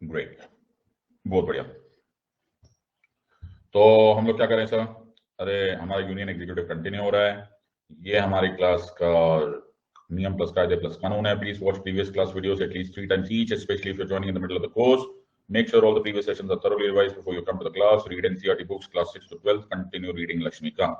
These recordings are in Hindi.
ग्रेट, बहुत बढ़िया। तो हम लोग क्या करें सर? अरे हमारा यूनियन एग्जीक्यूटिव कंटिन्यू हो रहा है। ये हमारी क्लास का नियम प्लस कायदे प्लस कानून है। Please watch previous class videos at least 3 times each, especially if you're joining in the middle of the course. Make sure all the previous sessions are thoroughly revised before you come to the class. Read NCERT books class 6 to 12. Continue reading Lakshmikant.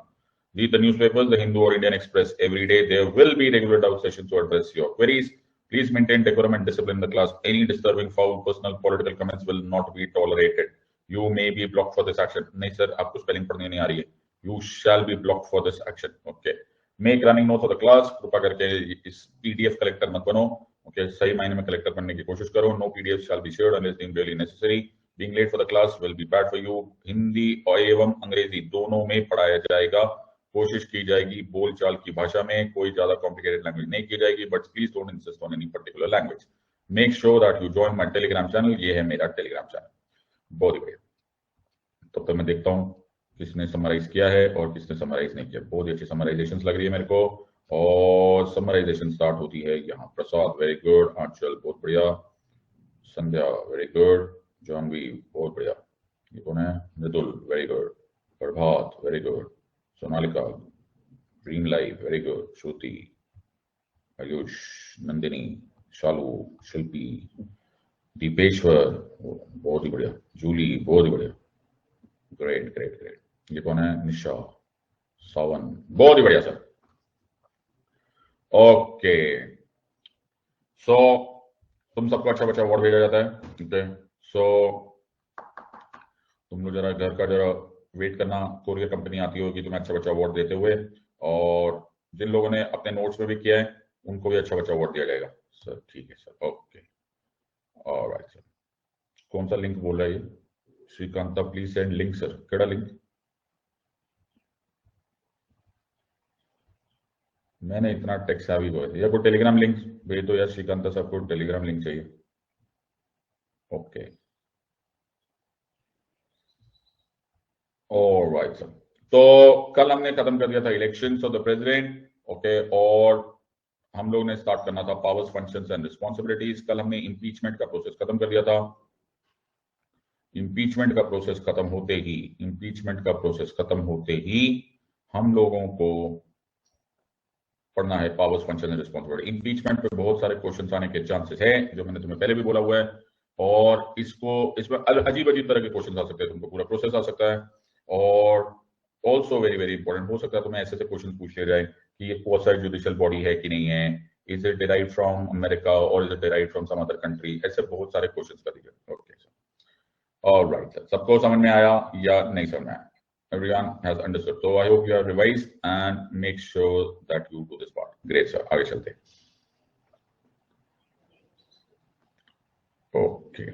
Read the newspapers, the Hindu or Indian Express every day. There will be regular doubt sessions to address your queries. Please maintain decorum and discipline in the class. Any disturbing, foul, personal, political comments will not be tolerated. You may be blocked for this action. नहीं सर, आपको स्पेलिंग पढ़नी नहीं आ रही है. You shall be blocked for this action. Okay. Make running notes of the class. कृपा करके इस PDF कलेक्टर मत बनो. Okay, सही मायने में कलेक्टर बनने की कोशिश करो. No PDF shall be shared unless deemed really necessary. Being late for the class will be bad for you. Hindi और एवं अंग्रेजी दोनों में पढ़ाया जाएगा. कोशिश की जाएगी बोलचाल की भाषा में, कोई ज्यादा कॉम्प्लिकेटेड लैंग्वेज नहीं की जाएगी. But please don't insist on any particular language. Make sure that you join my Telegram channel. ये है मेरा टेलीग्राम चैनल. बहुत ही बढ़िया. तब तक मैं देखता हूँ किसने समराइज किया है और किसने समराइज नहीं किया. बहुत ही अच्छी समराइजेशन लग रही है मेरे को. और समराइजेशन स्टार्ट होती है यहाँ. प्रसाद वेरी गुड. आंचल बहुत बढ़िया. संध्या वेरी गुड. जॉनवी बहुत बढ़िया. ये कौन है? Mridul very good. Prabhat very good. Sonalika, dream life very good. Shruti, Ayush, Nandini, Shalu, Shilpi, Deepeshwar बहुत ही बढ़िया. जूली बहुत ही बढ़िया. Great great great. ये कौन है? निशा, सावन बहुत ही बढ़िया सर. ओके, सो तुम सबको अच्छा बच्चा अवार्ड भेजा जाता है. ओके, सो तुम लोग जरा घर का जरा वेट करना. कोरियर कंपनी आती होगी तुम्हें अच्छा बच्चा अवार्ड देते हुए. और जिन लोगों ने अपने नोट्स में भी किया है उनको भी अच्छा बच्चा अवार्ड दिया जाएगा. सर ठीक है सर. Okay, alright sir. कौन सा लिंक बोल रहा है ये? Srikanta please send link. Sir केड़ा लिंक? मैंने इतना टेक्स्ट अभी बोला था. या कोई टेलीग्राम लिंक भेज दो यार. श्रीकांता साहब को टेलीग्राम लिंक चाहिए. Okay, alright sir. तो कल हमने खत्म कर दिया था elections of the president. Okay, और हम लोग ने स्टार्ट करना था पावर्स, फंक्शंस एंड रिस्पांसिबिलिटीज. कल हमने इंपीचमेंट का प्रोसेस खत्म कर दिया था. इंपीचमेंट का प्रोसेस खत्म होते ही हम लोगों को पढ़ना है powers, function and responsibility. Impeachment पे बहुत सारे क्वेश्चंस आने के चांसेस है, जो मैंने तुम्हें पहले भी बोला हुआ है. और इसमें अजीब अजीब तरह के क्वेश्चंस आ सकते हैं. तुमको पूरा प्रोसेस आ सकता है. और ऑल्सो वेरी वेरी इंपॉर्टेंट हो सकता है तुम्हें ऐसे क्वेश्चन पूछ लिया जाए कि ये क्वासी जुडिशियल बॉडी है कि नहीं है. Is it derived from America और is it derived from some other country. ऐसे बहुत सारे क्वेश्चंस कर दिए. Okay sir, alright sir. सबको समझ में आया या नहीं समझ में आया? Everyone has understood. So I hope you have revised and make sure that you do this part. Great sir. आगे चलते हैं. ओके,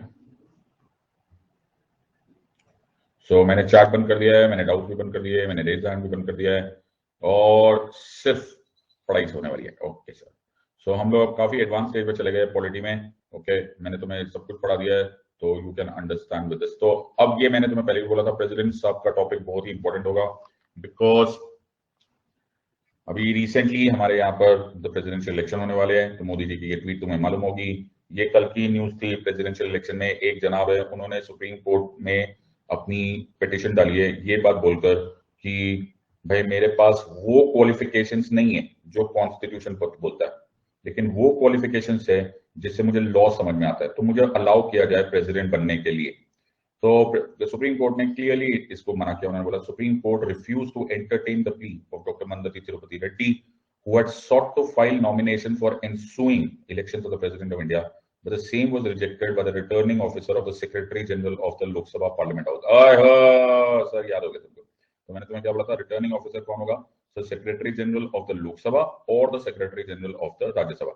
सो मैंने चैट बंद कर दिया है, मैंने डाउट भी बंद कर दिया है, मैंने रेज हैंड भी बंद कर दिया है, और सिर्फ पढ़ाई से होने वाली है. Okay sir. सो हम लोग काफी एडवांस स्टेज पे चले गए पॉलिटी में. ओके, मैंने तुम्हें सब कुछ पढ़ा दिया है तो you can understand with this. तो अब ये मैंने तुम्हें पहले भी बोला था, प्रेसिडेंट साहब का टॉपिक बहुत ही इंपॉर्टेंट होगा. बिकॉज अभी रिसेंटली हमारे यहाँ पर द प्रेसिडेंशियल इलेक्शन होने वाले हैं. तो मोदी जी की ये ट्वीट तुम्हें मालूम होगी. ये कल की न्यूज थी. प्रेसिडेंशियल इलेक्शन में एक जनाब है, उन्होंने सुप्रीम कोर्ट में अपनी पिटिशन डाली है ये बात बोलकर कि भाई मेरे पास वो क्वालिफिकेशंस नहीं है जो कॉन्स्टिट्यूशन पर बोलता है, लेकिन वो क्वालिफिकेशंस है जिससे मुझे लॉ समझ में आता है, तो मुझे अलाउ किया जाए प्रेसिडेंट बनने के लिए. तो सुप्रीम कोर्ट ने क्लियरली इसको मना किया. उन्होंने बोला supreme court refuse to entertain the plea of doctor Mandati Tirupati Reddy who had sought to file nomination for ensuing elections of the president of India, but the same was rejected by the returning officer of the Secretary General of the Lok Sabha Parliament House. Sir याद हो गया तुमको. तो मैंने तुम्हें क्या बोला था? रिटर्निंग ऑफिसर कौन होगा? Sir secretary general of the लोक सभा और the secretary general of the Rajya Sabha.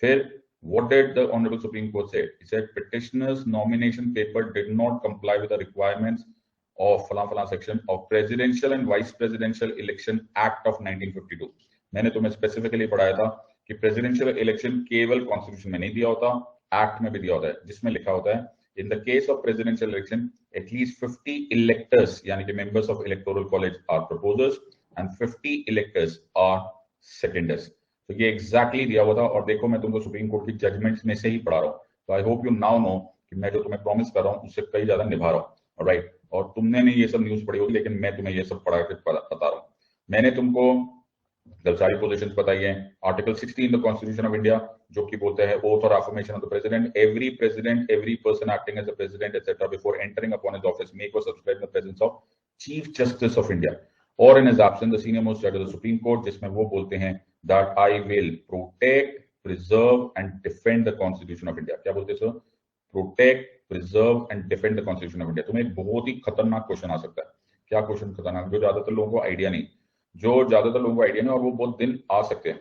फिर what did the Honorable Supreme Court say? It said petitioner's nomination paper did not comply with the requirements of फला section of Presidential and Vice Presidential Election Act of 1952. मैंने तुम्हें स्पेसिफिकली पढ़ाया था कि प्रेसिडेंशियल इलेक्शन केवल कॉन्स्टिट्यूशन में नहीं दिया होता, एक्ट में भी दिया होता है, जिसमें लिखा होता है in the case of presidential election at least 50 electors यानी कि members of electoral college are proposers and 50 electors are seconders. तो ये एग्जैक्टली दिया हुआ था. और देखो मैं तुमको सुप्रीम कोर्ट की जजमेंट्स में से ही पढ़ा रहा हूँ. तो I hope you now know कि मैं जो तुम्हें प्रॉमिस कर रहा हूँ उससे कई ज्यादा निभा रहा हूँ, राइट। और तुमने नहीं ये सब न्यूज पढ़ी होगी, लेकिन मैं तुम्हें ये सब पढ़ा के बता रहा हूँ। मैंने तुमको जब सारी पोजीशंस बताई हैं, article 16 the constitution of India जो कि बोलते हैं ओथ और affirmation of the president, every person acting as a president etcetera before entering upon his office make और subscribe in the presence of chief justice of India और in his absence the senior most जज ऑफ द सुप्रीम कोर्ट, जिसमें वो बोलते हैं that I will protect, preserve and defend the constitution of India. क्या बोलते हैं sir? Protect, preserve and defend the constitution of India. तुम्हें एक बहुत ही खतरनाक क्वेश्चन आ सकता है। क्या क्वेश्चन खतरनाक? जो ज्यादातर लोगों को आइडिया नहीं, और वो बहुत दिन आ सकते हैं।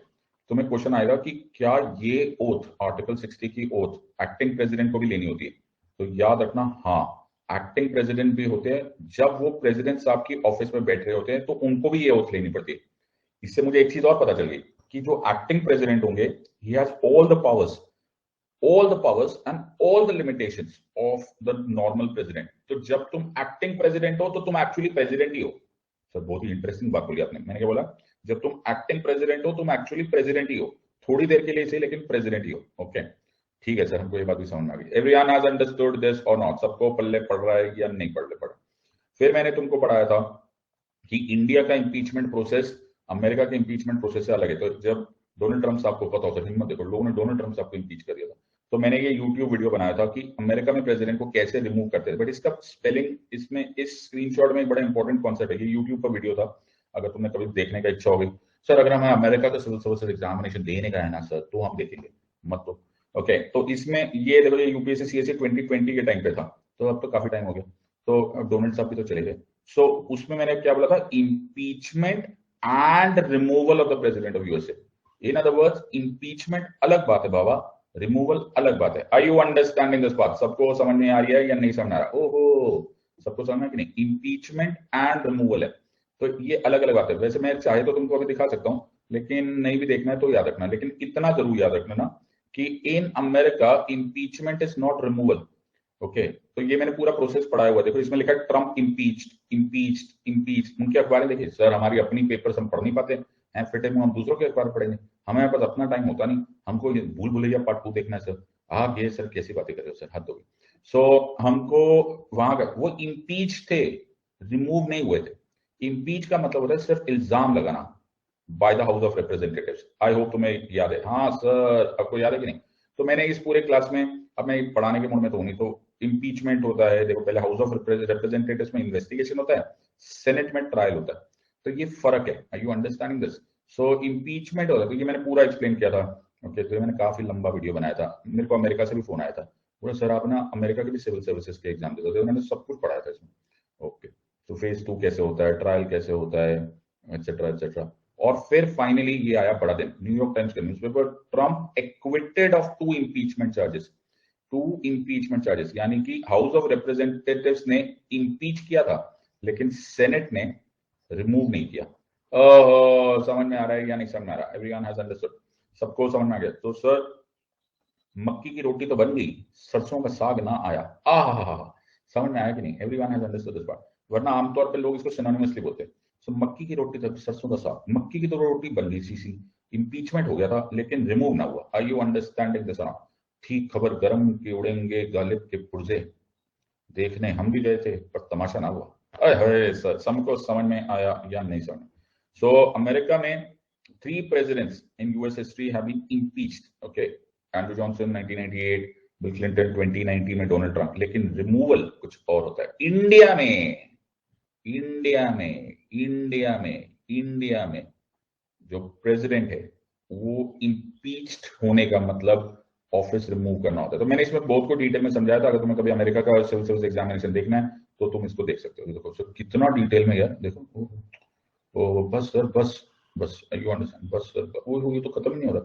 तुम्हें क्वेश्चन आएगा कि क्या ये ओथ, आर्टिकल 60 की ओथ एक्टिंग प्रेसिडेंट को भी लेनी होती है? तो याद रखना, हाँ, एक्टिंग प्रेसिडेंट भी होते हैं। जब वो प्रेसिडेंट साहब की ऑफिस में बैठ रहे होते हैं तो उनको भी ये ओथ लेनी पड़ती है। इससे मुझे एक चीज और पता चल गई कि जो एक्टिंग प्रेसिडेंट होंगे, he has all the powers and all the limitations of the normal president. तो जब तुम एक्टिंग प्रेसिडेंट हो तो तुम एक्चुअली प्रेसिडेंट ही हो। सर बहुत ही इंटरेस्टिंग बात बोली आपने। मैंने क्या बोला? जब तुम एक्टिंग प्रेसिडेंट हो तुम एक्चुअली प्रेसिडेंट ही हो, थोड़ी देर के लिए सही, लेकिन प्रेसिडेंट ही हो। ओके, ठीक है सर, हमको ये बात भी समझ में आ गई। एवरीवन हैज अंडरस्टूड दिस और नॉट? सबको पल्ले पड़ रहा है या नहीं पढ़ पड़ा? फिर मैंने तुमको पढ़ाया था कि इंडिया का इंपीचमेंट प्रोसेस अमेरिका के इंपीचमेंट प्रोसेस से अलग है। तो जब डोनाल्ड ट्रंप साहब को पता होता है, हिम्मत देखो, लोगों ने डोनाल्ड ट्रंप साहब को इंपीच कर दिया था, तो मैंने ये यूट्यूब वीडियो बनाया था कि अमेरिका में प्रेसिडेंट को कैसे रिमूव करते थे। बट इसका स्पेलिंग इसमें, इस स्क्रीनशॉट में एक बड़ा इंपॉर्टेंट कॉन्सेप्ट है। ये यूट्यूब का वीडियो था, अगर तुमने कभी देखने का इच्छा होगी। सर अगर हमें अमेरिका का सिविल सर्विस एग्जामिनेशन देने का है ना सर, तो हम देखेंगे, मत तो। ओके, तो इसमें ये देखो, ये यूपीएससी सीएससी 2020 के टाइम पे था, तो अब तो काफी टाइम हो गया, तो डोनाल्ड साहब भी तो चले गए। सो उसमें मैंने क्या बोला था? Impeachment and removal of the president of USA. In other words, impeachment अलग बात है बाबा, रिमूवल अलग बात है। आर यू अंडरस्टैंडिंग दिस बात? सबको समझ में आ रही है या नहीं समझ आ रहा? ओहो, सबको समझ में कि नहीं? इम्पीचमेंट एंड रिमूवल है, तो ये अलग अलग बात है। वैसे मैं चाहे तो तुमको अभी दिखा सकता हूं, लेकिन नहीं भी देखना है तो याद रखना। लेकिन इतना जरूर याद रखना ना कि in America impeachment is not removal. Okay, तो ये मैंने पूरा प्रोसेस पढ़ाया हुआ। देखो इसमें लिखा है ट्रम्प इम्पीच्ड, इम्पीच्ड, इम्पीच्ड। उनकी अखबारें देखिए सर, हमारी अपनी पेपर्स हम पढ़ नहीं पाते हैं, फिटे मुंह हम दूसरों के अखबार पढ़ेंगे? हमारे पास अपना टाइम होता नहीं, हमको ये भूल भुलैया पार्ट 2 देखना है सर। आप ये सर कैसी बातें कर रहे हो सर, हद हो गई। सो हमको वहां का वो इम्पीच थे, रिमूव नहीं हुए थे। इम्पीच का मतलब होता है सिर्फ इल्जाम लगाना by the house of representatives. I hope तुम्हें याद है। हाँ सर, आपको याद है कि नहीं? तो मैंने इस पूरे क्लास में, अब मैं पढ़ाने के मूड में तो नहीं, तो इम्पीचमेंट होता है, देखो पहले हाउस ऑफ रिप्रेजेंटेटिव्स में इन्वेस्टिगेशन होता है, सेनेट में ट्रायल होता है, तो ये फर्क है। Are you understanding this? So impeachment होता है, तो ये मैंने पूरा एक्सप्लेन किया था। ओके, तो ये मैंने काफी लंबा वीडियो बनाया था। मेरे को अमेरिका से भी फोन आया था, बोले सर आप ना अमेरिका के भी सिविल सर्विसेज के एग्जाम देते हो? मैंने सब कुछ पढ़ाया था इसमें। ओके, तो फेज 2 कैसे होता है, ट्रायल कैसे होता है, एक्सेट्रा एक्सेट्रा। और फिर फाइनली ये आया बड़ा दिन, न्यूयॉर्क टाइम्स का newspaper, Trump acquitted of 2 impeachment charges. 2 impeachment charges, यानी कि हाउस ऑफ रिप्रेजेंटेटिव्स ने इम्पीच किया था, लेकिन सेनेट ने रिमूव नहीं किया। समझ में आ रहा है या नहीं समझ में आ रहा? Everyone has understood? सबको समझ में आ गया? तो सर मक्की की रोटी तो बन गई, सरसों का साग ना आया। समझ में आया कि नहीं? Everyone has understood this part? वरना आमतौर पे लोग इसको सिनोनिमसली बोलते हैं। सो मक्की की रोटी तो सरसों का साग, मक्की की तो रोटी बन गई सी, इंपीचमेंट हो गया था लेकिन रिमूव ना हुआ। Are you understanding this? ठीक खबर गरम के उड़ेंगे गालिब के पुर्जे, देखने हम भी गए थे पर तमाशा ना हुआ। अरे सर, सबको समझ में आया या नहीं समझ? सो अमेरिका में 3 presidents in US history have been impeached. Okay, Andrew Johnson 1998, bill Clinton 2019 में, डोनाल्ड ट्रंप। लेकिन रिमूवल कुछ और होता है। इंडिया में, इंडिया में जो प्रेसिडेंट है वो इम्पीच्ड होने का मतलब ऑफिस रिमूव करना होता है। तो मैंने इसमें बहुत को डिटेल में समझाया था। अगर तुम्हें कभी अमेरिका का सिविल सर्विस एग्जामिनेशन देखना है तो तुम इसको देख सकते हो। देखो सर कितना डिटेल में यार, देखो। बस सर, बस यू अंडरस्टैंड? बस सर, ये तो खत्म नहीं हो रहा।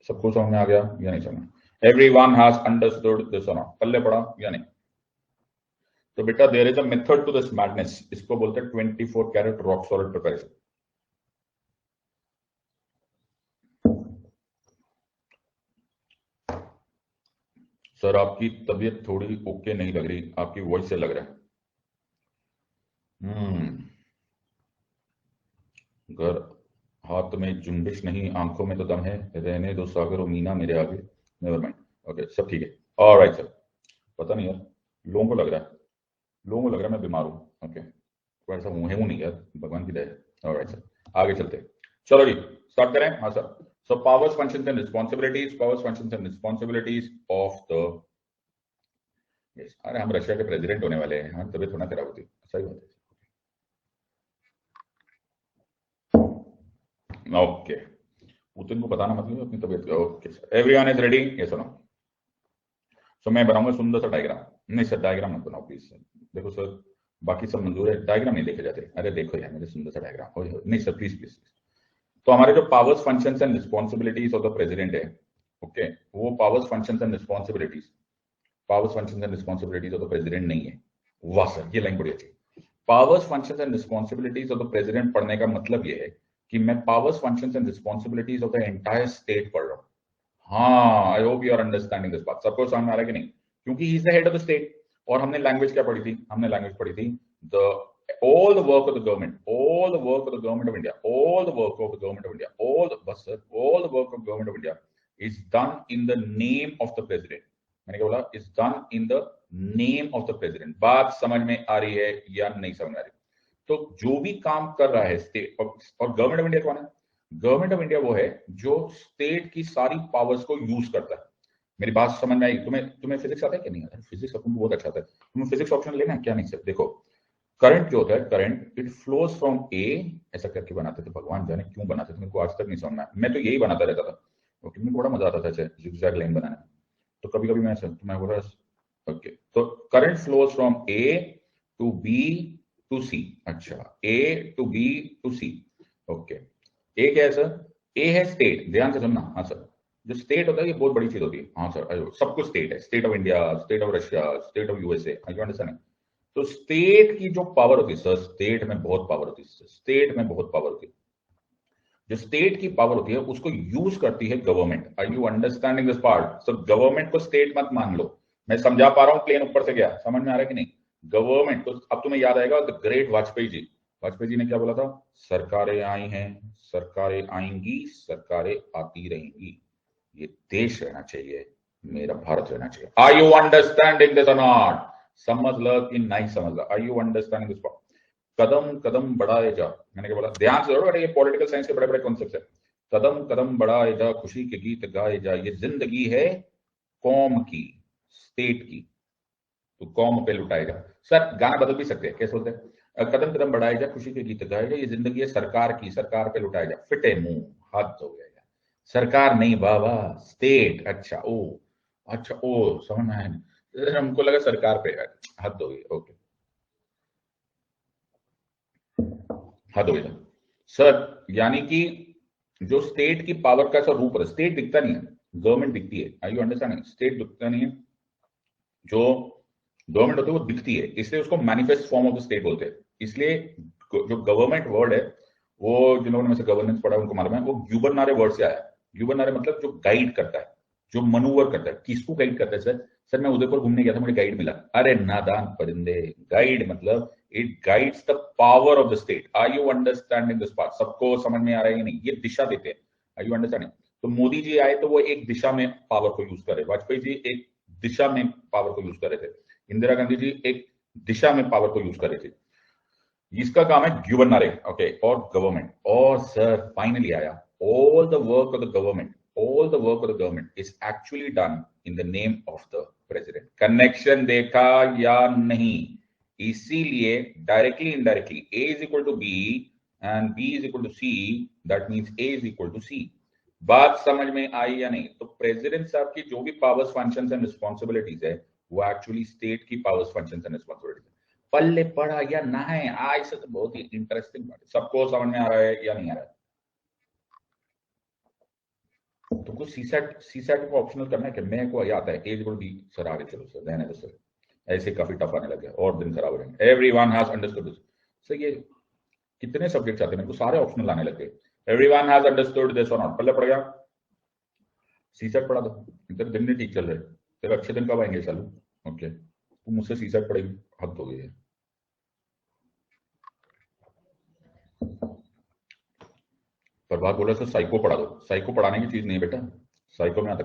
सबको समझ में आ गया या नहीं समझ? एवरीवन हैज अंडरस्टूड दिस और नॉट? पल्ले पड़ा या नहीं? तो बेटा there is a method to this madness, इसको बोलते हैं 24 carat rock solid preparation. Sir आपकी तबीयत थोड़ी ओके नहीं लग रही, आपकी वॉइस से लग रहा है। घर हाथ में जुम्बिश नहीं, आंखों में तो दम है, रहने दो सागर और मीना मेरे आगे। नेवर माइंड, ओके सब ठीक है। ऑलराइट सर, पता नहीं यार, लोगों को लग रहा है, मैं बीमार हूँ। ओके, तो ऐसा हूँ नहीं यार, भगवान की दया है। ऑलराइट सर, आगे चलते हैं। चलो जी, स्टार्ट करें। हाँ sir. So powers, functions and responsibilities, powers, functions and responsibilities of the, अरे हम रशिया के प्रेसिडेंट होने वाले हैं, हमारी तबीयत होना खराब होती, सही बात है। ओके, पुतिन को बताना मतलब अपनी तबीयत। Okay sir, everyone is ready? ये सुनो, सो मैं बनाऊंगा सुंदर सा डायग्राम। नहीं सर, डायग्राम मत बनाओ प्लीज सर। देखो सर, बाकी सब मंजूर है, डायग्राम नहीं देखे जाते। अरे देखो यार, मेरे सुंदर सा डायग्राम। नहीं सर, प्लीज प्लीज। तो हमारे जो powers, functions and responsibilities of the president है, ओके, वो powers, functions and responsibilities, powers, functions and responsibilities of the president नहीं है। वाह सर, ये लाइन बड़ी अच्छी। Powers, functions and responsibilities of the president पढ़ने का मतलब ये है कि मैं powers, functions and responsibilities of the entire state पढ़ रहा हूं। हाँ, I hope you are understanding this बात। सबको समझ में आ रहा है कि नहीं? क्योंकि he is the head of the state. और हमने लैंग्वेज क्या पढ़ी थी? हमने लैंग्वेज पढ़ी थी the all the work of the government, all the work of the government of India, all the work of the government of India, all the बस sir, all the work of government of India is done in the name of the president. मैंने क्या बोला? Is done in the name of the president. बात समझ में आ रही है या नहीं समझ में आ रही? तो जो भी काम कर रहा है स्टेट, और गवर्नमेंट ऑफ इंडिया कौन है? गवर्नमेंट ऑफ इंडिया वो है जो स्टेट की सारी पावर्स को यूज करता है। मेरी बात समझ में आई? तुम्हें फिजिक्स आता है कि नहीं आता? फिजिक्स अपन को बहुत अच्छा आता है। तुम्हें फिजिक्स ऑप्शन लेना है क्या? नहीं सर, देखो करंट जो होता है, करंट इट फ्लोज फ्रॉम ए, ऐसा करके बनाते थे, भगवान जाने क्यों बनाते थे, मेरे को आज तक नहीं समझ में आया। मैं तो यही बनाता रहता था, ओके, मेरे को बड़ा मजा आता था जिगजैग लाइन बनाने में। तो कभी कभी मैं बोल रहा, ओके, तो current flows from A to B to C. अच्छा, A to B to C, okay. A क्या है सर? ए है स्टेट, ध्यान से सुनना। हाँ सर, जो स्टेट होता है ये बहुत बड़ी चीज होती है। हाँ सर, सब कुछ स्टेट है, state of India, state of Russia, state of USA, you understand? तो स्टेट की जो पावर होती है सर, स्टेट में बहुत पावर होती है, स्टेट में बहुत पावर होती है। जो स्टेट की पावर होती है उसको यूज करती है government. Are you understanding this part? So government को स्टेट मत मान लो। मैं समझा पा रहा हूं? प्लेन ऊपर से गया, समझ में आ रहा है कि नहीं? गवर्नमेंट, तो अब तुम्हें याद आएगा द ग्रेट वाजपेयी जी। वाजपेयी जी ने क्या बोला था? सरकारें आई हैं, सरकारें आएंगी, सरकारें आती रहेंगी, ये देश रहना चाहिए, मेरा भारत रहना चाहिए। आर यू अंडरस्टैंडिंग दिस और नॉट? समझ लो कि नहीं समझ लो? Are you understanding this part? कदम कदम बढ़ाए जा, मैंने क्या बोला? ध्यान से जोड़ो, ये पॉलिटिकल साइंस के बड़े बड़े कॉन्सेप्ट है। कदम कदम बढ़ाए जा, खुशी के गीत गाए जा, ये जिंदगी है कौम की, स्टेट की, तो कौम पे लुटाए जा। सर गाना बदल भी सकते हैं, कैसे बोलते हैं? कदम कदम बढ़ाए जा, खुशी के गीत गाए जा, ये जिंदगी है सरकार की, सरकार पे लुटाए जा। फिटे मुंह, हद हो गया। सरकार नहीं बाबा, स्टेट। अच्छा ओ, अच्छा ओ, समझ में आया? हमको लगा सरकार पे, हद हो गई। ओके, हद हो गई सर। यानी कि जो स्टेट की पावर का ऐसा रूप है, स्टेट दिखता नहीं है, गवर्नमेंट दिखती है। आई यू अंडरस्टैंडिंग? स्टेट दिखता नहीं है, जो गवर्नमेंट होती है वो दिखती है, इसलिए उसको manifest form of the state बोलते हैं। इसलिए जो गवर्नमेंट वर्ड है, वो जिन लोगों ने गवर्नेंस पढ़ा उनको मालूम है, वो ग्यूबरनारे वर्ड से आया है। ग्यूबरनारे मतलब जो गाइड करता है, जो मनूवर करता है। किसको गाइड करता है सर? सर मैं उदयपुर घूमने गया था, मुझे गाइड मिला। अरे नादान परिंदे, गाइड मतलब it guides the power of the state. Are you understanding this part? सबको समझ में आ रहा है या नहीं? ये दिशा देते हैं। Are you understanding? तो मोदी जी आए तो वो एक दिशा में पावर को यूज करे, वाजपेयी जी एक दिशा में पावर को यूज कर रहे थे, इंदिरा गांधी जी एक दिशा में पावर को यूज कर रहे थे। इसका काम है ग्यूबरनारे, ओके, और गवर्नमेंट। और सर फाइनली आया, all the work of the government, all the work of the government is actually done in the name of the president. Connection देखा या नहीं? इसीलिए directly indirectly A is equal to B and B is equal to C, that means A is equal to C. बात समझ में आई या नहीं? तो प्रेसिडेंट साहब की जो भी पावर्स, फंक्शंस एंड रिस्पांसिबिलिटीज है, वो एक्चुअली स्टेट की पावर्स, फंक्शंस एंड रिस्पांसिबिलिटीज। पल्ले पड़ा या ना है, आज से तो बहुत ही इंटरेस्टिंग बात है। सबको समझ में आ रहा है या नहीं आ रहा है? तो कुछ सीसैट को ऑप्शनल करना है कि मेरे को ये आता है एज बी सर? आगे चलो सर, रहने दो सर, ऐसे काफी टफ आने लगे और दिन खराब हो जाएंगे। Everyone has understood this. Sir ये कितने सब्जेक्ट्स आते हैं, मेरे को सारे ऑप्शनल आने लगे। एवरीवन हैज अंडरस्टूड दिस और नॉट? पल्ले पड़ गया? सीसैट पढ़ा दो, इधर दिन नहीं ठीक चल रहे, तेरे अच्छे दिन कब आएंगे चालू? ओके, तू मुझसे सीसैट पढ़ेगी, हद हो गई है। प्रभात बोला सर साइको पढ़ा दो। साइको पढ़ाने की चीज नहीं है बेटा, साइको में आता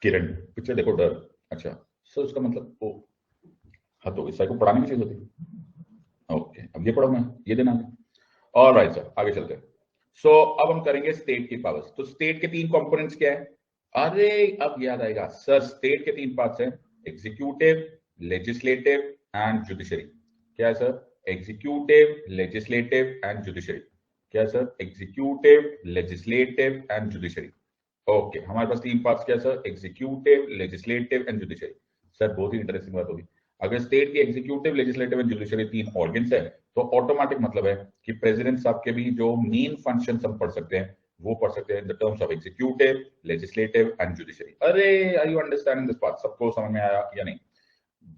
किरण, पिक्चर देखो, डर। अच्छा, सो उसका मतलब ओ हाँ, तो इस को पढ़ाने की चीज होती है। ओके, अब ये पढ़ो, मैं ये देना है। ऑल राइट सर, आगे चलते हैं। सो अब हम करेंगे स्टेट की पावर्स। तो स्टेट के 3 कंपोनेंट्स क्या है? अरे अब याद आएगा सर, स्टेट के 3 पार्ट्स हैं, एग्जीक्यूटिव, लेजिस्लेटिव एंड जुडिशरी। क्या है sir? Executive, legislative and judiciary. क्या है sir? Executive, legislative and judiciary. Okay, हमारे पास 3 पार्ट्स क्या है sir? Executive, legislative and judiciary. Sir बहुत ही इंटरेस्टिंग बात होगी। अगर स्टेट की executive, legislative and judiciary 3 organs है, तो ऑटोमेटिक मतलब है कि प्रेसिडेंट साहब के भी जो मेन फंक्शंस हम पढ़ सकते हैं, वो पढ़ सकते हैं in the terms of executive, legislative and judiciary. अरे are you understanding this part? सबको समझ में आया या नहीं?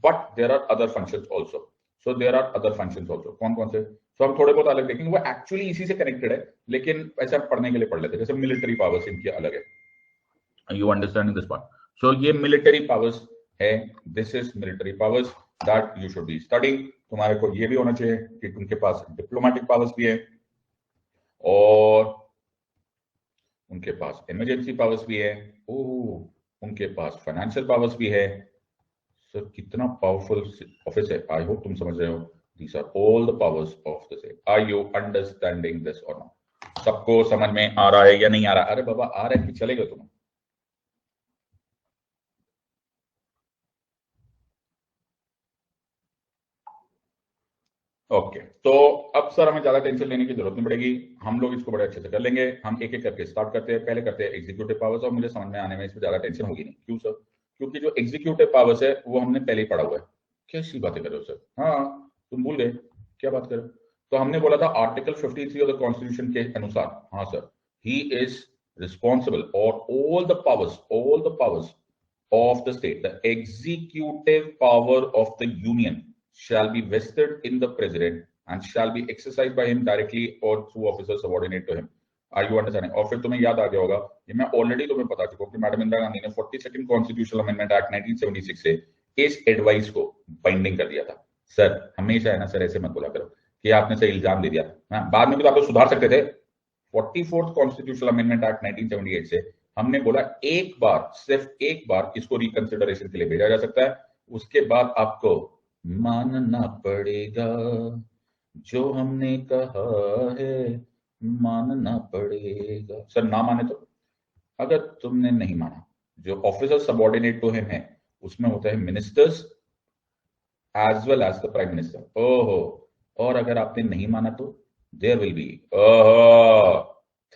But there are other functions also. So there are other functions also. कौन कौन से? सो हम थोड़े बहुत अलग देखेंगे, वो एक्चुअली इसी से कनेक्टेड है, लेकिन ऐसा पढ़ने के लिए पढ़ लेते हैं। जैसे मिलिट्री पावर्स इनकी अलग है। You understanding this part? So ये military powers है, this is military powers that you should be studying. तुम्हारे को ये भी होना चाहिए कि उनके पास डिप्लोमेटिक पावर्स भी है और उनके पास इमरजेंसी पावर्स भी है, उनके पास फाइनेंशियल पावर्स भी है। सर कितना पावरफुल ऑफिस है। आई होप तुम समझ रहे हो। These are all the powers of the state. Are you understanding this or not? सबको समझ में आ रहा है या नहीं आ रहा? अरे बाबा आ रहा है कि चलेगा तुम्हें? ओके, तो अब सर हमें ज्यादा टेंशन लेने की जरूरत नहीं पड़ेगी, हम लोग इसको बड़े अच्छे से कर लेंगे। हम एक एक करके स्टार्ट करते हैं। पहले करते हैं एग्जीक्यूटिव पावर्स, और मुझे समझ में आने में इसमें ज्यादा टेंशन होगी नहीं। क्यों सर? क्योंकि जो एग्जीक्यूटिव पावर्स है वो हमने पहले ही पढ़ा हुआ है। कैसी बातें कर रहे हो सर? हाँ, तुम भूल गए? क्या बात कर रहे हो? तो हमने बोला था आर्टिकल 53 ऑफ द कॉन्स्टिट्यूशन के अनुसार, हाँ सर, ही इज रिस्पॉन्सिबल और all the powers of the state, the executive power of the union shall be vested in the president and shall be exercised by him directly or through officers subordinate to him. Are you understanding? और फिर तुम्हें याद आ गया होगा, ये मैं ऑलरेडी तुम्हें बता चुका हूं कि मैडम इंदिरा गांधी ने 42nd कॉन्स्टिट्यूशनल अमेंडमेंट एक्ट 1976 से इस एडवाइस को बाइंडिंग कर दिया था। सर हमेशा है ना सर, ऐसे मत बोला करो कि आपने सही इल्जाम दे दिया था। बाद में भी तो आप सुधार सकते थे। 44th कॉन्स्टिट्यूशनल अमेंडमेंट एक्ट 1978 से हमने बोला एक बार, सिर्फ एक बार इसको रिकंसिडरेशन के लिए भेजा जा सकता है, उसके बाद आपको मानना पड़ेगा जो हमने कहा है, मानना पड़ेगा। सर ना माने तो? अगर तुमने नहीं माना, जो ऑफिसर सबऑर्डिनेट टू हिम है उसमें होता है ministers as well as the prime minister. ओहो, और अगर आपने नहीं माना तो there will be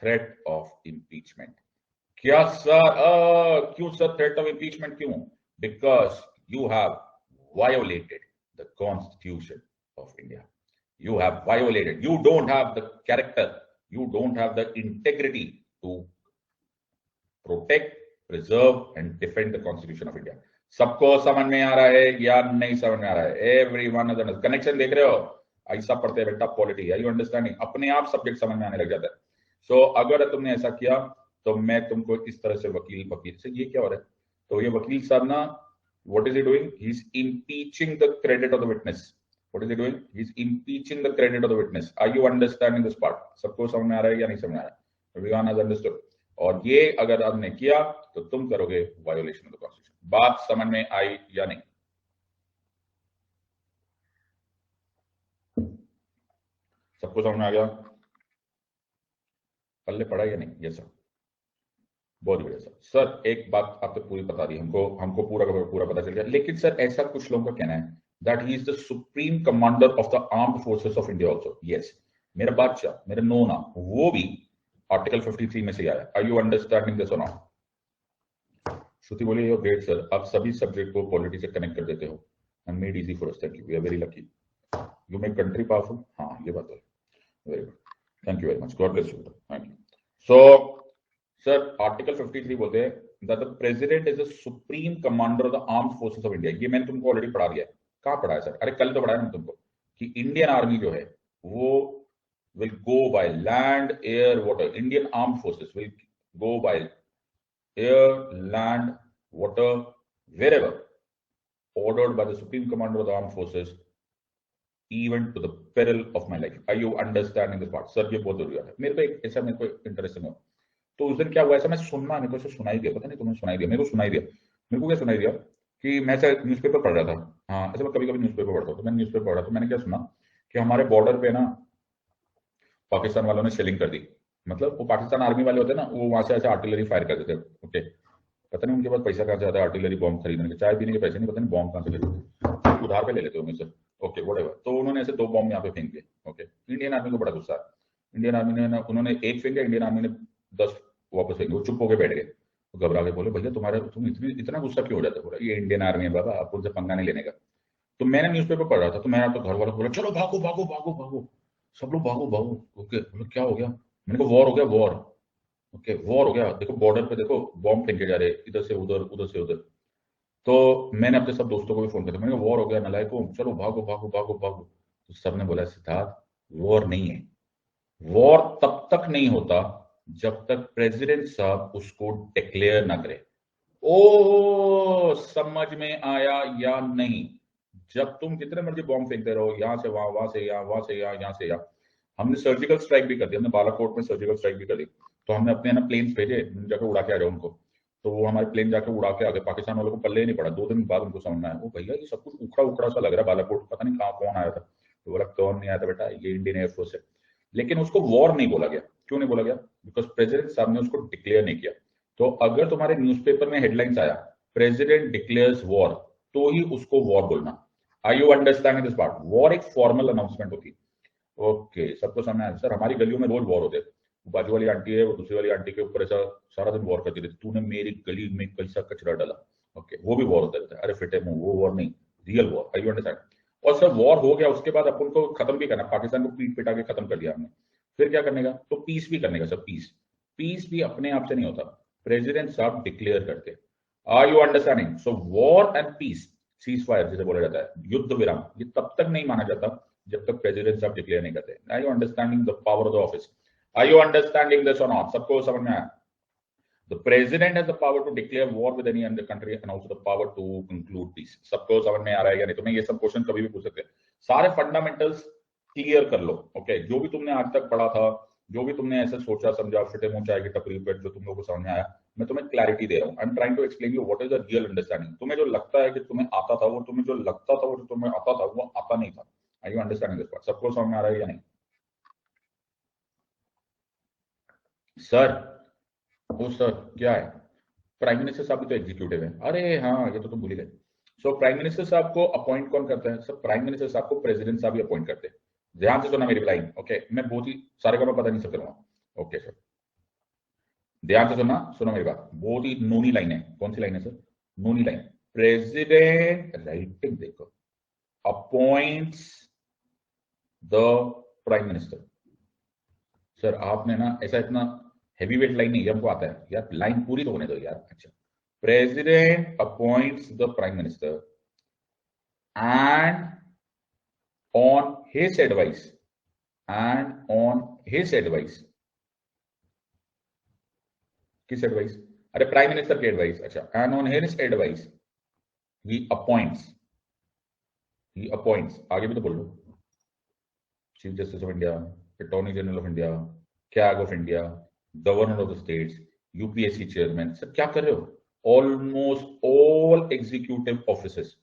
threat of impeachment. क्या सर? क्यों सर थ्रेट ऑफ इम्पीचमेंट क्यों? Because you have violated the constitution of India. You have violated. You don't have the character. You don't have the integrity to protect, preserve and defend the Constitution of India. सबको समझ में आ रहा है या नहीं समझ में आ रहा है? Everyone is understanding. कनेक्शन देख रहे हो? ऐसा पढ़ते हैं बेटा पॉलिटी। Are you understanding? अपने आप सब्जेक्ट समझ में आने लग जाता है। So अगर तुमने ऐसा किया तो मैं तुमको इस तरह से वकील से, ये क्या हो रहा है? तो ये वकील साहब ना, what is he doing? He's impeaching the credit of the witness. What is he doing? He's impeaching the credit of the witness. Are you understanding this part? सबको समझ में आ रहा है या नहीं समझ में आ रहा है? Everyone has understood. और ये अगर आपने किया तो तुम करोगे वायोलेशन ऑफ द कॉन्स्टिट्यूशन। बात समझ में आई या नहीं? सबको समझ में आ गया? पल्ले पड़ा या नहीं? ये सर बहुत बढ़िया सर। सर एक बात आपने पूरी बता दी, हमको पूरा का पूरा पता चल गया। लेकिन सर ऐसा कुछ लोगों का कहना है that he is the supreme commander of the armed forces of India also. Yes, मेरा बादशाह, मेरा नोना, वो भी आर्टिकल 53 में से आया। Are you understanding this or not? श्रुति बोली योर ग्रेट सर, आप सभी सब्जेक्ट को पॉलिटी से कनेक्ट कर देते हो। and made easy for us. Thank you. We are very lucky. You make country powerful. हाँ ये बात है। Very good. Thank you very much. God bless you. Thank you. So, sir, Article 53 बोलते हैं that the president is the supreme commander of the armed forces of India. ये मैंने तुमको ऑलरेडी पढ़ा दिया है। कहाँ पढ़ा है सर? अरे कल तो पढ़ाया ना तुमको कि इंडियन आर्मी जो है वो will go by land, air, water. Indian armed forces will go by air, land, water, wherever ordered by the supreme commander of the armed forces, even to the peril of my life. Are you understanding this part? Sir ये बहुत जरूरी है। मेरे को एक ऐसा, मेरे को इंटरेस्टिंग हो, तो उस दिन क्या हुआ ऐसा, मैं सुनना, मेरे को सुनाई दिया, पता नहीं तुम्हें सुनाई दिया, मेरे को सुनाई दिया। मेरे को क्या सुनाई दिया कि मैं सर न्यूज़पेपर पढ़ रहा था, हाँ ऐसे मैं कभी कभी न्यूज़पेपर पढ़ता हूँ, तो मैंने न्यूज़पेपर पढ़ा तो मैंने क्या सुना कि हमारे बॉर्डर पे ना पाकिस्तान वालों ने शेलिंग कर दी। मतलब वो पाकिस्तान आर्मी वाले होते हैं ना, वो वहां से ऐसे आर्टिलरी फायर कर देते हैं। ओके, पता नहीं उनके पास पैसा कहाँ से आता है आर्टिलरी बॉम्ब खरीदने के, चाय पीने के पैसे नहीं, पता नहीं बॉम्ब कहाँ से लेते, उधार पे ले लेते होंगे सर। ओके व्हाटएवर, तो उन्होंने ऐसे 2 बॉम्ब यहाँ पे फेंक दिए। ओके, इंडियन आर्मी को बड़ा गुस्सा है। इंडियन आर्मी ने ना, उन्होंने 1 फेंका, इंडियन आर्मी ने 10 वापस फेंके। वो चुप होके बैठ गए, तो घबरा के बोले भैया तुम्हारा तुम इतना गुस्सा क्यों हो जाता है? बोला ये इंडियन आर्मी है बाबा, आप उनसे पंगा नहीं लेने का। तो मैंने न्यूज़पेपर पढ़ रहा था, तो मैं तो घर वालों को बोला चलो भागो भागो भागो भागो, सब लोग भागो भागो। ओके, बोला क्या हो गया? मैंने कहा वॉर हो गया, वॉर। ओके, वॉर हो गया, देखो बॉर्डर पे देखो बॉम्ब फेंके जा रहे हैं, इधर से उधर, उधर से उधर। तो मैंने अपने सब दोस्तों को भी फोन किया, मैंने कहा वॉर हो गया नालायकों, चलो भागो भागो भागो भागो। तो सबने बोला सिद्धार्थ वॉर नहीं है, वॉर तब तक नहीं होता जब तक प्रेसिडेंट साहब उसको डिक्लेयर ना करे। ओ समझ में आया या नहीं? जब तुम जितने मर्जी बॉम्ब फेंकते रहो, यहां से वहां, वहां से यहाँ, वहां से यहाँ, यहाँ से यहाँ। हमने सर्जिकल स्ट्राइक भी कर दी, हमने बालाकोट में सर्जिकल स्ट्राइक भी कर दी। तो हमने अपने ना प्लेन्स भेजे, जाकर उड़ा के आ जाओ उनको। तो वो हमारे प्लेन जाकर उड़ा के आ गए, पाकिस्तान वालों को पल्ले ही नहीं पड़ा। 2 दिन बाद उनको समझ में आया, वो भैया ये सब कुछ उखड़ा उखड़ा सा लग रहा है बालाकोट, पता नहीं कहाँ कौन आया था। तो बोला कौन नहीं आया था बेटा, ये इंडियन एयरफोर्स है। लेकिन उसको वॉर नहीं बोला गया। क्यों नहीं बोला गया? बिकॉज प्रेसिडेंट साहब ने उसको डिक्लेयर नहीं किया। तो अगर तुम्हारे न्यूज़पेपर में हेडलाइंस आया प्रेसिडेंट डिक्लेयर्स वॉर, तो ही उसको वॉर बोलना। Are you understanding this part? War एक फॉर्मल अनाउंसमेंट होती है। ओके, सबको समझ आया सर? हमारी गलियों में रोज वॉर होते हैं। बाजू वाली आंटी है, वो दूसरी वाली आंटी के ऊपर ऐसा सारा दिन वॉर करती रहती, तूने मेरी गली में कैसा कचरा डाला। ओके, वो भी वॉर होता रहता है। अरे फिटे मुंह, वो वॉर नहीं, real war. I you understand? और सर वॉर हो गया, उसके बाद अपन को खत्म भी करना, पाकिस्तान को पीट पिटा के खत्म कर दिया हमने, फिर क्या करने का? तो पीस भी करने का सर। पीस पीस भी अपने आप से नहीं होता, प्रेसिडेंट साहब डिक्लेयर करते। Are you understanding? So war and peace, ceasefire जिसे बोला जाता है, युद्ध विराम, ये तब तक नहीं माना जाता जब तक प्रेसिडेंट साहब डिक्लेयर नहीं करते। Are you understanding the power of the office? Are you understanding this और नॉट? सबको समझ में आया? The president has the power to declare war with any other country and also the power to conclude peace. सबको समझ में आ रहा है या नहीं? तुम्हें ये सब क्वेश्चन कभी भी पूछ सकते हैं। सारे फंडामेंटल्स क्लियर कर लो। ओके, जो भी तुमने आज तक पढ़ा था, जो भी तुमने ऐसे सोचा समझा, फिटे मुंह चाय की टपरी पे जो तुम लोगों को समझ में आया, मैं तुम्हें क्लैरिटी दे रहा हूँ। I am trying to explain you what is the real understanding. तुम्हें जो लगता है कि तुम्हें आता था, वो तुम्हें जो लगता था, वो जो तुम्हें आता था, वो आता नहीं था। Are you understanding this part? सबको समझ में आ रहा है या नहीं? सर वो सर क्या है, प्राइम मिनिस्टर साहब भी तो एग्जीक्यूटिव है। अरे हाँ, ये तो तुम भूल ही गए। सो प्राइम मिनिस्टर साहब को अपॉइंट कौन करता है? सर प्राइम मिनिस्टर साहब को प्रेसिडेंट साहब ही अपॉइंट करते हैं। ध्यान से सुनना मेरी लाइन। ओके, मैं बहुत ही सारे का मैं पता नहीं सब करूंगा। ओके सर, ध्यान से सुनना, सुनो मेरी बात। बहुत ही नूनी लाइन है। कौन सी लाइन है सर? नूनी लाइन। प्रेसिडेंट, राइटिंग देखो, appoints the prime minister. Sir आपने ना ऐसा इतना हैवी वेट लाइन नहीं, ये हमको आता है यार, लाइन पूरी तो होने दो यार। अच्छा, president appoints the prime minister and on his advice किस एडवाइस? अरे प्राइम मिनिस्टर की एडवाइस। अच्छा, and on his advice he appoints, आगे भी तो बोल लो, chief justice of India, attorney general of India, CAG of India, governor of the states, UPSC chairman. Sir क्या कर रहे हो? Almost all executive officers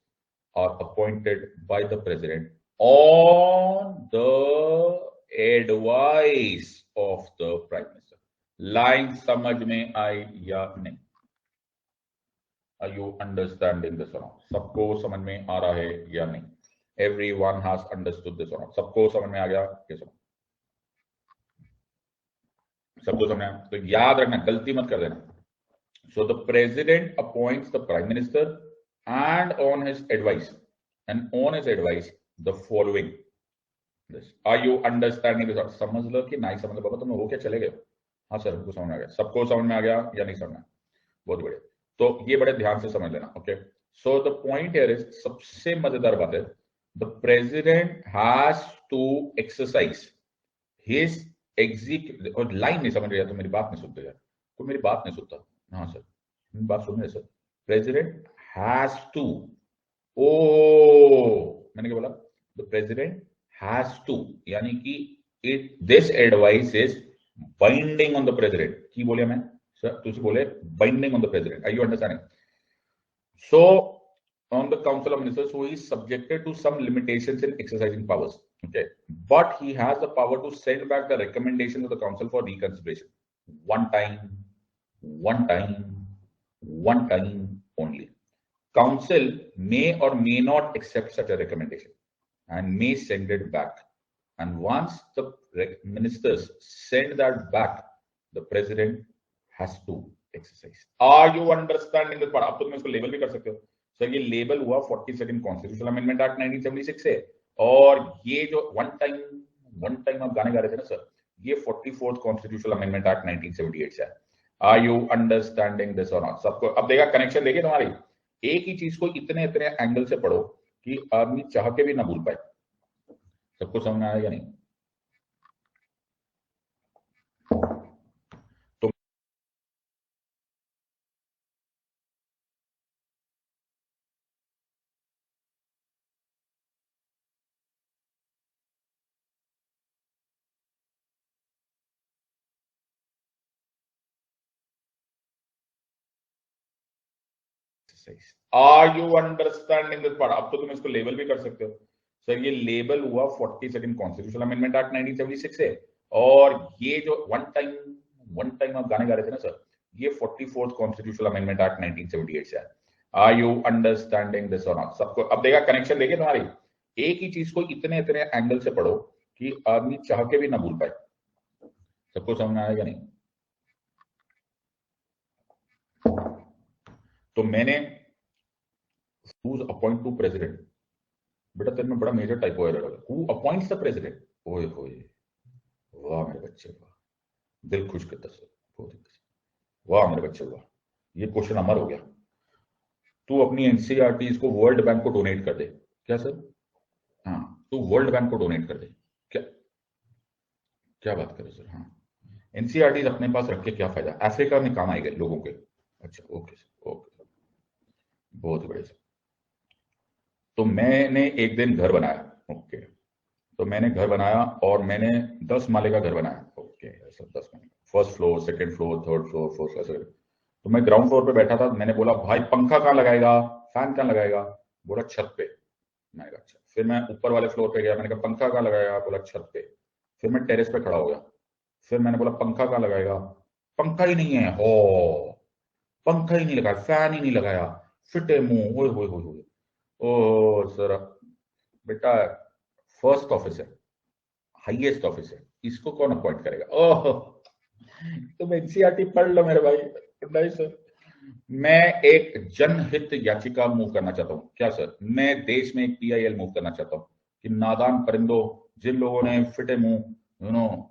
are appointed by the president on the advice of the prime minister. Line समझ में आई या नहीं? Are you understanding this or not? सबको समझ में आ रहा है या नहीं? Everyone has understood this or not? सबको समझ में आ गया? ये सुनो, सबको समझ में आया? तो याद रखना, गलती मत कर देना। So the president appoints the prime minister and on his advice the following this. Are you understanding this? समझ लो कि नहीं समझ लो बाबा, तुम हो क्या चले गए? हाँ सर, हमको समझ में आ गया। सबको समझ में आ गया या नहीं समझ में? बहुत बढ़िया। तो ये बड़े ध्यान से समझ लेना। Okay, so the point here is, सबसे मजेदार बात है, the president has to exercise his executive. और लाइन नहीं समझ रहा तो मेरी बात नहीं सुनते यार, तो मेरी बात नहीं सुनता। हाँ सर, बात सुन रहे सर। प्रेसिडेंट हैज टू, ओ मैंने क्या बोला? द प्रेसिडेंट हैज टू, यानी कि it this advice is binding on the president. की बोलिए मैं सर, तुझे बोले binding on the president. Are you understanding? So on the Council of Ministers, who is subjected to some limitations in exercising powers. Okay, but he has the power to send back the recommendation to the Council for reconsideration. One time only. Council may or may not accept such a recommendation and may send it back. And once the ministers send that back, the president has to exercise. Are you understanding this part? अब तो तुम इसको लेबल भी कर सकते हो सर, ये लेबल हुआ 42nd कॉन्स्टिट्यूशनल अमेंडमेंट एक्ट 1976 से, और ये जो वन टाइम आप गाने गा रहे थे ना सर, ये 44th कॉन्स्टिट्यूशनल अमेंडमेंट एक्ट 1978 से है. आर यू अंडरस्टैंडिंग दिस और नॉट? सबको अब देखा कनेक्शन देखिए तुम्हारी, एक ही चीज को इतने एंगल से पढ़ो कि आदमी चाह के भी ना भूल पाए. सबको समझ में आया या नहीं? तो are you understanding this part? अब तो तुम इसको लेबल भी कर सकते हो सर, ये लेबल हुआ 42nd कॉन्स्टिट्यूशनल अमेंडमेंट एक्ट 1976 से, और ये जो वन टाइम आप गाने गा रहे थे ना सर, ये 44th कॉन्स्टिट्यूशनल अमेंडमेंट एक्ट 1978 से है. आर यू अंडरस्टैंडिंग दिस और नॉट? सबको अब देखा कनेक्शन देखिए तुम्हारी, एक ही चीज को इतने एंगल से पढ़ो कि आदमी चाह के भी ना भूल पाए. सबको समझ में आया या नहीं? तो मैंने who's appoint to president, बेटा तेरे में बड़ा मेजर टाइपो एरर है. who appoints the president? ओए होए, वाह मेरे बच्चे वाह, दिल खुश करता सर, बहुत वाह मेरे बच्चे वाह, ये क्वेश्चन अमर हो गया. तू अपनी एनसीईआरटी को वर्ल्ड बैंक को डोनेट कर दे. क्या सर? हाँ, तू वर्ल्ड बैंक को डोनेट कर दे. क्या बात करे सर? हाँ, एनसीईआरटी अपने पास रख के क्या फायदा? अफ्रीका में काम आएगा लोगों के. अच्छा ओके सर, ओके, बहुत बढ़िया सर. तो मैंने एक दिन घर बनाया. ओके, तो मैंने घर बनाया और मैंने 10 माले का घर बनाया. ओके सर, 10 माले, first floor, second floor, third floor, fourth floor. तो मैं ग्राउंड फ्लोर पे बैठा था. मैंने बोला भाई पंखा कहाँ लगाएगा, फैन कहाँ लगाएगा? बोला छत पे. मैंने कहा अच्छा. फिर मैं ऊपर वाले फ्लोर पे गया. मैंने कहा पंखा कहाँ लगाएगा? बोला छत पे. फिर मैं टेरेस पे खड़ा हो गया. फिर मैंने बोला पंखा कहाँ लगाएगा? पंखा ही नहीं है. हो, पंखा ही नहीं लगाया, फैन ही नहीं लगाया, फिटे मुंह. ओए होए होए, ओ सर बेटा, फर्स्ट ऑफिस है, हाईएस्ट ऑफिस है, इसको कौन अपॉइंट करेगा? ओह, तुम एनसीईआरटी पढ़ लो मेरे भाई. नहीं सर, मैं एक जनहित याचिका मूव करना चाहता हूँ. क्या सर? मैं देश में एक पीआईएल मूव करना चाहता हूँ कि नादान परिंदों, जिन लोगों ने फिटे मुंह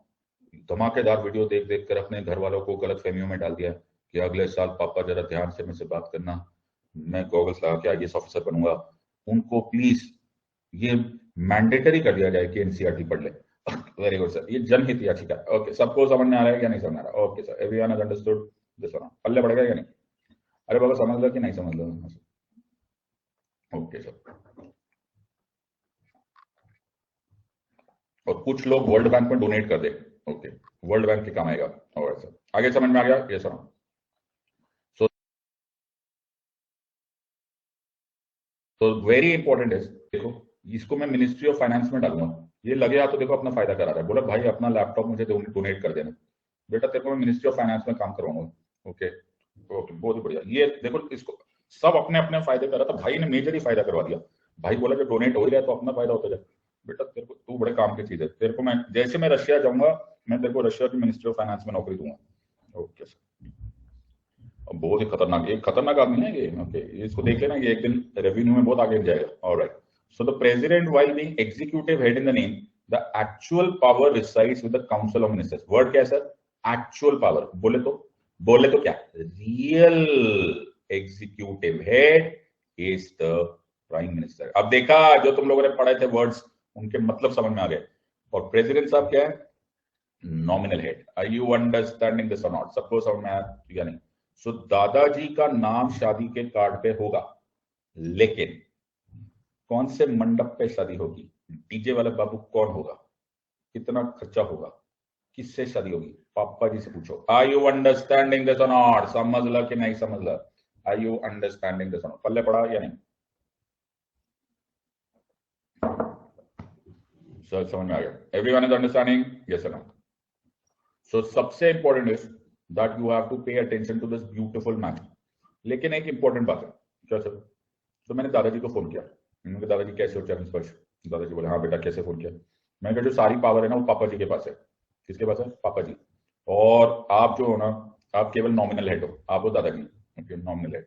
धमाकेदार वीडियो देख देख कर अपने घर वालों को गलत फहमियों में डाल दिया कि अगले साल पापा जरा ध्यान से मुझसे बात करना, मैं गॉगल्स लगा के आईएएस ऑफिसर बनूंगा, उनको प्लीज ये मैंडेटरी कर दिया जाए कि एनसीईआरटी पढ़ ले. वेरी गुड सर, ये जनहित याचिका. ओके, सबको समझ में आ रहा है क्या नहीं समझ आ रहा? Okay sir, everyone has understood this one. पल्ले पड़ गया या नहीं? अरे बाबा समझ लो कि नहीं समझ लो? Okay sir. और कुछ लोग वर्ल्ड बैंक में डोनेट कर दे. ओके, वर्ल्ड बैंक के काम आएगा. और सर आगे समझ में आ गया? ये सर. तो वेरी इंपॉर्टेंट है. देखो, इसको मैं मिनिस्ट्री ऑफ फाइनेंस में डालूंगा. ये लगे या तो देखो अपना फायदा करा रहा है. बोला भाई अपना लैपटॉप मुझे डोनेट कर देना. बेटा तेरे को मैं मिनिस्ट्री ऑफ फाइनेंस में काम करवाऊंगा. ओके ओके, बहुत बढ़िया. ये देखो, इसको सब अपने अपने फायदे कर रहा था. भाई ने मेजर ही फायदा करवा दिया. भाई बोला जब डोनेट हो ही रहा है तो अपना फायदा होता जाए. बेटा तेरे को, तू बड़े काम की चीज है. तेरे को मैं जैसे मैं रशिया जाऊंगा, मैं तेरे को रशिया की मिनिस्ट्री ऑफ फाइनेंस में नौकरी दूंगा. ओके सर, बहुत ही खतरनाक, एक खतरनाक आदमी है ये. ओके, इसको देख लेना, ये एक दिन रेवेन्यू में बहुत आगे जाएगा. Alright. So the president while being executive head in the name, the actual power resides with the council of ministers. Word क्या है सर? Actual power. बोले तो क्या? Real executive head is the prime minister. अब देखा, जो तुम लोगों ने पढ़े थे वर्ड्स, उनके मतलब समझ में आ गए. और प्रेसिडेंट साहब क्या है? Nominal head. Are you understanding this और नॉट? सबको समझ में आया या नहीं? सो दादाजी का नाम शादी के कार्ड पे होगा, लेकिन कौन से मंडप पे शादी होगी? डीजे वाले बाबू कौन होगा? कितना खर्चा होगा? किससे शादी होगी? पापा जी से पूछो. आर यू अंडरस्टैंडिंग दिस और नॉट? समझ ला कि नहीं समझ ला? आर यू अंडरस्टैंडिंग दिस और नॉट? पल्ले पड़ा या नहीं? सर समझ में आ गया? Everyone is understanding? यस और नो? सो सबसे important is that you have to pay attention to this beautiful math. लेकिन एक इंपॉर्टेंट बात है, क्या सर? तो मैंने दादाजी को फोन किया, मैंने कहा दादाजी कैसे हो चरण स्पर्श? दादाजी बोले हाँ बेटा कैसे फोन किया? मैंने कहा जो सारी पावर है ना वो पापा जी के पास है। किसके पास है? पापा जी। और आप जो हो ना, आप केवल नॉमिनल हेड हो, आप हो दादाजी, ओके, नॉमिनल हेड।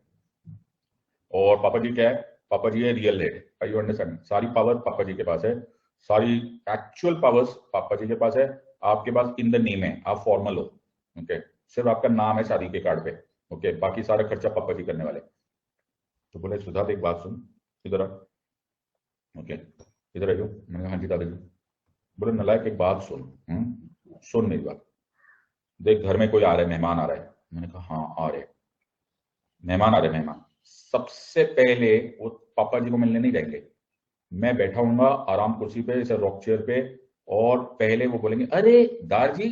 और पापा जी क्या है? पापा जी है real head. I you understand? सारी पावर पापा जी के पास है, सारी एक्चुअल पावर्स पापा जी के पास है। आपके पास इन द नेम है, आप फॉर्मल हो, ओके, सिर्फ आपका नाम है शादी के कार्ड पे, ओके, बाकी सारा खर्चा पापा जी करने वाले। तो बोले सिद्धार्थ एक बात सुन, इधर आ, ओके, इधर आइयो। मैंने कहा हाँ जी दादाजी। बोले नलायक एक बात सुन, सुन मेरी बात, देख घर में कोई आ रहा है, मेहमान आ रहा है। मैंने कहा हाँ आ रहे मेहमान, आ रहे मेहमान। सबसे पहले वो पापा जी को मिलने नहीं जाएंगे, मैं बैठा हूंगा आराम कुर्सी पे, जैसे रॉक चेयर पे, और पहले वो बोलेंगे अरे दारजी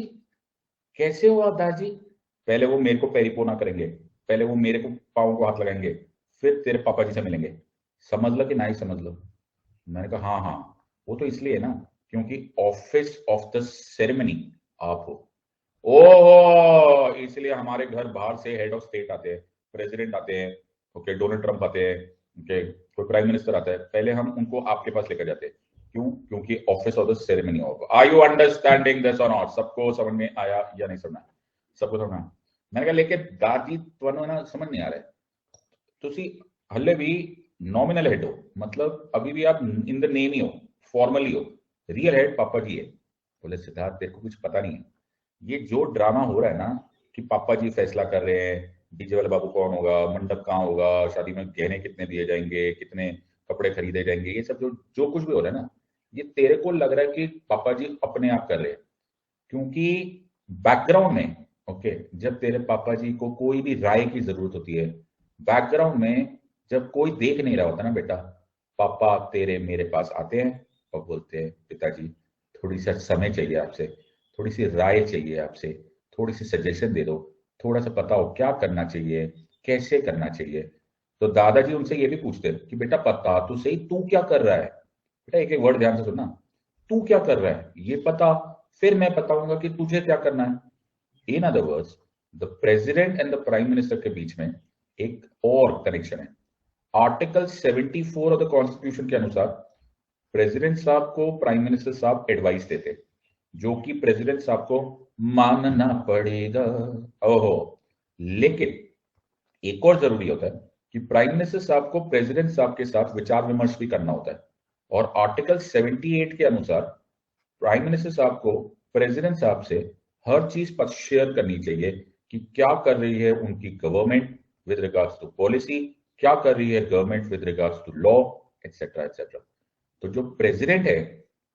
कैसे हो आप दारजी। पहले वो मेरे को पैरिपोना करेंगे, पहले वो मेरे को पाँव को हाथ लगाएंगे, फिर तेरे पापा जी से मिलेंगे। समझ लो कि नहीं समझ लो? मैंने कहा हाँ हाँ, वो तो इसलिए ना क्योंकि ऑफिस ऑफ द सेरेमनी आप हो। ओहो, इसलिए हमारे घर बाहर से हेड ऑफ स्टेट आते हैं, प्रेसिडेंट आते हैं, ओके, डोनाल्ड ट्रंप आते हैं, ओके, कोई प्राइम मिनिस्टर आता है, पहले हम उनको आपके पास लेकर जाते हैं। क्यों? क्योंकि ऑफिस ऑफ द सेरेमनी होगा। आर यू अंडरस्टैंडिंग दिस और नॉट? सबको समझ में आया या नहीं समझ? सबको समझ में? मैंने कहा लेकिन दादी तुम्हें ना समझ नहीं आ रहा है, तुसी हल्ले भी नॉमिनल हेड हो, मतलब अभी भी आप इन द नेम ही हो, फॉर्मली हो, रियल हेड पापा जी है। बोले सिद्धार्थ तेरे को कुछ पता नहीं है, ये जो ड्रामा हो रहा है ना कि पापा जी फैसला कर रहे हैं डीजे वाला बाबू कौन होगा, मंडप कहाँ होगा, शादी में गहने कितने दिए जाएंगे, कितने कपड़े खरीदे जाएंगे, ये सब जो जो कुछ भी हो रहा है ना, ये तेरे को लग रहा है कि पापा जी अपने आप कर रहे हैं। क्योंकि बैकग्राउंड में, ओके, जब तेरे पापा जी को कोई भी राय की जरूरत होती है, बैकग्राउंड में जब कोई देख नहीं रहा होता ना बेटा, पापा तेरे मेरे पास आते हैं और बोलते हैं पिताजी थोड़ी सा समय चाहिए आपसे, थोड़ी सी राय चाहिए आपसे, थोड़ी सी सजेशन दे दो, थोड़ा सा बताओ क्या करना चाहिए, कैसे करना चाहिए। तो दादाजी उनसे ये भी पूछते हैं कि बेटा पता तो सही तू क्या कर रहा है, बेटा एक एक वर्ड ध्यान से सुनना, तू क्या कर रहा है ये पता, फिर मैं बताऊंगा कि तुझे क्या करना है। In other words, the president and the prime minister के बीच में एक और कनेक्शन है। आर्टिकल 74 ऑफ द कॉन्स्टिट्यूशन के अनुसार प्रेसिडेंट साहब को प्राइम मिनिस्टर साहब एडवाइस देते, जो कि प्रेसिडेंट साहब को मानना पड़ेगा। ओहो, लेकिन एक और जरूरी होता है कि प्राइम मिनिस्टर साहब को प्रेसिडेंट साहब के साथ विचार विमर्श भी करना होता है। और आर्टिकल 78 के अनुसार प्राइम मिनिस्टर साहब को प्रेसिडेंट साहब से हर चीज पर शेयर करनी चाहिए कि क्या कर रही है उनकी government with regards to policy, क्या कर रही है government with regards to law, etcetera etcetera. तो जो प्रेसिडेंट है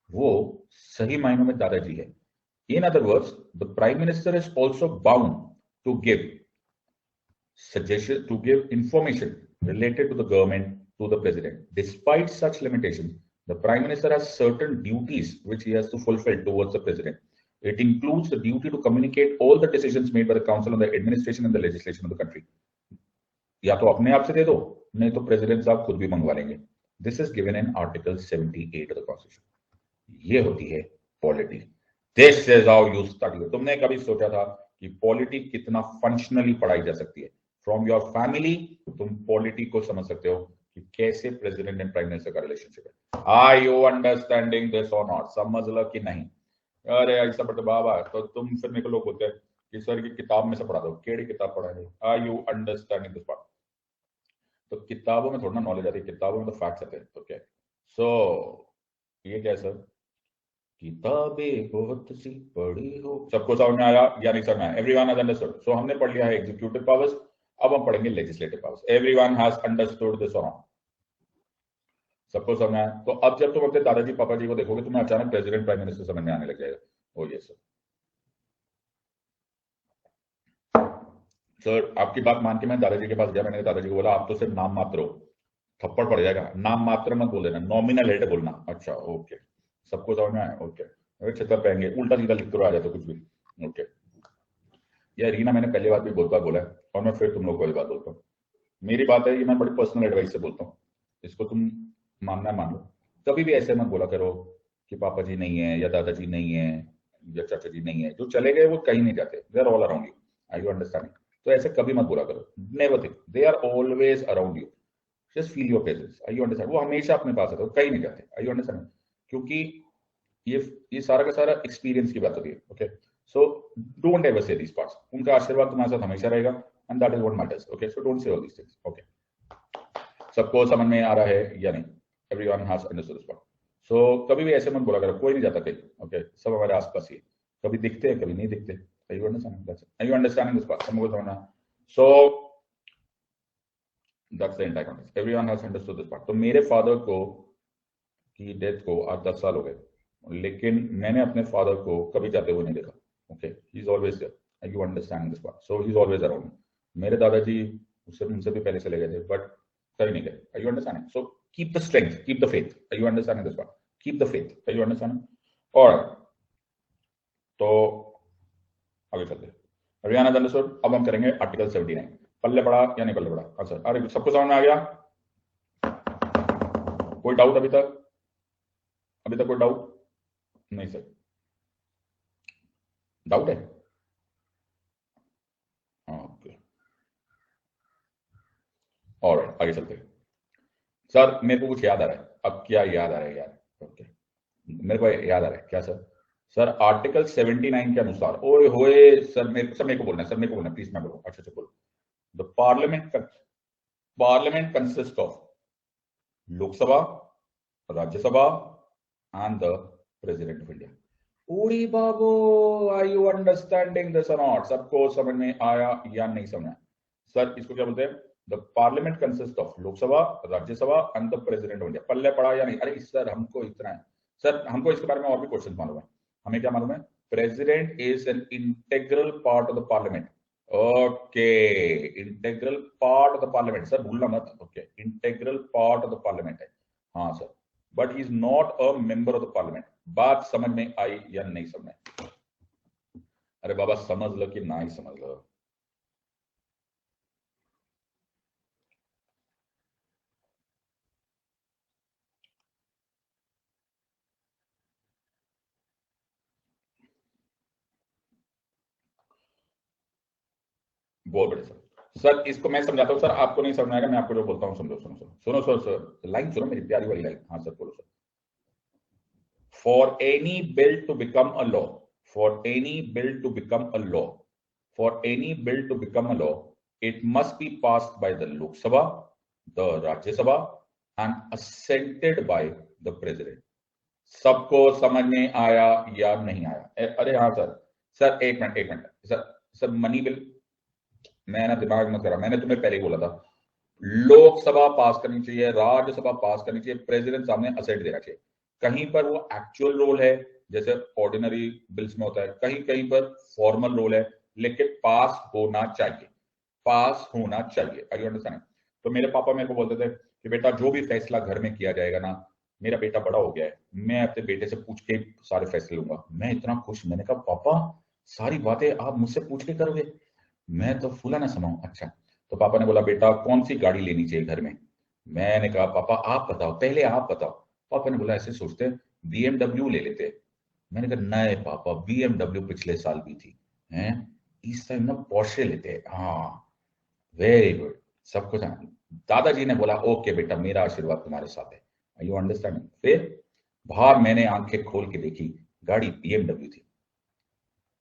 वो सही मायनों में दादाजी है। In other words, the prime minister is also bound to give suggestion, to give information related to the government to the president. Despite such limitations, the prime minister has certain duties which he has to fulfill towards the president. It includes the duty to communicate all the decisions made by the council on the administration and the legislation of the country. या तो अपने आप से दे दो, नहीं तो प्रेसिडेंट साहब खुद भी मंगवा लेंगे। This is given in article 78 of the constitution. ये होती है polity. This is how you study. तुमने कभी सोचा था कि पॉलिटी कितना फंक्शनली पढ़ाई जा सकती है? फ्रॉम योर फैमिली तुम पॉलिटी को समझ सकते हो कि कैसे प्रेसिडेंट एंड प्राइम मिनिस्टर का रिलेशनशिप है। आर यू अंडरस्टैंडिंग दिस और नॉट? समझ लो कि नहीं? अरे ऐसा पढ़ते बाबा, तो तुम फिर मेरे को लोग बोलते हैं कि सर की किताब में से पढ़ा दो। केड़ी किताब पढ़ा है? Are you understanding this part? तो किताबों में थोड़ा ना नॉलेज आती है, किताबों में तो फैक्ट्स आते हैं। ओके, सो ये क्या है सर? किताबें बहुत सी पढ़ी हो। सबको समझ में आया या नहीं समझ में आया? Everyone has understood? सो हमने पढ़ लिया है एग्जीक्यूटिव पावर्स, अब हम पढ़ेंगे legislative powers. Everyone has understood this और नॉट? सबको समझ में आया? तो अब जब तुम अपने दादाजी पापा जी को देखोगे तुम्हें अचानक प्रेसिडेंट प्राइम मिनिस्टर समझ में आने लग जाएगा। ओ यस सर। सर आपकी बात मान के मैं दादाजी के पास गया, मैंने दादाजी को बोला आप तो सिर्फ नाम मात्र हो। थप्पड़ पड़ जाएगा, नाम मात्र मत बोल देना, नॉमिनल हेड बोलना। अच्छा ओके, सबको समझ में आया? ओके, छतर पहनेंगे उल्टा सीधा लिख कर आ जाता कुछ भी। ओके, यार रीना मैंने पहली बात भी बहुत बार बोला है और मैं फिर तुम लोग को ये बात बोलता हूँ। मेरी बात है, ये मैं बड़ी पर्सनल एडवाइस से बोलता हूँ, इसको तुम मानना मान लो। कभी भी ऐसे मत बोला करो कि पापा जी नहीं है या दादाजी नहीं है या चाचा जी नहीं है, जो चले गए वो कहीं नहीं जाते, they are all around you. Are you understanding? तो ऐसे कभी मत बुरा करो, never think, they are always around you, just feel your presence. Are you understand? वो हमेशा अपने पास रहते, कहीं नहीं जाते। Are you understand? क्योंकि ये सारा का सारा एक्सपीरियंस की बात होती है। ओके, सो डोंट एवर से दीस पार्ट्स। उनका आशीर्वाद तुम्हारे साथ हमेशा रहेगा, and that is what matters. Okay, so don't say all these things. Okay, सबको समझ में आ रहा है या नहीं? Everyone has understood this part. So कभी भी ऐसे मत बोला करो, कोई नहीं जाता कहीं। ओके, सब हमारे आसपास ही है, कभी दिखते हैं कभी नहीं दिखते। Are you understanding this part? सबको समझना। So that's the entire context. Everyone has understood this part. तो मेरे फादर को की डेथ को आज 10 साल हो गए, लेकिन मैंने अपने फादर को कभी जाते हुए नहीं देखा। Okay, he is always there. Are you understanding this part? So he is always around. मेरे दादाजी उससे उनसे भी पहले चले गए थे, बट कभी नहीं गए। Are you understanding? So keep the strength, keep the faith. Are you understanding this part? Keep the faith. Are you understanding? और तो आगे चलते हैं। हरियाणा अंडरस्टूड। अब हम करेंगे आर्टिकल 79। पल्ले पड़ा या नहीं पल्ले पड़ा? आंसर, अरे सबको समझ में आ गया? कोई डाउट अभी तक? अभी तक कोई डाउट नहीं? सर डाउट है? ओके, ऑलराइट, आगे चलते हैं। सर मेरे को कुछ याद आ रहा है। अब क्या याद आ रहा है यार? ओके, मेरे को याद आ रहा है। क्या सर? सर आर्टिकल 79 के अनुसार, ओए होए सर, मेरे को बोलना है, सर मेरे को बोलना है, प्लीज मैं बोलो। अच्छा बोलो। The parliament consist of Lok Sabha, Rajya Sabha and the president of India. उड़ी बाबू, आर यू अंडरस्टैंडिंग दिस और नॉट? सबको समझ में आया या नहीं समझ? सर इसको क्या बोलते हैं? The parliament consist of Lok Sabha, Rajya Sabha and the president of India. पल्ले पड़ा या नहीं? अरे सर हमको इतना है। सर हमको इसके बारे में और भी क्वेश्चन मालूम है। हमें क्या मालूम है? President is an integral part of the parliament. Okay, integral part of the parliament, sir भूलना मत। Okay, integral part of the parliament है, हाँ sir, but he is not a member of the parliament. बात समझ में आई या नहीं समझ? अरे बाबा समझ लो कि ना ही समझ लो। बहुत बढ़िया सर इसको मैं समझाता हूँ। सर आपको नहीं समझ आएगा, मैं आपको जो बोलता हूँ समझो। सुनो सुनो सुनो सर, लाइन सुनो मेरी प्यारी वाली लाइन। हाँ सर बोलो sir. For any bill to become a law, for any bill to become a law, for any bill to become a law, it must be passed by the Lok Sabha, the Rajya Sabha, and assented by the President. सबको समझ में आया या नहीं आया? अरे हाँ सर। सर एक minute sir. Sir money bill, मैं ना दिमाग मत करा, मैंने तुम्हें पहले ही बोला था लोकसभा पास करनी चाहिए, राज्यसभा पास करनी चाहिए, प्रेसिडेंट सामने असेट देना चाहिए। कहीं पर वो एक्चुअल रोल है जैसे ऑर्डिनरी बिल्स में होता है, कहीं कहीं पर फॉर्मल रोल है, लेकिन पास होना चाहिए, पास होना चाहिए। Are you understanding? तो मेरे पापा मेरे को बोलते थे कि बेटा जो भी फैसला घर में किया जाएगा ना, मेरा बेटा बड़ा हो गया है, मैं अपने बेटे से पूछ के सारे फैसले लूंगा। मैं इतना खुश, मैंने कहा पापा सारी बातें आप मुझसे पूछ के करोगे? मैं तो फूला ना समाऊं। अच्छा, तो पापा ने बोला बेटा कौन सी गाड़ी लेनी चाहिए घर में? मैंने कहा पापा आप बताओ, पहले आप बताओ। पापा ने बोला ऐसे सोचते हैं BMW ले लेते। मैंने कहा नहीं पापा, BMW पिछले साल भी थी, हैं इस टाइम ना पोर्शे लेते हैं। हाँ वेरी गुड, सब कुछ। दादाजी ने बोला ओके बेटा मेरा आशीर्वाद तुम्हारे साथ है। Are you understanding? फिर बाहर मैंने आंखें खोल के देखी, गाड़ी BMW थी।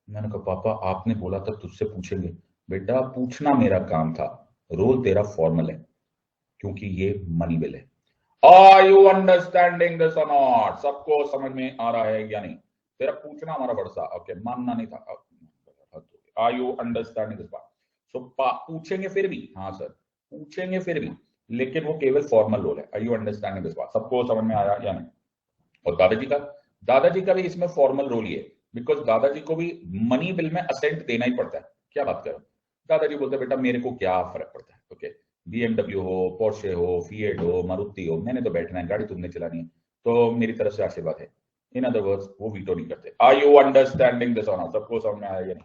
मैंने कहा पापा आपने बोला था तुझसे पूछेंगे। बेटा पूछना मेरा काम था, रोल तेरा फॉर्मल है क्योंकि ये मनी बिल है। आर यू अंडरस्टैंडिंग दिस और नॉट? सबको समझ में आ रहा है या नहीं? तेरा पूछना हमारा वर्षा, ओके मानना नहीं था। Are you understanding this part? So पूछेंगे फिर भी, हाँ सर पूछेंगे फिर भी, लेकिन वो केवल फॉर्मल रोल है। Are you understanding this part? सबको समझ में आया या नहीं? और दादाजी का भी इसमें फॉर्मल रोल ही है, बिकॉज दादाजी को भी मनी बिल में असेंट देना ही पड़ता है। क्या बात करो, दादाजी बोलते बेटा मेरे को क्या फर्क पड़ता है, ओके BMW हो, पोर्शे हो, फिएट हो, मारुति हो, मैंने तो बैठना है, गाड़ी तुमने चलानी है, तो मेरी तरफ से आशीर्वाद है। इन अदर वर्ड्स वो वीटो नहीं करते। आर यू अंडरस्टैंडिंग दिस और नॉट? सबको समझ में आया या नहीं?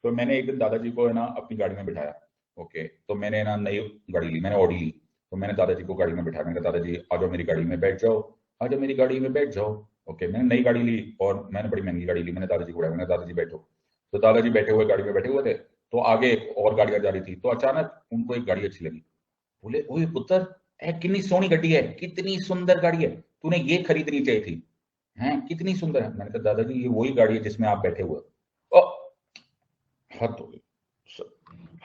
तो मैंने एक दिन दादाजी को है ना अपनी गाड़ी में बिठाया। ओके, तो मैंने ना नई गाड़ी ली, मैंने ऑडी ली। तो मैंने दादाजी को गाड़ी में बिठाया, मैंने कहा दादाजी आ जाओ मेरी गाड़ी में बैठ जाओ, आ जाओ मेरी गाड़ी में बैठ जाओ। ओके, मैंने नई गाड़ी ली और मैंने बड़ी महंगी गाड़ी ली, मैंने दादाजी को उठाया, मैंने दादाजी बैठो, तो दादाजी बैठे हुए गाड़ी में बैठे हुए थे, तो आगे एक और गाड़ियां जा रही थी, तो अचानक उनको एक गाड़ी अच्छी लगी, बोले ओए पुत्र कितनी सोहनी गड्डी है, कितनी सुंदर गाड़ी है, तूने ये खरीदनी चाहिए थी, हैं कितनी सुंदर है। मैंने कहा दादाजी ये वही गाड़ी है जिसमें आप बैठे हुए। ओ हद हो गई,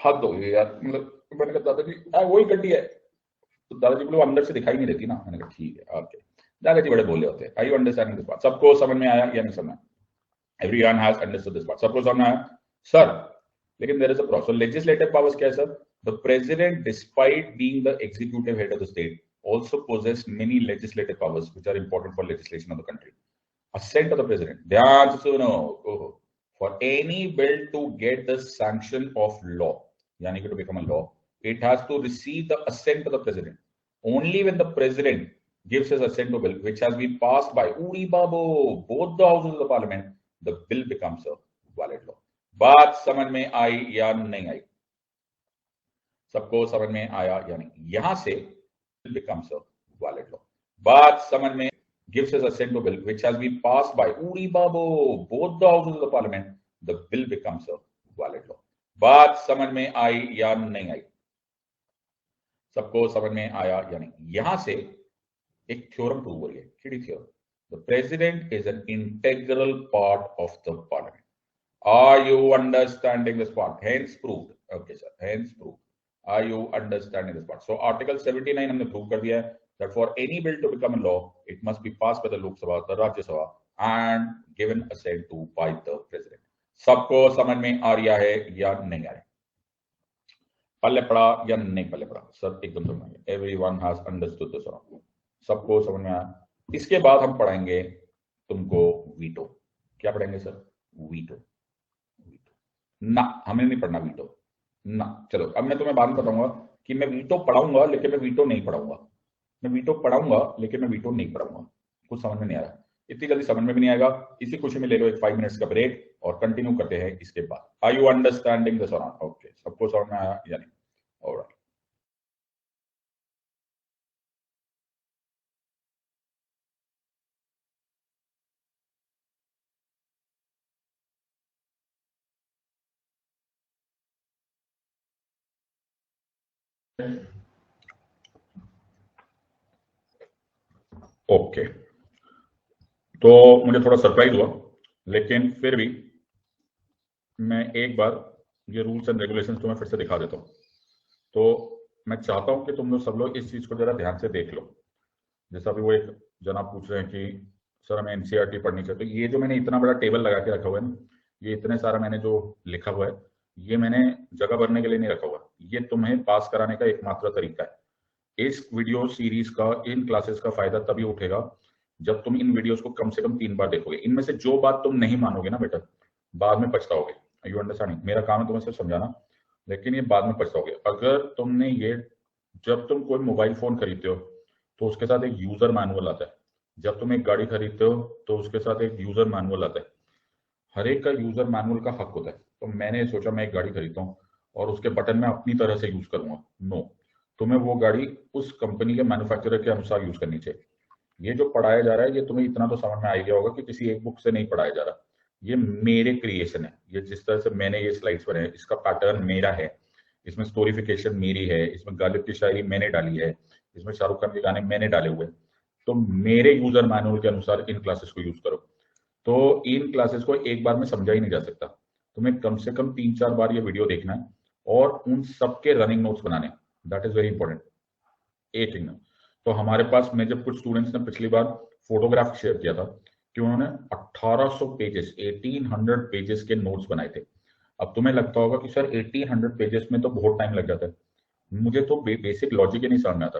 हद हो गई यार, मतलब मैंने कहा दादाजी वही गड्डी है, तो दादाजी बोले वो अंदर से दिखाई नहीं देती ना। मैंने कहा ठीक है ओके, दादाजी बड़े बोले होते हैं। आई यू अंडरस्टैंडिंग दिस बात? सबको समझ में आया या नहीं समझ में? एवरीवन हैज अंडरस्टूड दिस बात, सबको समझ में आया सर? लेकिन there is a problem. Legislative powers क्या है sir? The president despite being the executive head of the state also possess many legislative powers which are important for legislation of the country. Assent of the president, dhyan se suno, for any bill to get the sanction of law, yani to become a law, it has to receive the assent of the president. Only when the president gives his assent to a bill which has been passed by uri babo both the houses of the parliament, the bill becomes a valid law. बात समझ में आई या नहीं आई? सबको समझ में आया या नहीं? यहां से becomes a valid law. बात समझ में? Gives his assent to bill which has been passed by uri babo both the houses of the parliament, the bill becomes a valid law. बात समझ में आई या नहीं आई? सबको समझ में आया या नहीं? यहां से एक थ्योरम प्रूव हो रही है, किडी theorem. The president is an integral part of the parliament. Are you understanding this part? Hence proved. Okay sir, hence proved. Are you understanding this part? So Article 79 हमने प्रूव कर दिया है that for any bill to become a law, it must be passed by the Lok Sabha, the Rajya Sabha, and given assent to by the president. सबको समझ में आ रहा है या नहीं आ रहा? पल्ले पड़ा या नहीं पल्ले पड़ा? सब एकदम समझ में? Everyone has understood this one. सबको समझ में आया? इसके बाद हम पढ़ाएंगे तुमको वीटो। क्या पढ़ेंगे सर? वीटो। ना हमें नहीं पढ़ना वीटो ना। चलो अब मैं तुम्हें बाद में बताऊंगा कि मैं वीटो पढ़ाऊंगा लेकिन मैं वीटो नहीं पढ़ाऊंगा। मैं वीटो पढ़ाऊंगा लेकिन मैं वीटो नहीं पढ़ाऊंगा। कुछ समझ में नहीं आ रहा? इतनी जल्दी समझ में भी नहीं आएगा। इसी खुशी में ले लो एक 5 मिनट्स का ब्रेक और कंटिन्यू करते हैं इसके बाद। आर यू अंडरस्टैंडिंग दिस और नॉट? ओके, सबको समझ में आया या नहीं? ऑलराइट। ओके, तो मुझे थोड़ा सरप्राइज हुआ, लेकिन फिर भी मैं एक बार ये रूल्स एंड रेगुलेशंस तुम्हें फिर से दिखा देता हूँ। तो मैं चाहता हूं कि तुम लोग सब लोग इस चीज को जरा ध्यान से देख लो। जैसा भी वो एक जना पूछ रहे हैं कि सर हमें एनसीईआरटी पढ़नी चाहिए, तो ये जो मैंने इतना बड़ा टेबल लगा के रखा हुआ है ना, ये इतने सारा मैंने जो लिखा हुआ है, ये मैंने जगह भरने के लिए नहीं रखा हुआ। ये तुम्हें पास कराने का एकमात्र तरीका है। इस वीडियो सीरीज का, इन क्लासेस का फायदा तभी उठेगा जब तुम इन वीडियोस को कम से कम 3 बार देखोगे। इनमें से जो बात तुम नहीं मानोगे ना बेटा, बाद में पछताओगे। You understanding? मेरा काम है तुम्हें सिर्फ समझाना, लेकिन ये बाद में पछताओगे। अगर तुमने ये, जब तुम कोई मोबाइल फोन खरीदते हो तो उसके साथ एक यूजर मैनुअल आता है। जब तुम एक गाड़ी खरीदते हो तो उसके साथ एक यूजर मैनुअल आता है। हर एक का यूजर मैनुअल का हक होता है। तो मैंने सोचा मैं एक गाड़ी खरीदता हूँ और उसके बटन मैं अपनी तरह से यूज करूंगा। नो, तुम्हें वो गाड़ी उस कंपनी के मैन्युफैक्चरर के अनुसार यूज करनी चाहिए। ये जो पढ़ाया जा रहा है ये तुम्हें इतना तो समझ में आ गया होगा कि किसी एक बुक से नहीं पढ़ाया जा रहा। ये मेरे क्रिएशन है। ये जिस तरह से मैंने ये स्लाइड्स बनाए, इसका पैटर्न मेरा है, इसमें स्टोरिफिकेशन मेरी है, इसमें गालिब की शायरी मैंने डाली है, इसमें शाहरुख खान के गाने मैंने डाले हुए। तो मेरे यूजर मैनुअल के अनुसार इन क्लासेस को यूज करो। तो इन क्लासेस को एक बार में समझा ही नहीं जा सकता। तुम्हें कम से कम 3-4 बार ये वीडियो देखना है और उन सबके रनिंग नोट्स बनाने। That is very important. एक थिंग, तो हमारे पास, मैं जब कुछ स्टूडेंट्स ने पिछली बार फोटोग्राफ शेयर किया था कि उन्होंने 1800 पेजेस, 1800 पेजेस के नोट्स बनाए थे। अब तुम्हें लगता होगा कि सर 1800 पेजेस में तो बहुत टाइम लग जाता है। मुझे तो बेसिक लॉजिक ही नहीं समझ में आता।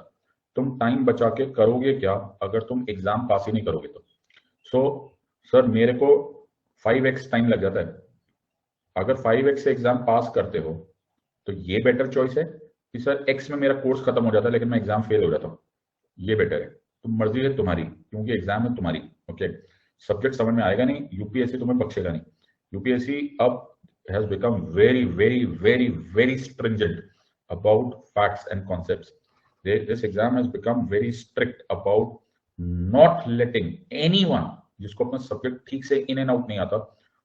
तुम टाइम बचा के करोगे क्या अगर तुम एग्जाम पास ही नहीं करोगे तो? सो सर मेरे को 5x टाइम लग जाता है। अगर 5x से एग्जाम पास करते हो तो ये बेटर चॉइस है कि सर x में मेरा कोर्स खत्म हो जाता है लेकिन मैं एग्जाम फेल हो जाता हूँ। ये बेटर है। तो मर्जी है तुम्हारी, क्योंकि एग्जाम है तुम्हारी। ओके, सब्जेक्ट समझ में आएगा नहीं, यूपीएससी तुम्हें बख्शेगा नहीं। यूपीएससी अब has become very, very, very, very stringent about facts and concepts. This exam has become very strict about not letting anyone जिसको अपना सब्जेक्ट ठीक से इन एंड आउट नहीं आता,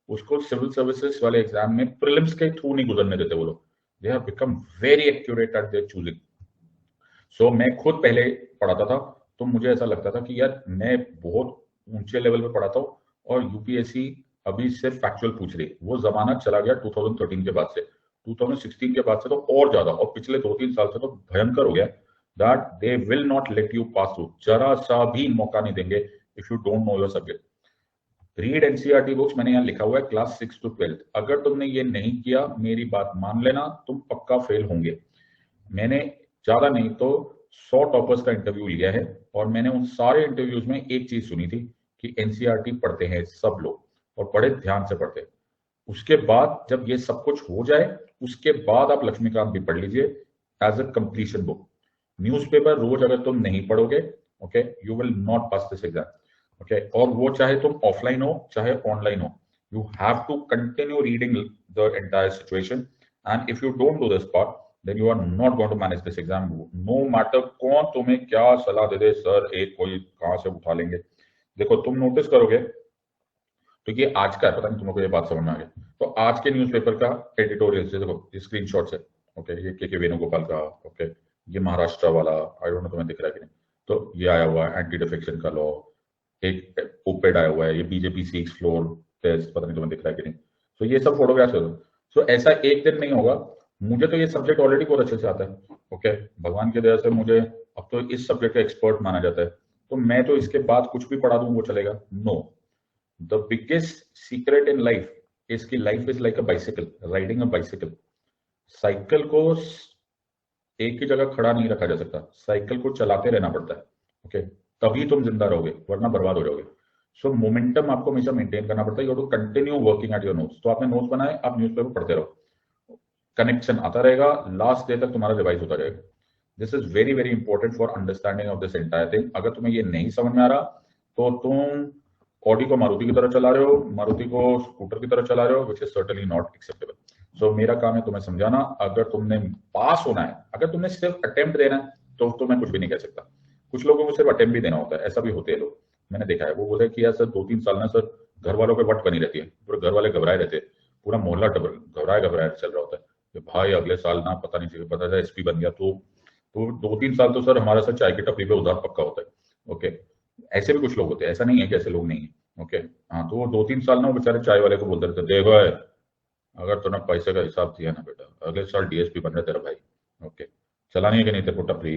उसको सिविल सर्विसेज वाले एग्जाम में प्रीलिम्स के थ्रू नहीं गुजरने देते वो लोग। They have become very accurate at their choosing. So मैं खुद पहले पढ़ाता था, तो मुझे ऐसा लगता था कि यार मैं बहुत ऊंचे लेवल पे पढ़ाता हूँ और यूपीएससी अभी सिर्फ फैक्चुअल पूछ रही है। वो जमाना चला गया 2013 के बाद से, 2016 के बाद से तो और ज्यादा, और पिछले 2-3 साल से तो भयंकर हो गया that they will not let you pass through, जरा सा भी मौका नहीं देंगे if you don't know your subject. Read NCERT books, मैंने यहाँ लिखा हुआ है क्लास 6 to 12। अगर तुमने ये नहीं किया, मेरी बात मान लेना, तुम पक्का फेल होंगे। मैंने ज्यादा नहीं तो 100 टॉपर्स का इंटरव्यू लिया है, और मैंने उन सारे इंटरव्यूज में एक चीज सुनी थी कि एनसीईआरटी पढ़ते हैं सब लोग, और बड़े ध्यान से पढ़ते हैं। उसके बाद जब ये सब कुछ हो जाए, उसके बाद आप लक्ष्मीकांत भी पढ़ लीजिए as a completion book. Newspaper रोज अगर तुम नहीं पढ़ोगे, okay, you will not pass this exam, okay. और वो चाहे तुम ऑफलाइन हो चाहे ऑनलाइन हो, you have to continue reading the entire situation, and if you don't do this part then you are not going to manage this exam, no matter कौन तुम्हें क्या सलाह दे दे, सर एक कोई कहां से उठा लेंगे। देखो तुम नोटिस करोगे तो ये आज का है, पता नहीं तुम लोग को ये बात समझ में आ गई, तो आज के न्यूज़पेपर का एडिटोरियल से देखो, ये स्क्रीनशॉट्स है, ओके, ये के वेणुगोपाल का, ओके, ये महाराष्ट्र वाला, आई डोंट नो तुम्हें दिख रहा है कि नहीं, तो ये आया हुआ है एंटी डिफेक्शन का लॉ, एक ओपेड आया हुआ है, ये बीजेपी सीक्स फ्लोर टेस्ट, पता नहीं तुम्हें दिख रहा है कि नहीं। तो ये सब फोटोग्राफ्स है। सो ऐसा एक दिन नहीं होगा, मुझे तो ये सब्जेक्ट ऑलरेडी बहुत अच्छे से आता है, ओके, भगवान की दया से मुझे अब तो इस सब्जेक्ट का एक्सपर्ट माना जाता है, तो मैं तो इसके बाद कुछ भी पढ़ा दूं वो चलेगा। No, the biggest secret in life is की life is like a bicycle, riding a bicycle. Cycle को एक ही जगह खड़ा नहीं रखा जा सकता, साइकिल को चलाते रहना पड़ता है, ओके, तभी तुम जिंदा रहोगे, वरना बर्बाद हो जाओगे। सो मोमेंटम आपको हमेशा मेंटेन करना पड़ता है, you have to continue working at your notes. तो आपने नोट्स बनाए, आप न्यूज़पेपर पढ़ते रहो, कनेक्शन आता रहेगा, लास्ट डे तक तुम्हारा रिवाइज होता रहेगा। This is very very important for understanding of this entire thing. अगर तुम्हें ये नहीं समझ में आ रहा, तो तुम ऑडी को मारुति की तरह चला रहे हो, मारुति को स्कूटर की तरह चला रहे हो, which is certainly not acceptable. So मेरा काम है तुम्हें समझाना। अगर तुमने पास होना है, अगर तुमने सिर्फ अटेम्प्ट देना है, तो मैं कुछ भी नहीं कह सकता। कुछ लोगों को सिर्फ अटेम्प्ट भी देना होता है, ऐसा भी होते हैं लोग, मैंने देखा है। वो बोलते हैं कि यार सर 2-3 साल ना सर घर वालों पे वट बनी रहती है, पूरे घर वाले घबराए रहते हैं, पूरा मोहल्ला घबराए चल रहा होता है कि भाई अगले साल ना पता नहीं चलेगा, पता था एसपी बन गया, तो 2-3 साल तो सर हमारा सर चाय की टपरी पे उधार पक्का होता है, ओके। ऐसे भी कुछ लोग होते हैं, ऐसा नहीं है कि ऐसे लोग नहीं है, ओके। हाँ, तो वो 2-3 साल ना वो बेचारे चाय वाले को बोलते रहते, देखो अगर तूने पैसे का हिसाब दिया ना बेटा, अगले साल डीएसपी बन रहा तेरा भाई, ओके, चलानी है कि नहीं तेरे को टपरी।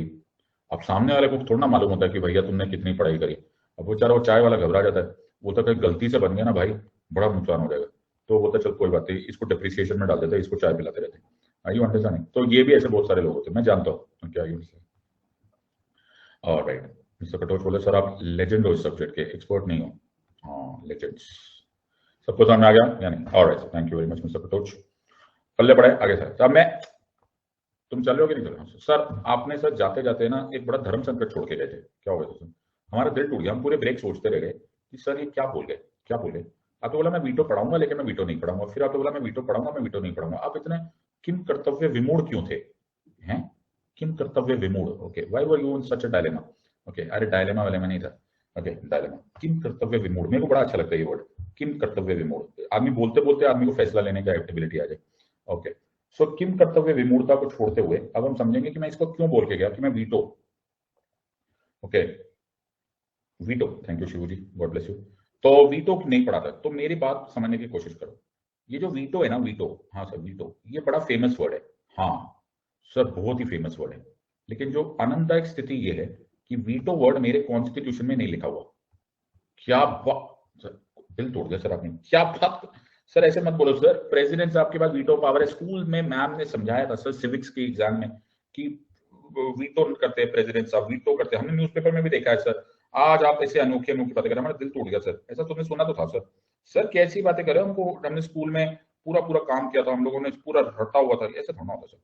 अब सामने वाले को थोड़ा ना मालूम होता है कि भैया तुमने कितनी पढ़ाई करी। अब बेचारा वो चाय वाला घबरा जाता है, वो तो कहीं गलती से बन गया ना भाई, बड़ा नुकसान हो जाएगा, तो बोलता चल कोई बात नहीं, इसको डिप्रिसिएशन में डाल देते हैं, इसको चाय पिलाते रहते हैं। आई यू अंडरस्टैंडिंग? तो ये भी ऐसे बहुत सारे लोग होते हैं, मैं जानता हूँ क्या यू। ऑलराइट, मिस्टर कटोच बोले सर आप लेजेंड हो इस सब्जेक्ट के, एक्सपर्ट नहीं हो। हाँ, लेजेंड्स सबको समझ में आ गया या नहीं? Alright, thank you very much mister Katoch. पल्ले पड़े आगे सर। अब मैं, तुम चल रहे हो कि नहीं चल रहे हो सर? आपने सर जाते जाते ना एक बड़ा धर्म संकट छोड़ के गए थे, क्या हो गया सर? हमारा दिल टूट गया, हम पूरे ब्रेक सोचते रह गए कि सर ये क्या बोल गए, क्या बोले। आप तो बोला मैं वीटो पढ़ाऊंगा, लेकिन मैं वीटो नहीं पढ़ाऊंगा, फिर आप तो बोला मैं वीटो पढ़ाऊंगा, मैं वीटो नहीं पढ़ाऊंगा। आप इतने किम कर्तव्य विमूढ़ क्यों थे? हैं, किम कर्तव्य विमूढ़, okay, why were you in such a dilemma? Okay, अरे डायलेमा वाले में नहीं था, ओके, डायलेमा, किम कर्तव्य विमूढ़, मेरे को बड़ा अच्छा लगता है ये वर्ड, किम कर्तव्य विमूढ़। आदमी बोलते बोलते आदमी को फैसला लेने का एबिलिटी आ जाए, ओके। सो किम कर्तव्य विमूढ़ता को छोड़ते हुए अब हम समझेंगे कि मैं इसको क्यों बोल के गया कि मैं veto, okay, veto, thank you Shivu ji, God bless you. तो वीटो नहीं पढ़ाता, तो मेरी बात समझने की कोशिश करो। ये जो वीटो है ना, वीटो, हाँ सर वीटो, ये बड़ा फेमस वर्ड है, हाँ सर बहुत ही फेमस वर्ड है, लेकिन जो आनंददायक स्थिति ये है कि वीटो वर्ड मेरे कॉन्स्टिट्यूशन में नहीं लिखा हुआ। क्या बात सर, दिल तोड़ दिया सर आपने, क्या बात सर, ऐसे मत बोलो सर, प्रेसिडेंट साहब के पास वीटो पावर है। स्कूल में मैम ने समझाया था सर सिविक्स के एग्जाम में कि वीटो करते हैं प्रेसिडेंट साहब, वीटो करते हैं, हमने न्यूज़पेपर में भी देखा है सर। आज आप ऐसे अनोखी अनोखी बातें करें, हमारा दिल टूट गया सर, ऐसा तुमने सुना तो था सर। सर कैसी बातें कर रहे हो, हमको, हमने स्कूल में पूरा पूरा काम किया था, हम लोगों ने पूरा रटा हुआ था, ऐसे थोड़ा होता सर।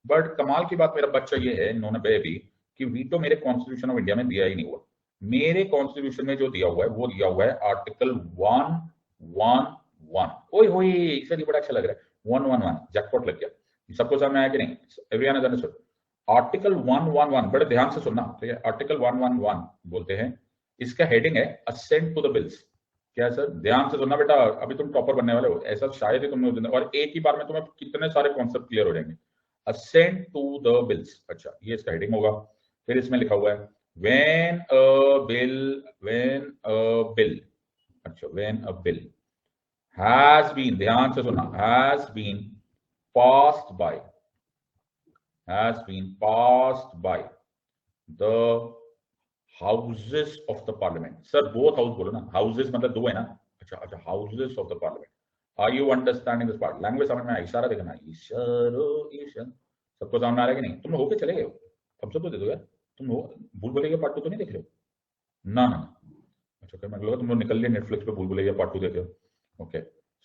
बट कमाल की बात, मेरा बच्चा ये है, इन्होंने बेबी, कि वीटो मेरे कॉन्स्टिट्यूशन ऑफ इंडिया में दिया ही नहीं हुआ। मेरे कॉन्स्टिट्यूशन में जो दिया हुआ है वो दिया हुआ है आर्टिकल 111। ओए होए सर, ये बड़ा अच्छा लग रहा है, 111, जैकपॉट लग गया। सबको समझ में आया कि नहीं? Everyone has understood? आर्टिकल 111, बड़े ध्यान से सुनना, ठीक है? आर्टिकल 111 बोलते हैं, इसका हेडिंग है असेंट टू द बिल्स। क्या है सर? ध्यान से सुनना बेटा, अभी तुम टॉपर बनने वाले हो, ऐसा शायद ही तुमने उस दिन, और एक ही बार में तुम्हें कितने सारे कॉन्सेप्ट क्लियर हो जाएंगे। असेंट टू द बिल्स, अच्छा ये इसका हेडिंग होगा। फिर इसमें लिखा हुआ है व्हेन अ बिल, अच्छा when a bill has been, ध्यान से सुनना, has been passed by the houses of the parliament. Sir both house बोलो ना, हाउसेस मतलब दो है ना, अच्छा अच्छा, houses of the parliament. Are you understanding this part? Language समझ में आई? इशारा देखना, ईश्वरो ईश्वर, सबको समझ में आ रहा है कि नहीं? तुम लोग होके चले गए हो, थम्स अप तो दे दो यार। तुम हो भूल भुलैया पार्ट 2 तो नहीं देख रहे हो? ना ना, अच्छा फिर मैं लगा तुम लोग निकल लिए नेटफ्लिक्स पे भूल भुलैया पार्ट 2 देखे हो। Okay,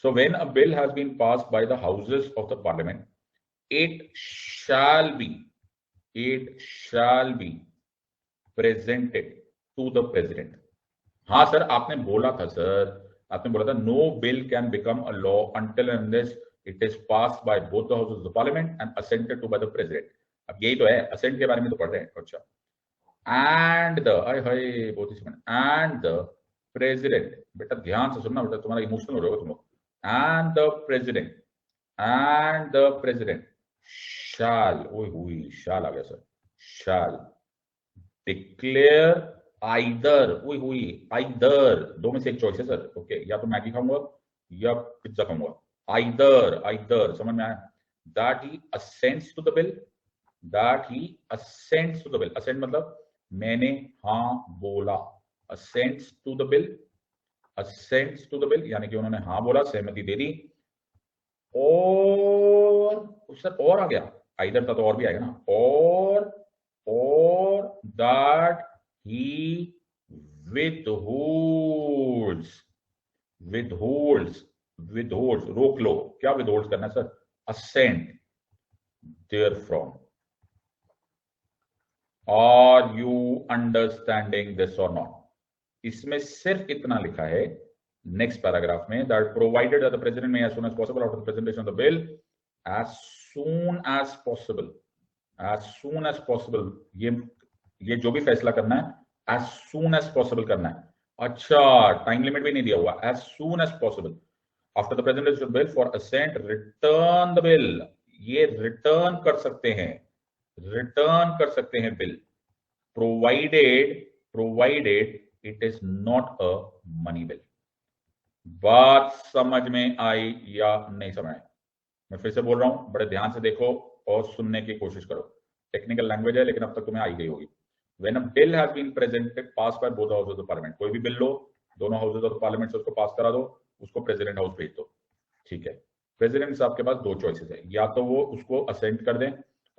so when a bill has been passed by the houses of the parliament, it shall be presented to the president. हाँ सर, आपने बोला था सर, आपने बोला था no bill can become a law until and unless it is passed by both the houses of the parliament and assented to by the president. अब यही तो है, असेंट के बारे में तो पढ़ रहे हैं। अच्छा, एंड द, हाय बहुत ही समझ, एंड द प्रेसिडेंट, बेटा ध्यान से सुनना बेटा, तुम्हारा इमोशनल हो रहे हो तुम लोग। एंड द प्रेसिडेंट शैल, ओए हुई शाल आ गया सर, शैल डिक्लेयर आइदर, हुई हुई आइदर, दो में से एक चॉइस है सर। ओके, या तो मैगी खाऊंगा या पिज्जा खाऊंगा, आइदर, आइदर समझ में आया? That he assents to the bill, that he assents to the bill, assent मतलब मैंने हाँ बोला, assents to the bill, assents to the bill यानी कि उन्होंने हाँ बोला, सहमति दे दी। और सर और आ गया, आइदर था तो और भी आएगा ना, or that he withholds, रोक लो, क्या withholds करना है sir? assent therefrom। Are you understanding this or not? इसमें सिर्फ इतना लिखा है नेक्स्ट पैराग्राफ में, that provided that the president may as soon as possible after the presentation of the bill, as soon as possible, as soon as possible, ये जो भी फैसला करना है as soon as possible करना है। अच्छा, टाइम लिमिट भी नहीं दिया हुआ, as soon as possible after the presentation of the bill for assent, return the bill, ये रिटर्न कर सकते हैं, रिटर्न कर सकते हैं bill, provided it is not a money bill. बात समझ में आई या नहीं समझ आई? मैं फिर से बोल रहा हूं, बड़े ध्यान से देखो और सुनने की कोशिश करो। टेक्निकल लैंग्वेज है लेकिन अब तक तुम्हें आई गई होगी। When a bill has been presented, passed by both houses of the parliament, कोई भी बिल लो, दोनों हाउसेज ऑफ पार्लियामेंट से उसको पास करा दो, उसको प्रेसिडेंट हाउस भेज दो, ठीक है। प्रेसिडेंट साहब के पास दो चॉइसेस है, या तो वो उसको असेंट कर दें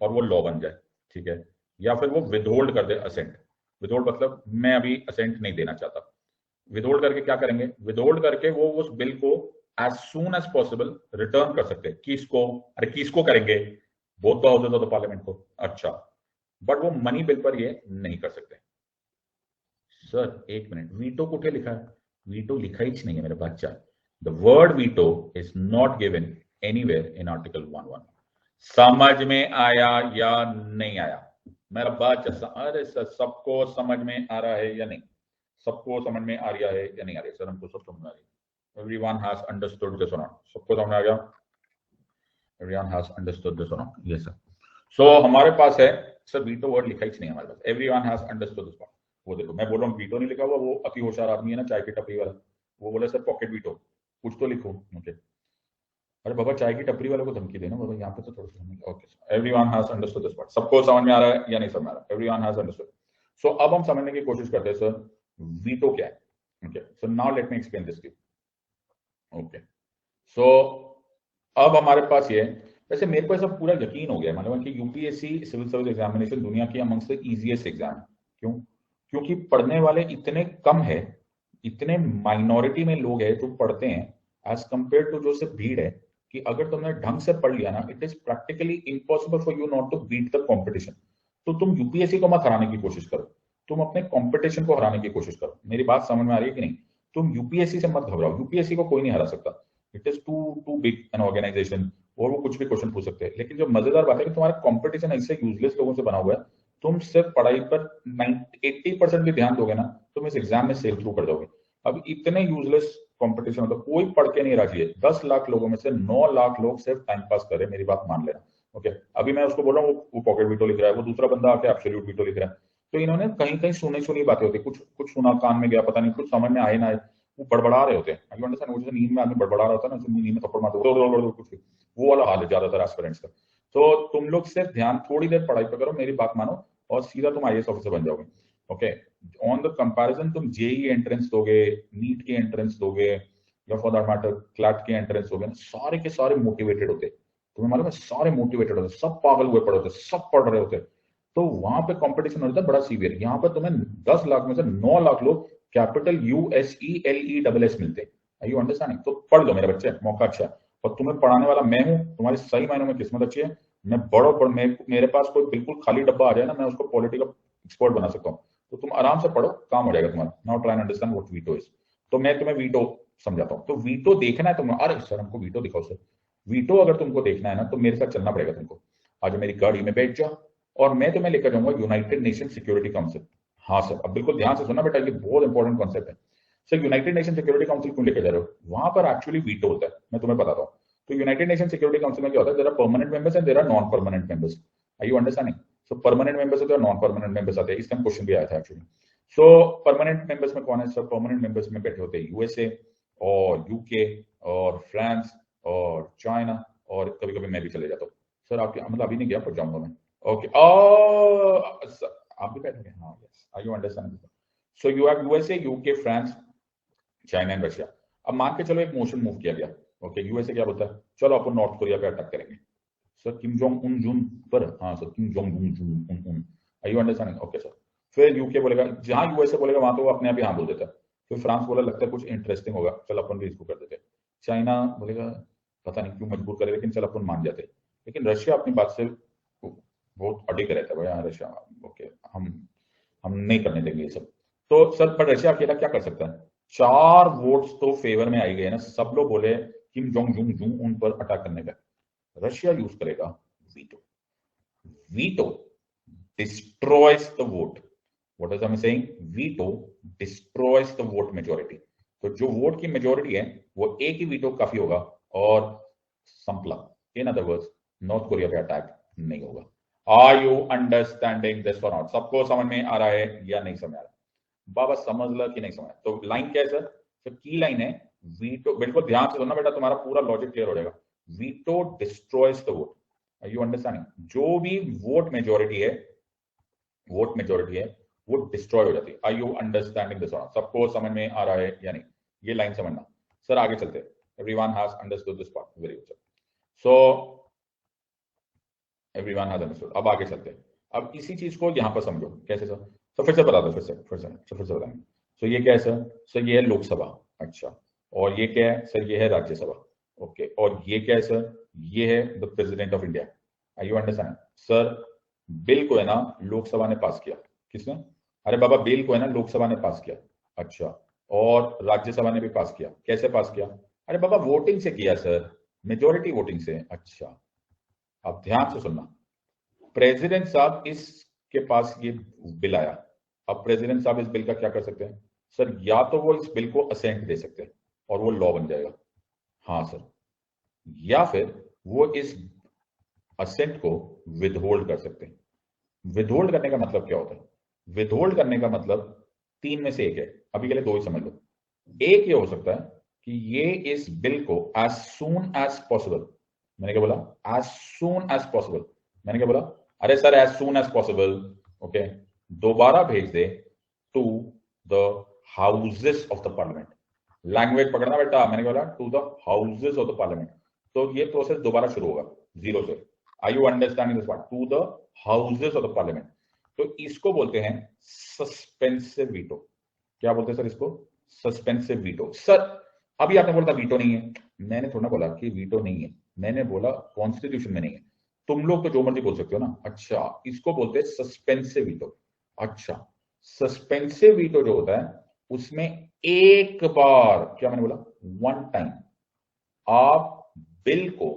और वो लॉ बन जाए, ठीक है, या फिर वो विदहोल्ड कर दे असेंट। विदहोल्ड मतलब मैं अभी असेंट नहीं देना चाहता। विदहोल्ड करके क्या करेंगे? विदहोल्ड करके वो उस बिल को as soon as possible return कर सकते हैं। किसको? अरे किसको करेंगे? Both the houses of the parliament को। अच्छा, बट वो मनी बिल पर ये नहीं कर सकते। सर एक मिनट, वीटो कुठे लिखा है? वीटो लिखा ही नहीं है मेरे बच्चा। The word veto is not given anywhere in article 111। समझ में आया या नहीं आया मेरा बच्चा? अरे सर सबको समझ में आ रहा है या नहीं? सबको समझ में आ रहा है या नहीं आ रही? सर हमको सब समझ में आ रही है। एवरीवन हैज अंडरस्टूड दिस और नॉट? सबको समझ में आ गया? एवरीवन हैज अंडरस्टूड दिस और नॉट? Yes sir. सो हमारे पास है सर, वीटो वर्ड लिखा ही नहीं हमारे पास। Everyone has understood this part. वो देखो मैं बोल रहा हूँ वीटो नहीं लिखा हुआ, वो अति होशियार आदमी है ना चाय की टपरी वाला, वो बोले सर पॉकेट वीटो, कुछ तो लिखो। ओके, अरे बाबा चाय की टपरी वालों को धमकी देना बाबा, यहाँ पे तो थोड़ा सा। Okay, everyone has understood this part. सबको समझ में आ रहा है या नहीं समझ में आ रहा है? Everyone has understood. सो अब हम समझने की कोशिश करते हैं सर वीटो क्या है। Okay, so now let me explain this to you. Okay, so अब हमारे पास ये, वैसे मेरे को ऐसा पूरा यकीन हो गया मतलब कि यूपीएससी सिविल सर्विस एग्जामिनेशन दुनिया की अमंग से इजीएस्ट एग्जाम है। क्यों? क्योंकि पढ़ने वाले इतने कम है, इतने माइनॉरिटी में लोग हैं जो पढ़ते हैं एज कंपेयर टू जो सिर्फ भीड़ है, कि अगर तुमने ढंग से पढ़ लिया ना, it is practically impossible for you not to beat the competition. तो तुम यूपीएससी को मत हराने की कोशिश करो, तुम अपने कॉम्पिटिशन को हराने की कोशिश करो। मेरी बात समझ में आ रही है कि नहीं? तुम यूपीएससी से मत घबराओ, यूपीएससी को कोई नहीं हरा सकता। It is too big an organisation और वो कुछ भी क्वेश्चन पूछ सकते हैं। लेकिन जो मजेदार बात है कि तुम्हारा कंपटीशन ऐसे यूजलेस लोगों से बना हुआ है, तुम सिर्फ पढ़ाई पर 80% भी ध्यान दोगे ना, तुम इस एग्जाम में सेल थ्रू कर जाओगे। अब इतने यूजलेस कंपटीशन होता है, कोई पढ़ के नहीं राजी है। 10 लाख लोगों में से 9 लाख लोग सिर्फ टाइम पास कर रहे हैं, मेरी बात मान लेना। ओके, अभी मैं उसको बोल रहा हूँ वो पॉकेट वीटो लिख रहा है, वो दूसरा बंदा आके एब्सोल्यूट वीटो लिख रहा है। तो इन्होंने कहीं कहीं सुनी सुनी बातें होती है, कुछ कुछ सुना कान में गया, पता नहीं कुछ समझ में आए ना आए, वो बड़बड़ा रहे होते हैं। अंडरस्टैंड, वो जैसे नींद में आदमी बड़बड़ा रहा होता है ना, नींद में थप्पड़ मारते कुछ, वो वाला हाल है ज्यादातर एस्पिरेंट्स का। तो तुम लोग सिर्फ ध्यान थोड़ी देर पढ़ाई पे करो, मेरी बात मानो, और सीधा तुम आईएएस ऑफिसर बन जाओगे। ओके, ऑन द कंपैरिजन तुम जेई एंट्रेंस दोगे, नीट की एंट्रेंस दोगे, या फॉर दैट मैटर क्लैट की एंट्रेंस दोगे, सारे के सारे मोटिवेटेड होते, तुम्हें मालूम है, सारे मोटिवेटेड होते, सब पागल हुए पड़े होते, सब पढ़ रहे होते। तो वहां पे कंपटीशन होता है बड़ा सीवियर। यहाँ पे तुम्हें 10 लाख में से 9 लाख लोग कैपिटल USELESS मिलते हैं। You understanding? तो पढ़ लो मेरे बच्चे, मौका अच्छा है। और तुम्हें पढ़ाने वाला मैं हूँ, तुम्हारी सही मायनों में किस्मत अच्छी है। मैं मेरे पास कोई बिल्कुल खाली डब्बा आ जाए ना, मैं उसको पॉलिटिकल एक्सपर्ट बना सकता हूँ। तो तुम आराम से पढ़ो, काम हो जाएगा तुम्हारा। Now try and understand what veto is. तो मैं तुम्हें वीटो समझाता हूँ। तो वीटो देखना है तुम, अरे सर हमको वीटो दिखाओ सर। वीटो अगर तुमको देखना है ना, तो मेरे साथ चलना पड़ेगा तुमको। आज मेरी गाड़ी में बैठ जाओ और मैं तुम्हें लेकर जाऊंगा यूनाइटेड नेशन सिक्योरिटी काउंसिल। हाँ सर, अब बिल्कुल ध्यान से सुनना बेटा, ये बहुत इंपॉर्टेंट कॉन्सेप्ट है। Sir United nation security council क्यों लेकर जा रहे हो? वहां पर एक्चुअली वीटो होता है, मैं तुम्हें बताता हूँ। तो यूनाइटेड नेशन सिक्योरिटी काउंसिल में क्या होता है, there are permanent members and there are non permanent members. Are you understanding? So permanent members होते हैं, नॉन परमानेंट मेंबर्स आते हैं। इस टाइम क्वेश्चन भी आया था एक्चुअली। सो परमानेंट मेंबर्स में कौन है सर? परमानेंट मेंबर्स में बैठे होते हैं यूएसए और यूके और फ्रांस और चाइना, और कभी कभी मैं भी चले जाता हूँ। सर आपके मतलब अभी नहीं गया, पर जाऊंगा मैं। ओके, आप भी बैठोगे? हाँ, yes, are you understand? So you have USA, UK, France, China and Russia. अब मान के चलो एक मोशन मूव किया गया। ओके, यूएसए क्या बोलता है, चलो अपन नॉर्थ कोरिया पे अटैक करेंगे। सर किम जोंग उन जून पर, हाँ सर किम जोंग उन जून उन उन, are you understanding? Okay sir. फिर यूके बोलेगा, जहां यूएसए बोलेगा वहां तो वो अपने आप ही हाँ बोल देता है। फिर फ्रांस बोला लगता है कुछ इंटरेस्टिंग होगा, चल अपन भी इसको कर देते। चाइना बोलेगा पता नहीं क्यों मजबूर करे, लेकिन चल अपन मान जाते। लेकिन रशिया अपनी बात से बहुत अडिग रहता है, भाई रशिया, ओके हम नहीं करने देंगे ये सब। तो सर पर रशिया अकेला क्या कर सकता है? 4 वोट्स तो फेवर में आई गए ना, सब लोग बोले किम जोंग जुंग जुंग उन पर अटैक करने का। रशिया यूज करेगा veto. Veto destroys the vote. What is I am saying? Veto destroys the vote majority. तो जो वोट की मेजोरिटी है वो एक ही वीटो काफी होगा और संपला। इन अदर वर्ड्स, नॉर्थ कोरिया पे अटैक नहीं होगा। आर यू अंडरस्टैंडिंग दिस और नॉट? सबको समझ में आ रहा है या नहीं समझ आ रहा? बाबा समझ ला कि नहीं समझ? तो लाइन क्या है सर? तो की लाइन है वीटो, बिल्कुल ध्यान से सुनना बेटा, तुम्हारा पूरा लॉजिक क्लियर हो जाएगा। Veto destroys the vote. Are you understanding? जो भी वोट मेजोरिटी है, वोट मेजोरिटी है, वो डिस्ट्रॉय हो जाती है। Are you understanding this? सबको समझ में आ रहा है या नहीं? ये लाइन समझना। सर आगे चलते हैं। Everyone has understood this part, very good. So everyone has understood. अब आगे चलते हैं। अब इसी चीज को यहां पर समझो कैसे सर। तो फिर से बता दो, फिर से बताएंगे। सो ये क्या है सर? सर ये है लोकसभा। अच्छा, और ये क्या है सर? ये है राज्यसभा। ओके, और ये क्या है सर? ये है the president of India. Are you understand? Sir bill को है ना लोकसभा ने पास किया। किसने? अरे बाबा बिल को है ना लोकसभा ने पास किया। अच्छा, और राज्यसभा ने भी पास किया। कैसे पास किया? अरे बाबा वोटिंग से किया सर, मेजोरिटी वोटिंग से। अच्छा, अब ध्यान से सुनना। प्रेसिडेंट साहब इसके पास ये बिल आया। अब प्रेसिडेंट साहब इस बिल का क्या कर सकते हैं सर? या तो वो इस बिल को असेंट दे सकते हैं और वो लॉ बन जाएगा। हाँ सर, या फिर वो इस असेंट को विदहोल्ड कर सकते हैं। विदहोल्ड करने का मतलब क्या होता है? विदहोल्ड करने का मतलब 3 में से एक है, अभी के लिए 2 ही समझ लो। एक ये हो सकता है कि ये इस बिल को एज सून एज पॉसिबल, मैंने क्या बोला? As soon as possible. मैंने क्या बोला? अरे sir as soon as possible. Okay, दोबारा भेज दे to the houses of the parliament. Language पकड़ना बेटा, मैंने क्या बोला? To the houses of the parliament. तो ये प्रोसेस दोबारा शुरू होगा जीरो से। Are you understanding this part? To the houses of the parliament. तो इसको बोलते हैं सस्पेंसिव वीटो। क्या बोलते हैं सर इसको? Suspensive veto. सर अभी आपने बोला था वीटो नहीं है, मैंने थोड़ा बोला कि वीटो नहीं है, मैंने बोला कॉन्स्टिट्यूशन में नहीं है। तुम लोग तो जो मर्जी बोल सकते हो ना। अच्छा, इसको बोलते हैं सस्पेंसिव वीटो। अच्छा, सस्पेंसिव वीटो जो होता है उसमें एक बार, क्या मैंने बोला? वन टाइम आप बिल को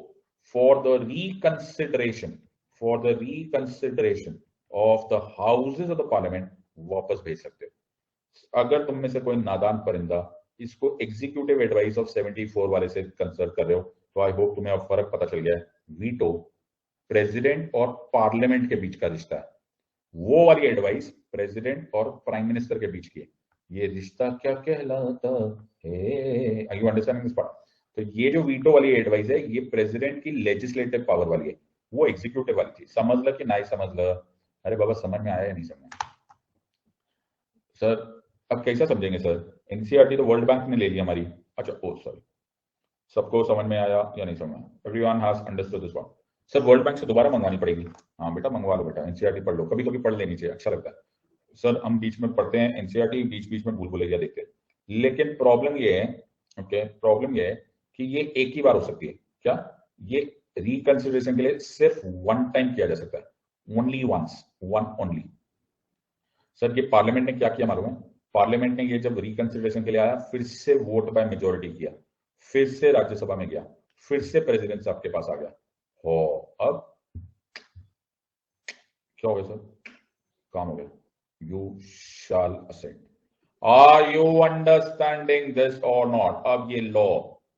for the reconsideration of the houses of the parliament वापस भेज सकते हो। अगर तुम में से कोई नादान परिंदा इसको एग्जीक्यूटिव एडवाइस ऑफ 74 वाले से कंसल्ट कर रहे हो, तो आई होप तुम्हें अब फर्क पता चल गया है। वीटो प्रेसिडेंट और पार्लियामेंट के बीच का रिश्ता है, वो वाली एडवाइस प्रेसिडेंट और प्राइम मिनिस्टर के बीच की है। ये रिश्ता क्या कहलाता है, are you understanding this part? तो ये जो वीटो वाली एडवाइस है, ये प्रेसिडेंट की लेजिस्लेटिव पावर वाली है, वो एग्जीक्यूटिव वाली थी। समझ ल कि नहीं समझ ल? अरे बाबा समझ में आया या नहीं समझ में? सर अब कैसा समझेंगे सर? एनसीईआरटी तो वर्ल्ड बैंक ने ले ली हमारी। अच्छा ओ सॉरी, सबको समझ में आया या नहीं समझ में आया? Everyone has understood this one. Sir world bank से दोबारा मंगवानी पड़ेगी। हाँ बेटा मंगवा लो बेटा, एनसीईआरटी पढ़ लो, कभी कभी पढ़ लेनी चाहिए, अच्छा लगता है। सर हम बीच में पढ़ते हैं एनसीईआरटी, बीच बीच में भूल भुलैया देखते हैं, लेकिन प्रॉब्लम ये है, ओके, प्रॉब्लम ये है कि ये एक ही बार हो सकती है। क्या? ये रिकंसिडरेशन के लिए सिर्फ वन टाइम किया जा सकता है, only once, one only. Sir ये पार्लियामेंट ने क्या किया मालूम है? पार्लियामेंट ने ये जब रिकंसिडरेशन के लिए आया, फिर से वोट बाय मेजोरिटी किया, फिर से राज्यसभा में गया, फिर से प्रेसिडेंट साहब के पास आ गया। हो अब क्या हो गया सर? काम हो गया। You shall assent. Are you understanding this और नॉट? अब ये लॉ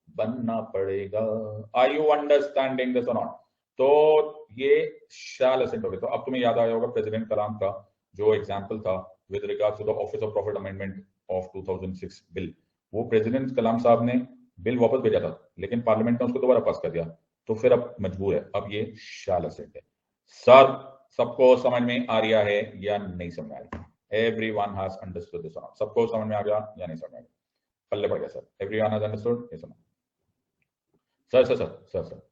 बनना पड़ेगा। आर यू अंडरस्टैंडिंग दिस और नॉट? तो ये शैल असेंट हो गया। तो अब तुम्हें याद आया होगा प्रेसिडेंट कलाम का जो एग्जाम्पल था with regards to the office of profit amendment of 2006 bill. वो प्रेसिडेंट कलाम साहब ने बिल वापस भेजा था, लेकिन पार्लियामेंट ने उसको दोबारा पास कर दिया, तो फिर अब मजबूर है, अब ये शैल असेंट है। सर सबको समझ में आ रहा है या नहीं समझ में आ रहा? Everyone has understood this. सबको समझ में आ गया या नहीं समझ में आ गया? पल्ले पड़ गया सर? Everyone has understood? ये समझ? Sir sir sir sir sir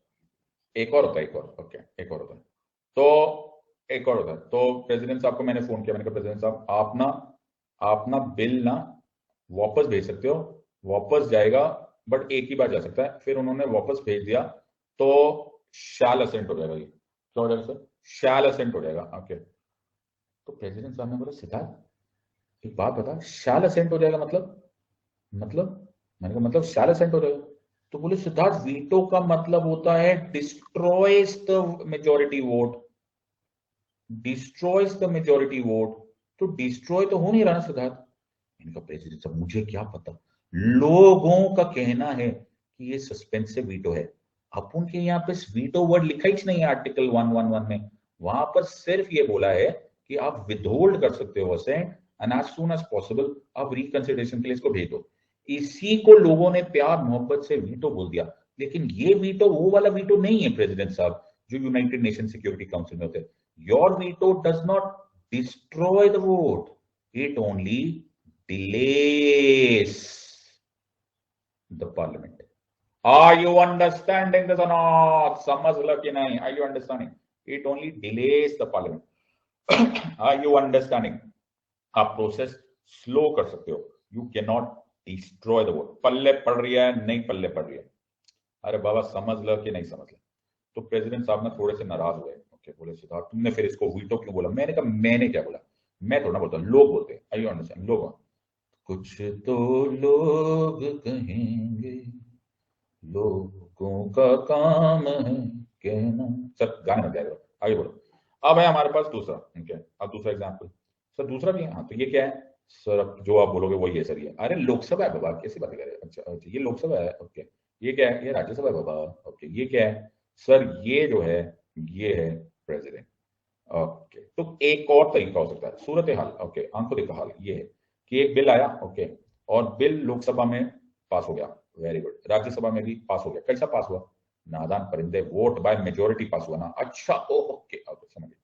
एक और होता है, एक और, ओके, एक और होता है। तो एक और होता है, तो प्रेसिडेंट साहब को मैंने फोन किया, मैंने कहा प्रेसिडेंट साहब आप ना बिल ना वापस भेज सकते हो, वापस जाएगा बट एक ही बार जा सकता है। फिर उन्होंने वापस भेज दिया, तो शैल असेंट हो जाएगा। ये क्या हो जाएगा सर? शैल असेंट हो जाएगा। ओके, तो प्रेसिडेंट साहब ने बोला सिद्धार्थ एक बात बता, शैल असेंट हो जाएगा मतलब मैंने कहा मतलब शैल असेंट हो जाएगा? तो बोले सिद्धार्थ वीटो का मतलब होता है destroys the majority vote, destroys the majority vote. तो डिस्ट्रॉय तो हो नहीं रहा ना सिद्धार्थ। इनका प्रेसिडेंट साहब मुझे क्या पता, लोगों का कहना है कि ये सस्पेंसिव वीटो है। अपन के यहाँ पे वीटो वर्ड लिखा ही नहीं है आर्टिकल 111 में, वहां पर सिर्फ ये बोला है कि आप विदहोल्ड कर सकते हो assent and as soon as possible आप रिकंसिडरेशन के लिए इसको भेज दो। इसी को लोगों ने प्यार मोहब्बत से वीटो बोल दिया, लेकिन ये वीटो वो वाला वीटो नहीं है प्रेसिडेंट साहब जो यूनाइटेड नेशन सिक्योरिटी काउंसिल में होते हैं। Your veto does not destroy the vote, it only delays the parliament. Are you understanding this or not? समझ लो कि नहीं? Are you understanding? It only delays the parliament. Are you understanding? आप प्रोसेस स्लो कर सकते हो, you can not destroy the vote. पल्ले पड़ रही है नहीं पल्ले पड़ रही है? अरे बाबा समझ लो कि नहीं समझ लो? तो प्रेसिडेंट साहब ने थोड़े से नाराज हुए, ओके, बोले सिद्धार्थ तुमने फिर इसको वीटो क्यों बोला? मैंने कहा मैंने क्या बोला, मैं थोड़ा बोलता, लोग बोलते हैं। I understand? लोग, कुछ तो लोग कहेंगे, लोगों का काम है कहना। सर गाने में जाएगा, आगे बोलो। अब है हमारे पास दूसरा, ओके, अब दूसरा एग्जाम्पल। सर दूसरा भी है? हाँ, तो ये क्या है सर? अब जो आप बोलोगे वही है सर। ये अरे लोकसभा है बाबा, कैसी बातें कर रहे हैं? अच्छा अच्छा, ये लोकसभा है, ओके। ये क्या है? ये राज्यसभा है बाबा, ओके। ये क्या है सर? ये जो है ये है प्रेसिडेंट, ओके। तो एक और तरीका हो सकता है, सूरत हाल, ओके, आंखों देखा हाल ये है कि एक बिल आया, ओके, और बिल लोकसभा में पास हो गया, वेरी गुड, राज्यसभा में भी पास हो गया। कैसा पास हुआ? नादान परिंदे, वोट बाय मेजोरिटी पास हुआ ना। अच्छा ओके ओके, समझ गए।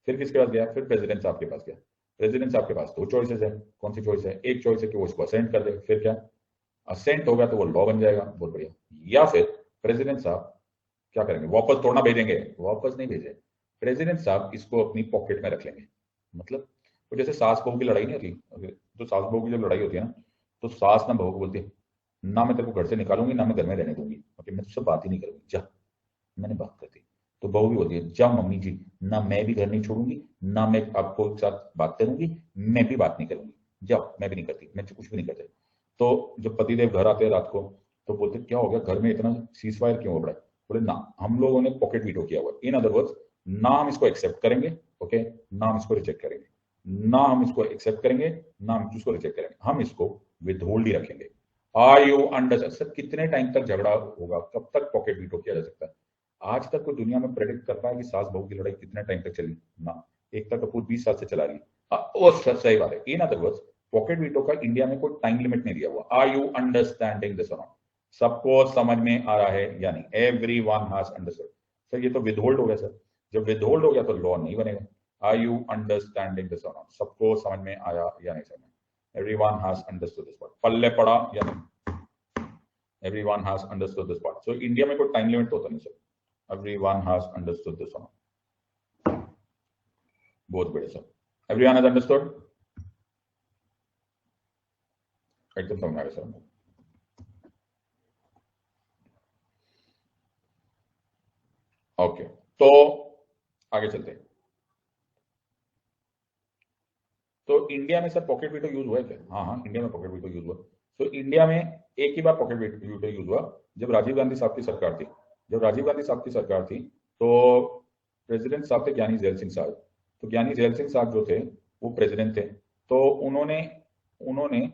फिर किसके पास गया? फिर प्रेसिडेंट साहब के पास गया। प्रेसिडेंट साहब के पास दो चॉइसेस है। कौन सी चॉइस है? एक चॉइस है कि वो इसको असेंट कर दे, फिर क्या असेंट होगा तो वो लॉ बन जाएगा, बहुत बढ़िया। या फिर प्रेसिडेंट साहब क्या करेंगे? वापस थोड़ा भेजेंगे, वापस नहीं भेजे, प्रेसिडेंट साहब इसको अपनी पॉकेट में रख लेंगे। मतलब तो जैसे सास बहू की लड़ाई नहीं होती, तो सास बहू की जब लड़ाई होती है ना, तो सास ना बहू को बोलती है ना मैं तेरे को घर से निकालूंगी ना मैं घर में रहने दूंगी, ओके, मैं तुझसे बात ही नहीं करूंगी, जा। मैंने बात कर दी। तो बहू भी बोलती है जा मम्मी जी, ना मैं भी घर नहीं छोड़ूंगी, ना मैं आपको साथ बात करूंगी, मैं भी बात नहीं करूंगी, जाओ, मैं भी नहीं करती, मैं कुछ भी नहीं करती। तो जब पतिदेव घर आते हैं रात को, तो बोलते क्या हो गया घर में इतना सीज फायर क्यों हो रहा है? बोले ना हम लोगों ने पॉकेट वीटो किया हुआ है। इन अदर वर्ड्स, ना हम इसको एक्सेप्ट करेंगे, ओके, ना हम इसको रिजेक्ट करेंगे। ना हम इसको एक्सेप्ट करेंगे ना हम इसको रिजेक्ट करेंगे, हम इसको विदहोल्ड ही रखेंगे। Are you understand? सर कितने टाइम तक झगड़ा होगा, कब तक पॉकेट वीटो किया जा सकता है? आज तक कोई दुनिया में प्रेडिक्ट कर रहा है कि सास बहू की लड़ाई कितने टाइम तक चली? ना। एकता कपूर 20 साल से चला रही है। वो सही बात है। In other words pocket veto का इंडिया में कोई टाइम लिमिट नहीं दिया हुआ। आर यू अंडरस्टैंडिंग दिस और नॉट? सबको समझ में आ रहा है या नहीं? Every one has understood. Sir ये तो विदहोल्ड हो गया सर, जब विदहोल्ड हो गया तो लॉ नहीं बनेगा। आर यू अंडरस्टैंडिंग दिस और नॉट? सबको समझ में आया या नहीं समझ? Everyone has understood this part. पल्ले पड़ा या नहीं? Everyone has understood this part. So India में कोई टाइम लिमिट होता नहीं sir. Everyone has understood this one. बहुत बड़े सर। Everyone has understood? एकदम समझ आ गया सर। ओके, तो आगे चलते हैं। तो इंडिया में सर पॉकेट वीटो यूज हुआ है क्या? हाँ हाँ, इंडिया में पॉकेट वीटो यूज हुआ। तो इंडिया में एक ही बार पॉकेट वीटो यूज हुआ, जब राजीव गांधी साहब की सरकार थी। जब राजीव गांधी साहब की सरकार थी तो प्रेसिडेंट साहब थे ज्ञानी जैल सिंह साहब। तो ज्ञानी जैल सिंह साहब जो थे वो प्रेसिडेंट थे, तो उन्होंने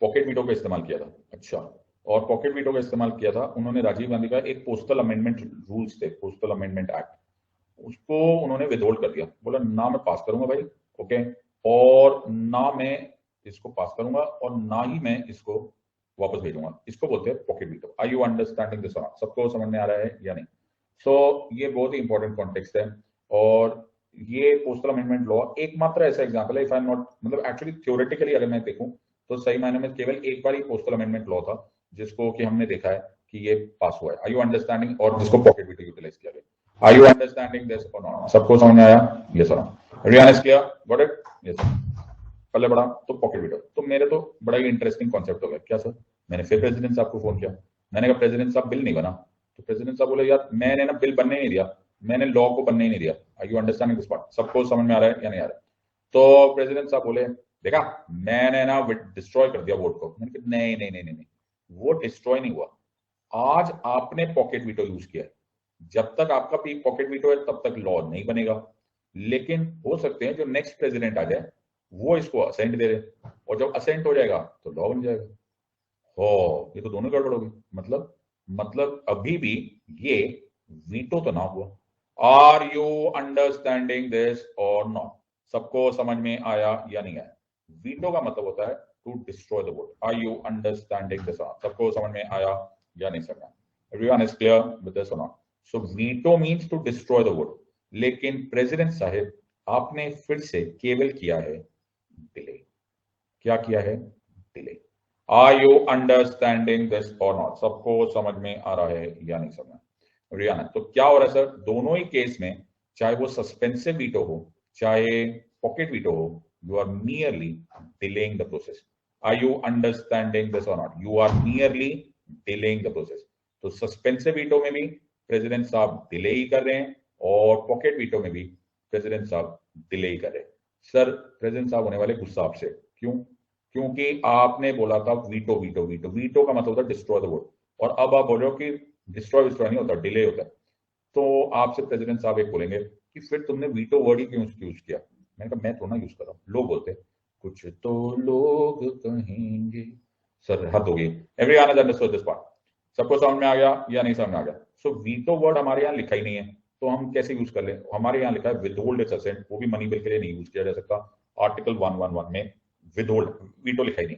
पॉकेट वीटो का इस्तेमाल किया था। अच्छा, और पॉकेट वीटो का इस्तेमाल किया था उन्होंने राजीव गांधी का एक पोस्टल अमेंडमेंट रूल्स थे, पोस्टल अमेंडमेंट एक्ट, उसको उन्होंने विदहोल्ड कर दिया। बोला ना मैं पास करूंगा भाई, ओके, और ना मैं इसको पास करूंगा और ना ही मैं इसको वापस भेजूंगा। इसको बोलते हैं pocket veto. Are you understanding this? सबको समझ में आ रहा है या नहीं? सो ये बहुत ही इंपॉर्टेंट कॉन्टेक्स्ट है। और ये पोस्टल अमेंडमेंट लॉ एकमात्र ऐसा एग्जाम्पल है, इफ आई एम नॉट, मतलब एक्चुअली थ्योरेटिकली अगर मैं देखूं तो सही मायने में केवल एक बार ही पोस्टल अमेंडमेंट लॉ था जिसको कि हमने देखा है कि ये पास हुआ है। Are you understanding? और जिसको पॉकेट वीटो यूटिलाइज किया गया। आर यू अंडरस्टैंडिंग दिस और नॉट? सबको समझ में आया? Yes sir. Everyone is clear? Got it? Yes sir. पहले बड़ा तो पॉकेट वीटो, तो मेरे तो बड़ा ही इंटरेस्टिंग कॉन्सेप्ट हो गया। क्या सर? मैंने फिर प्रेसिडेंट साहब को फोन किया, मैंने कहा प्रेसिडेंट साहब बिल नहीं बना। तो प्रेसिडेंट साहब बोले यार मैंने ना बिल बनने ही नहीं दिया, मैंने लॉ को बनने ही नहीं दिया। Are you understanding this part? सबको समझ में आ रहा है या नहीं आ रहा है? तो प्रेसिडेंट साहब बोले देखा मैंने ना डिस्ट्रॉय कर दिया वोट को। मैंने कहा नहीं नहीं नहीं नहीं, वो डिस्ट्रॉय नहीं हुआ, आज आपने पॉकेट वीटो यूज किया। जब तक आपका पॉकेट वीटो है तब तक लॉ नहीं बनेगा, लेकिन हो सकते हैं जो नेक्स्ट प्रेसिडेंट आ जाए वो इसको असेंट दे दे, और जब असेंट हो जाएगा तो लॉ बन जाएगा। हो, ये तो दोनों गड़बड़ होगी। मतलब अभी भी ये वीटो तो ना हुआ। आर यू अंडरस्टैंडिंग दिस और नॉट? सबको समझ में आया या नहीं आया? वीटो का मतलब होता है to destroy the vote. Are you understanding this? सबको समझ में आया या नहीं समझ? Everyone is clear with this और not? So veto means to destroy the vote, लेकिन प्रेसिडेंट साहब आपने फिर से केवल किया है डिले। क्या किया है? Delay. Are you understanding this और नॉट? सबको समझ में आ रहा है या नहीं समझ? रियाना, तो क्या हो रहा है सर? दोनों ही केस में, चाहे वो सस्पेंसिव वीटो हो चाहे पॉकेट वीटो हो, you are merely delaying the process. Are you understanding this और not? You are merely delaying the process. तो सस्पेंसिव वीटो में भी प्रेसिडेंट साहब डिले ही कर रहे हैं और पॉकेट वीटो में भी प्रेसिडेंट साहब डिले ही कर रहे हैं। सर प्रेसिडेंट साहब होने वाले गुस्सा आपसे, क्यों? क्योंकि आपने बोला था वीटो वीटो वीटो, वीटो का मतलब होता है डिस्ट्रॉय द वोट, और अब आप बोल रहे हो कि डिस्ट्रॉय विस्ट्रॉय नहीं होता, डिले होता है। तो आपसे प्रेसिडेंट साहब एक बोलेंगे कि फिर तुमने वीटो वर्ड ही क्यों यूज किया? मैंने कहा मैं तो ना यूज कर रहा हूँ, लोग बोलते हैं, कुछ तो लोग कहेंगे। सर हद हो गई। Everyone has understood this part? सबको समझ में आ गया या नहीं समझ में आ गया? सो वीटो वर्ड हमारे यहाँ लिखा ही नहीं है, तो हम कैसे यूज कर ले? हमारे यहाँ लिखा है विदहोल्ड इट्स असेंट, वो भी मनी बिल के लिए नहीं यूज किया जा सकता। आर्टिकल 111 में विदहोल्ड, वीटो लिखा ही नहीं।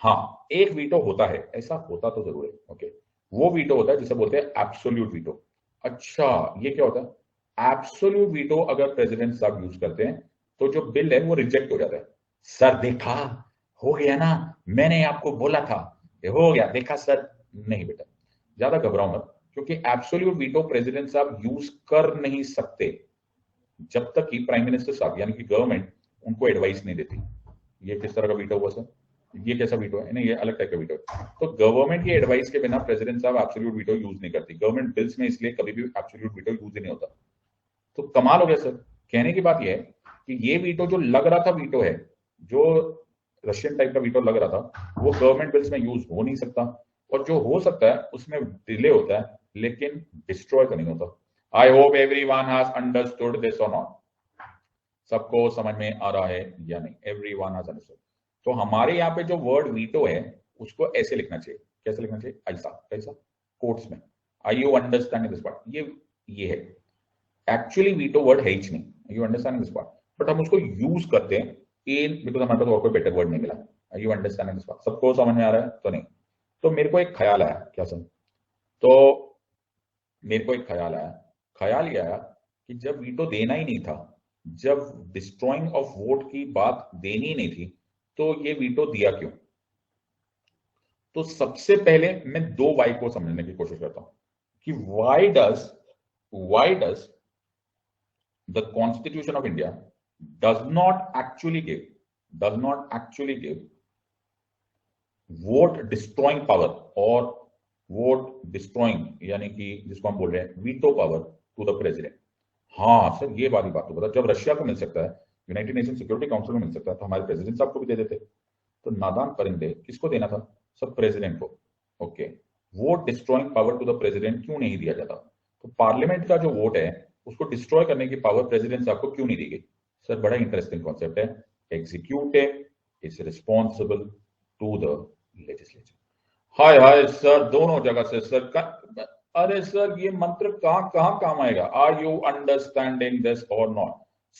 हाँ, एक वीटो होता है, ऐसा होता तो जरूर है, ओके, वो वीटो होता है जिसे बोलते हैं एब्सोल्यूट वीटो। अच्छा, ये क्या होता है? एब्सोल्यूट वीटो अगर प्रेसिडेंट साहब यूज करते हैं तो जो बिल है वो रिजेक्ट हो जाता है। सर देखा, हो गया ना, मैंने आपको बोला था, ये हो गया, देखा सर? नहीं बेटा, ज्यादा घबराओ मत, क्योंकि एब्सोल्यूट वीटो प्रेसिडेंट साहब यूज कर नहीं सकते जब तक कि प्राइम मिनिस्टर साहब यानी कि गवर्नमेंट उनको एडवाइस नहीं देती। ये किस तरह का वीटो हुआ सर? ये कैसा वीटो है? नहीं, ये अलग टाइप का वीटो है। तो गवर्नमेंट की एडवाइस के बिना प्रेसिडेंट साहब एब्सोल्यूट वीटो यूज नहीं करती। गवर्नमेंट बिल्स में इसलिए कभी भी एब्सोल्यूट वीटो यूज ही नहीं होता। तो कमाल हो गया सर। कहने की बात यह है कि ये वीटो जो लग रहा था वीटो है, जो रशियन टाइप का वीटो लग रहा था, वो गवर्नमेंट बिल्स में यूज हो नहीं सकता, और जो हो सकता है उसमें डिले होता है लेकिन डिस्ट्रॉय तो नहीं होता। I hope everyone has understood this और नॉट? सबको समझ में आ रहा है या नहीं? Everyone has understood. तो हमारे यहाँ पे जो वर्ड वीटो है उसको ऐसे लिखना चाहिए, कैसे लिखना चाहिए? ऐसा, कैसा? कोट्स में। आई यू अंडरस्टैंडिंग दिस पार्ट? ये है एक्चुअली वीटो वर्ड है ही नहीं, you understanding this part, but हम उसको यूज करते हैं इन बिकॉज हमारे पास और कोई बेटर वर्ड नहीं मिला। You understanding this part? सबको समझ में आ रहा है तो नहीं? तो मेरे को एक ख्याल आया, क्या सर? तो मेरे को एक ख्याल ये आया कि जब वीटो देना ही नहीं था, जब डिस्ट्रॉइंग ऑफ वोट की बात देनी ही नहीं थी, तो ये वीटो दिया क्यों? तो सबसे पहले मैं दो वाई को समझने की कोशिश करता हूं कि why does the constitution of India does not actually give vote destroying power और वोट डिस्ट्रॉइंग यानी कि जिसको हम बोल रहे हैं veto power to the president. हाँ सर, ये वाली बात तो बता, जब रशिया को मिल सकता है, यूनाइटेड नेशन सिक्योरिटी काउंसिल में मिल सकता है, तो हमारे प्रेसिडेंट साहब को भी दे देते। तो नादान परिंदे, किसको देना था? सब प्रेसिडेंट को। Okay, vote destroying power to the president क्यों नहीं दिया जाता? तो पार्लियामेंट का जो वोट है उसको डिस्ट्रॉय करने की पावर प्रेसिडेंट साहब को क्यों नहीं दी गई? सर बड़ा इंटरेस्टिंग कॉन्सेप्ट है। Executive is responsible to the legislature. हाय हाय सर, दोनों जगह से सर अरे सर ये मंत्र कहां काम आएगा? आर यू अंडरस्टैंडिंग दिस और नॉट?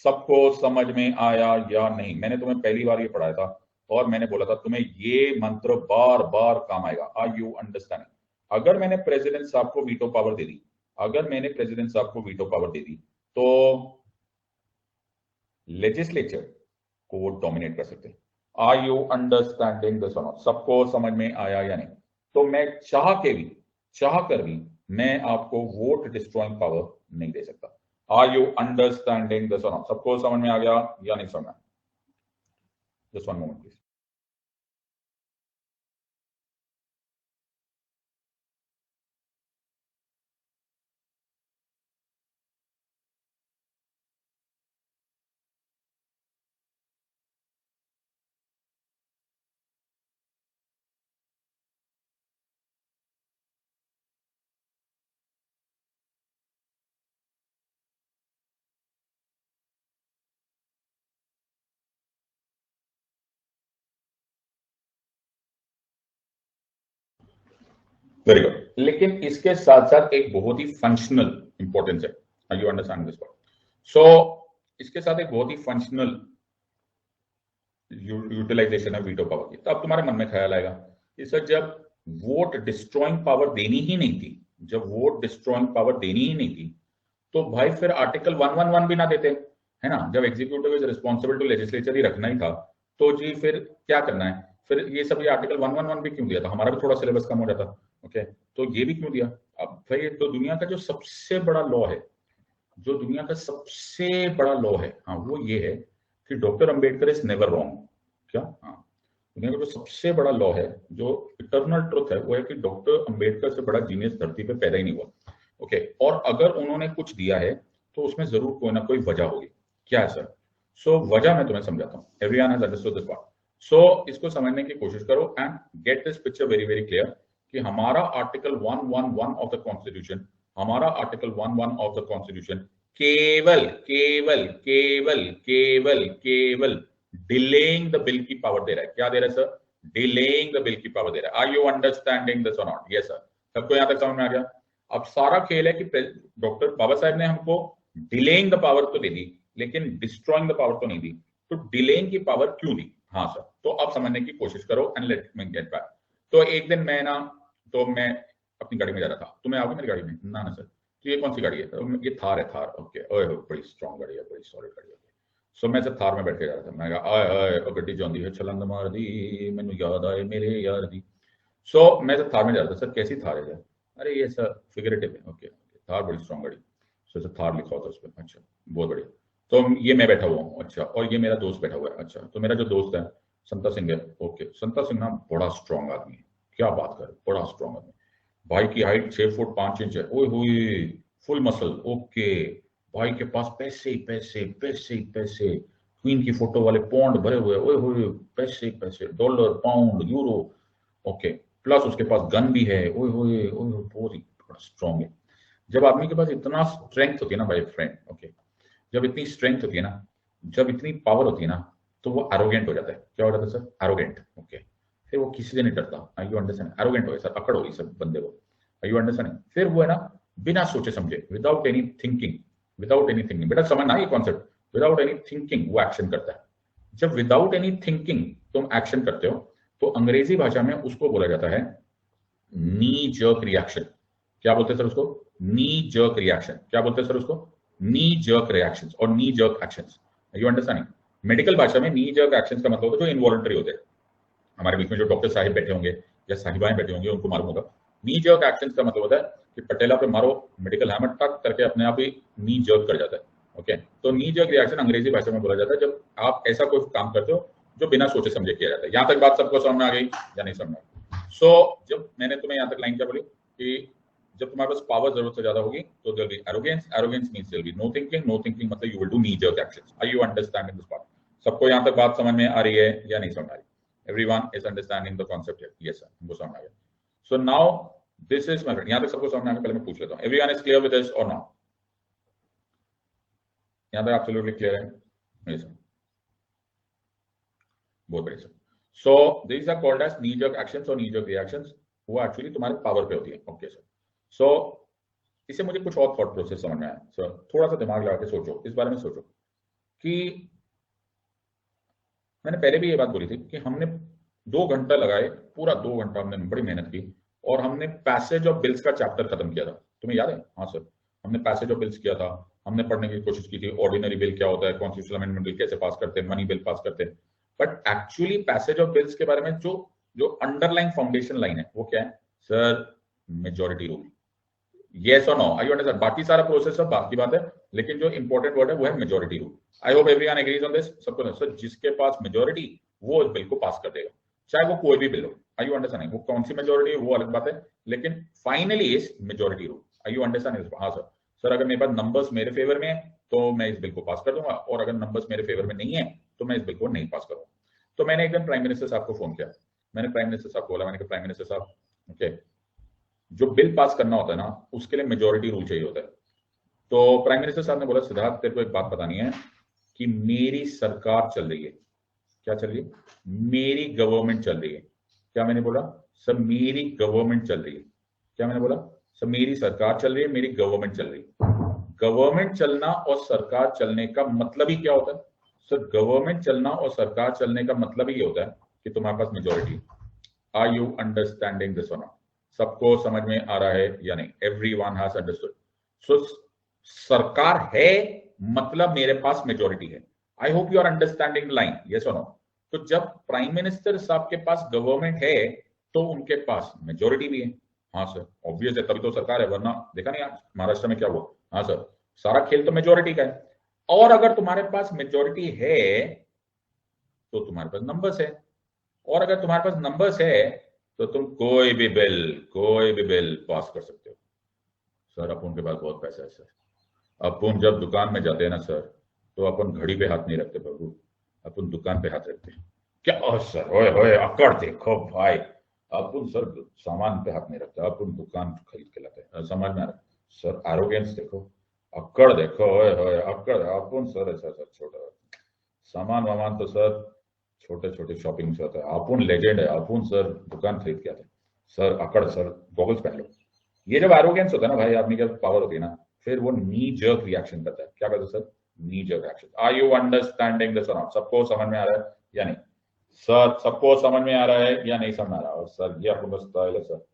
सबको समझ में आया या नहीं? मैंने तुम्हें पहली बार ये पढ़ाया था और मैंने बोला था तुम्हें ये मंत्र बार बार काम आएगा। Are you understanding? अगर मैंने प्रेसिडेंट साहब को वीटो पावर दे दी, तो लेजिस्लेचर को वो डोमिनेट कर सकते हैं। आर यू अंडरस्टैंडिंग दिस और नॉट? सबको समझ में आया या नहीं? तो मैं चाह कर भी मैं आपको वोट डिस्ट्रॉइंग पावर नहीं दे सकता। आर यू अंडरस्टैंडिंग दिस और नॉट? सबको समझ में आ गया या नहीं समझ में? Just one moment please. Very good. लेकिन इसके साथ साथ एक बहुत ही फंक्शनल इंपॉर्टेंस है। Are you understand this part? So इसके साथ एक बहुत ही फंक्शनल यूटिलाइजेशन है वीटो पावर की। तो अब तुम्हारे मन में ख्याल आएगा कि सर जब वोट डिस्ट्रॉइंग पावर देनी ही नहीं थी, तो भाई फिर आर्टिकल 111 भी ना देते, है ना? जब executive is responsible to legislature ही रखना ही था, तो जी फिर क्या करना है? फिर ये सब, ये आर्टिकल 111 भी क्यों दिया था? हमारा भी थोड़ा सिलेबस कम हो जाता। ओके, तो ये भी क्यों दिया? अब भाई तो दुनिया का जो सबसे बड़ा लॉ है, हाँ वो ये है कि doctor Ambedkar is never wrong. क्या? हाँ, दुनिया का जो सबसे बड़ा लॉ है, जो इटर्नल ट्रुथ है, वो है कि डॉक्टर अंबेडकर से बड़ा जीनियस धरती पे पैदा ही नहीं हुआ। ओके, और अगर उन्होंने कुछ दिया है तो उसमें जरूर कोई ना कोई वजह होगी। क्या है सर? सो वजह मैं तुम्हें समझाता हूँ। Everyone has understood this part. So इसको समझने की कोशिश करो and get this picture very very clear कि हमारा आर्टिकल 111 ऑफ द कॉन्स्टिट्यूशन, केवल डिलेइंग द बिल की पावर दे रहा है। क्या दे रहा है सर? डिलेइंग द बिल की पावर दे रहा है। आर यू अंडरस्टैंडिंग दिस और नॉट? Yes sir. सबको यहां तक समझ में आ गया? अब सारा खेल है कि डॉक्टर बाबा साहब ने हमको डिलेइंग द पावर तो दे दी, लेकिन डिस्ट्रॉइंग द पावर तो नहीं दी। तो डिलेइंग की पावर क्यों दी? हाँ सर, तो अब समझने की कोशिश करो and let me get back. तो एक दिन मैं अपनी गाड़ी में जा रहा था। तुम्हें आओगे मेरी गाड़ी में? ना सर। तो ये कौन सी गाड़ी है? ये थार है, थार। ओके, ओए बड़ी स्ट्रॉन्ग गाड़ी है, बड़ी सॉलिड गाड़ी है। सो मैं जब थार में बैठ के जा रहा था, मैं कहा आए गड्डी जाती है छलंग मार दी, मैनू याद आए मेरे यार दी। सो मैं जब थार में जा रहा था, सर कैसी थार है? अरे ये सर फिगरेटिव है। ओके, थार बड़ी स्ट्रॉन्ग गाड़ी। सो सर थार लिखा होता है उस पर। अच्छा, बहुत बढ़िया। तो ये मैं बैठा हुआ हूँ, अच्छा, और ये मेरा दोस्त बैठा हुआ है। अच्छा, तो मेरा जो दोस्त है संता सिंह है। ओके, संता सिंह ना बड़ा स्ट्रॉन्ग आदमी है, क्या बात कर, बड़ा स्ट्रॉन्ग आदमी। भाई की हाइट 6 फुट 5 इंच है। ओए हुई, फुल मसल। ओके, भाई के पास पैसे ही पैसे, पैसे ही पैसे, क्वीन की फोटो वाले पौंड भरे हुए। ओए हुए, पैसे ही पैसे, dollar pound euro. Okay, plus उसके पास गन भी है। ओए होए, बहुत ही बड़ा स्ट्रॉन्ग है। जब आदमी के पास इतना स्ट्रेंथ होती है ना भाई फ्रेंड, ओके, जब इतनी स्ट्रेंथ होती है ना, जब इतनी पावर होती है ना तो वो एरोगेंट हो जाता है। क्या हो जाता है सर? एरोगेंट। ओके, फिर वो किसी से नहीं डरता। आई यू अंडरस्टैंड? एरोगेंट हो गया सर, अकड़ हो गई सर बंदे को। आई यू अंडरस्टैंड? फिर वो है ना बिना सोचे समझे, without any thinking, without any thinking, बेटा समझना ये कॉन्सेप्ट, विदाउट एनी थिंकिंग वो एक्शन करता है। जब विदाउट एनी थिंकिंग तुम एक्शन करते हो तो अंग्रेजी भाषा में उसको बोला जाता है नी जर्क रिएक्शन। क्या बोलते हैं सर उसको? नी जर्क रिएक्शन। क्या बोलते हैं सर उसको? नी जर्क रिएक्शंस और नी jerk actions. You understanding? Medical भाषा में नी जर्क एक्शंस का मतलब होता है जो इनवॉलंटरी होते हैं। हमारे बीच में जो डॉक्टर साहिब बैठे होंगे या साहिबाएं बैठे होंगे उनको मालूम होगा। नी जर्क एक्शंस का मतलब होता है कि पटेला पे मारो मेडिकल हैमर, टक करके अपने आप ही नी जर्क कर जाता है। ओके, तो नी जर्क रिएक्शन अंग्रेजी भाषा में बोला जाता है जब आप ऐसा कोई काम करते हो जो बिना सोचे समझे किया जाता है। यहां तक बात सबको समझ में आ गई या नहीं समझ में? सो जब मैंने तुम्हें यहाँ तक लाइन क्या बोली कि जब तुम्हारे पास पावर जरूरत से ज्यादा होगी तो there will be arrogance, arrogance means there will be no thinking, no thinking मतलब you will do knee jerk actions. Are you understanding this part? सबको यहाँ तक बात समझ में आ रही है या नहीं समझ आ रही? Everyone is understanding the concept here? Yes sir, हमको समझ आ गया। So now this is my friend, यहाँ तक सबको समझ में आ गया? पहले मैं पूछ लेता हूँ, everyone is clear with this or not? यहाँ तक absolutely clear है? Yes sir, बहुत बढ़िया sir. So these are called as knee jerk actions और knee jerk reactions, वो एक्चुअली तुम्हारे पावर पे होती है। ओके सर, सो इससे मुझे कुछ और थॉट प्रोसेस समझ में आया सर। थोड़ा सा दिमाग लगा के सोचो, इस बारे में सोचो कि मैंने पहले भी ये बात बोली थी कि हमने 2 घंटा लगाए, पूरा 2 घंटा हमने बड़ी मेहनत की और हमने पैसेज ऑफ बिल्स का चैप्टर खत्म किया था। तुम्हें याद है? हाँ सर, हमने पैसेज ऑफ बिल्स किया था, हमने पढ़ने की कोशिश की थी ऑर्डिनरी बिल क्या होता है, कॉन्स्टिट्यूशनल अमेंडमेंट बिल कैसे पास करते हैं, मनी बिल पास करते हैं। But actually passage of bills के बारे में जो जो अंडरलाइन फाउंडेशन लाइन है वो क्या है सर? Majority rule. येस और नो? I understand? बाकी सारा प्रोसेस सब बात की बात है, लेकिन जो इंपॉर्टेंट वर्ड है वो है majority rule. I hope everyone agrees on this. सबको सर जिसके पास मेजोरिटी वो इस बिल को पास कर देगा, चाहे वो कोई भी बिल हो। आई यू अंडरस्टैंडिंग? वो कौन सी मेजोरिटी वो अलग बात है, लेकिन finally is majority rule. I you understand? हाँ सर। सर अगर मेरे पास नंबर्स मेरे फेवर में है तो मैं इस बिल को पास कर दूंगा, और अगर नंबर्स मेरे फेवर में नहीं है तो मैं इस बिल को नहीं पास करूंगा। तो मैंने एक दिन प्राइम मिनिस्टर साहब को फोन किया, मैंने प्राइम मिनिस्टर साहब को बोला, मैंने कहा प्राइम मिनिस्टर साहब ओके, जो बिल पास करना होता है ना उसके लिए मेजोरिटी रूल चाहिए होता है। तो प्राइम मिनिस्टर साहब ने बोला सिद्धार्थ तेरे को एक बात बतानी है कि मेरी सरकार चल रही है। क्या चल रही है? मेरी गवर्नमेंट चल रही है। क्या मैंने बोला सर? मेरी गवर्नमेंट चल रही है। क्या मैंने बोला सर? मेरी सरकार चल रही है, मेरी गवर्नमेंट चल रही है। गवर्नमेंट चलना और सरकार चलने का मतलब ही क्या होता है सर? गवर्नमेंट चलना और सरकार चलने का मतलब ही ये होता है कि तुम्हारे पास majority. Are you understanding this और नॉट? सबको समझ में आ रहा है या नहीं? Everyone has understood. सो सरकार है मतलब मेरे पास मेजोरिटी है। I hope you are understanding line, yes और नो? तो जब प्राइम मिनिस्टर साहब के पास गवर्नमेंट है तो उनके पास मेजोरिटी भी है। हाँ सर, ऑब्वियस है, तभी तो सरकार है, वरना देखा नहीं आज महाराष्ट्र में क्या हुआ? हाँ सर, सारा खेल तो मेजोरिटी का है। और अगर तुम्हारे पास मेजोरिटी है तो तुम्हारे पास नंबर्स है, और अगर तुम्हारे पास नंबर्स है तो तुम कोई भी बिल पास कर सकते हो। सर अपन के पास बहुत पैसा है सर, अपन जब दुकान में जाते हैं ना सर तो अपन घड़ी पे हाथ नहीं रखते बाबू, अपन दुकान पे हाथ रखते हैं। क्या सर? ओए होए अकड़ देखो भाई, अपन सर सामान पे हाथ नहीं रखते, अपन दुकान खरीद के लाते हैं। समझ में आ रहा सर? एरोगेंस देखो, अकड़ देखो, ओए होए अकड़। अपन सर ऐसा सर छोटा सामान वामान तो सर छोटे छोटे शॉपिंग से होता है। अपन लेजेंड है, अपन सर दुकान खरीद के आते हैं। सर अकड़ सर गॉगल्स पहन लो। ये जब एरोगेंस होता है ना भाई, आदमी के पावर होती है ना, फिर वो नी जर्क रिएक्शन करता है। क्या करता है sir? Knee jerk reaction. Are you understanding this और नॉट? सबको समझ में आ रहा है या नहीं सर? सबको समझ में आ रहा है या नहीं समझ में आ रहा? और सर ये अपन स्टाइल है सर,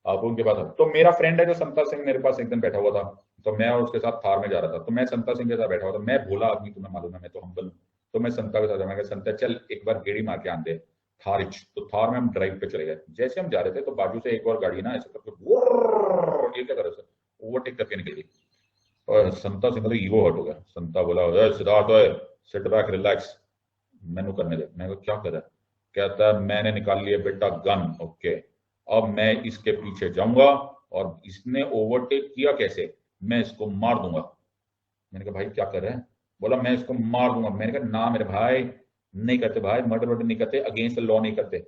आप उनके पास। तो मेरा फ्रेंड है जो संता सिंह, मेरे पास एक दिन बैठा हुआ था, तो मैं और उसके साथ थार में जा रहा था, तो मैं संता सिंह के साथ बैठा हुआ था। मैं भोला आदमी, तुम्हें मालूम है मैं तो हम्बल हूं, तो मैं संता के साथ, मैं कहा संता चल एक बार गेड़ी मार के आन दे थार। तो थार में हम ड्राइव पे चले गए। जैसे हम जा रहे थे तो बाजू से एक और गाड़ी ना ऐसे करके ये क्या कर रहे सर, ओवरटेक करके निकल गई। और संता सिंह का ईगो हर्ट हो गया। संता बोला सिद्धार्थ सिट बैक रिलैक्स, मैनू करने दे। मैं क्या कर रहा है? कहता है मैंने निकाल लिया बेटा गन, ओके अब मैं इसके पीछे जाऊंगा और इसने ओवरटेक किया कैसे, मैं इसको मार दूंगा। मैंने कहा भाई क्या कर रहे हैं? बोला मैं इसको मार दूंगा। मैंने कहा ना मेरे भाई नहीं करते भाई, मर्डर वर्डर नहीं करते, अगेंस्ट लॉ नहीं करते।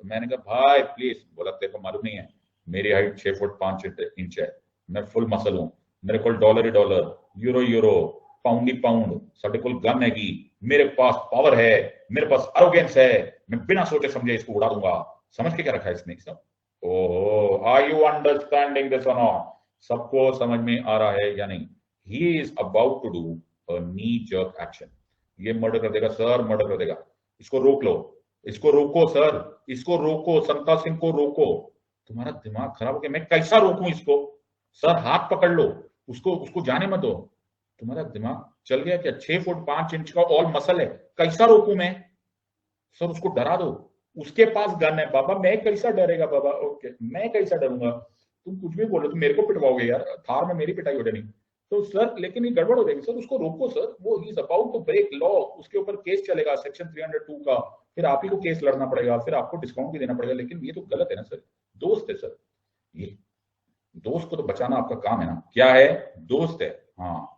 मैंने कहा भाई प्लीज। बोला तेरे को मालूम नहीं है मेरी हाइट 6 फुट 5 इंच है, मैं फुल मसल हूं, मेरे को डॉलर ही डॉलर, यूरो यूरो, पाउंड ही पाउंड साडे कोल गन हैगी, मेरे पास पावर है, मेरे पास एरोगेंस है, मैं बिना सोचे समझे इसको उड़ा दूंगा। समझ के क्या रखा है इसने सब? ओहो, आर यू अंडरस्टैंडिंग दिस और नॉट? सबको समझ में आ रहा है या नहीं? He is about to do a knee jerk action. ये मर्डर कर देगा सर, मर्डर कर देगा। इसको रोक लो, इसको रोको सर, इसको रोको, संता सिंह को रोको। तुम्हारा दिमाग खराब हो गया, मैं कैसा रोकूं इसको? सर हाथ पकड़ लो, उसको उसको जाने मत दो। तुम्हारा दिमाग चल गया क्या? 6 फुट 5 इंच का ऑल मसल है, कैसा रोकूं मैं? सर उसको डरा दो, उसके पास गन है बाबा, मैं कैसा डरेगा बाबा? ओके, मैं कैसा डरूंगा? तुम कुछ भी बोलो, तुम मेरे को पिटवाओगे यार, थार में मेरी पिटाई हो जाएगी। तो सर लेकिन ये गड़बड़ हो जाएगी सर, उसको रोको सर, वो he is about to break law, उसके ऊपर केस चलेगा सेक्शन 302 का, फिर आप ही को केस लड़ना पड़ेगा, फिर आपको डिस्काउंट भी देना पड़ेगा। लेकिन ये तो गलत है ना सर, दोस्त है सर, ये दोस्त को तो बचाना आपका काम है ना। क्या है? दोस्त है, हाँ,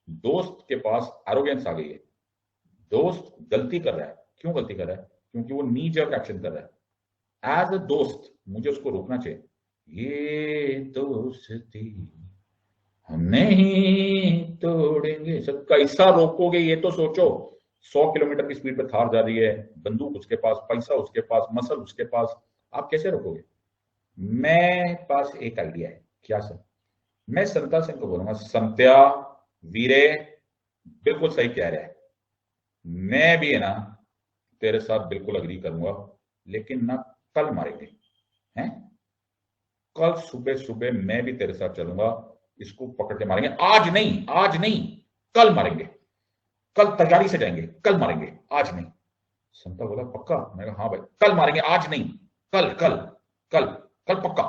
दोस्त के पास एरोगेंस आ गई है, दोस्त गलती कर रहा है। क्यों गलती कर रहा है? क्योंकि वो नी जर्क एक्शन कर रहा है। एज अ दोस्त मुझे उसको रोकना चाहिए। ये दोस्ती हम नहीं तोड़ेंगे, सब कैसा रोकोगे ये तो सोचो। 100 किलोमीटर की स्पीड पे थार जा रही है, बंदूक उसके पास, पैसा उसके पास, मसल उसके पास, आप कैसे रोकोगे? मैं पास एक आइडिया है। क्या सर? मैं संता सिंह को बोलूंगा, संत्या वीरे बिल्कुल सही कह रहा है, मैं भी है ना तेरे साथ बिल्कुल अग्री करूंगा, लेकिन ना कल मारेंगे हैं, कल सुबह सुबह मैं भी तेरे साथ चलूंगा, इसको पकड़ के मारेंगे। आज नहीं, आज नहीं, कल मारेंगे, कल तैयारी से जाएंगे, कल मारेंगे, आज नहीं। संता बोला पक्का? मैं कहा हाँ भाई, कल मारेंगे, आज नहीं, कल कल कल कल पक्का।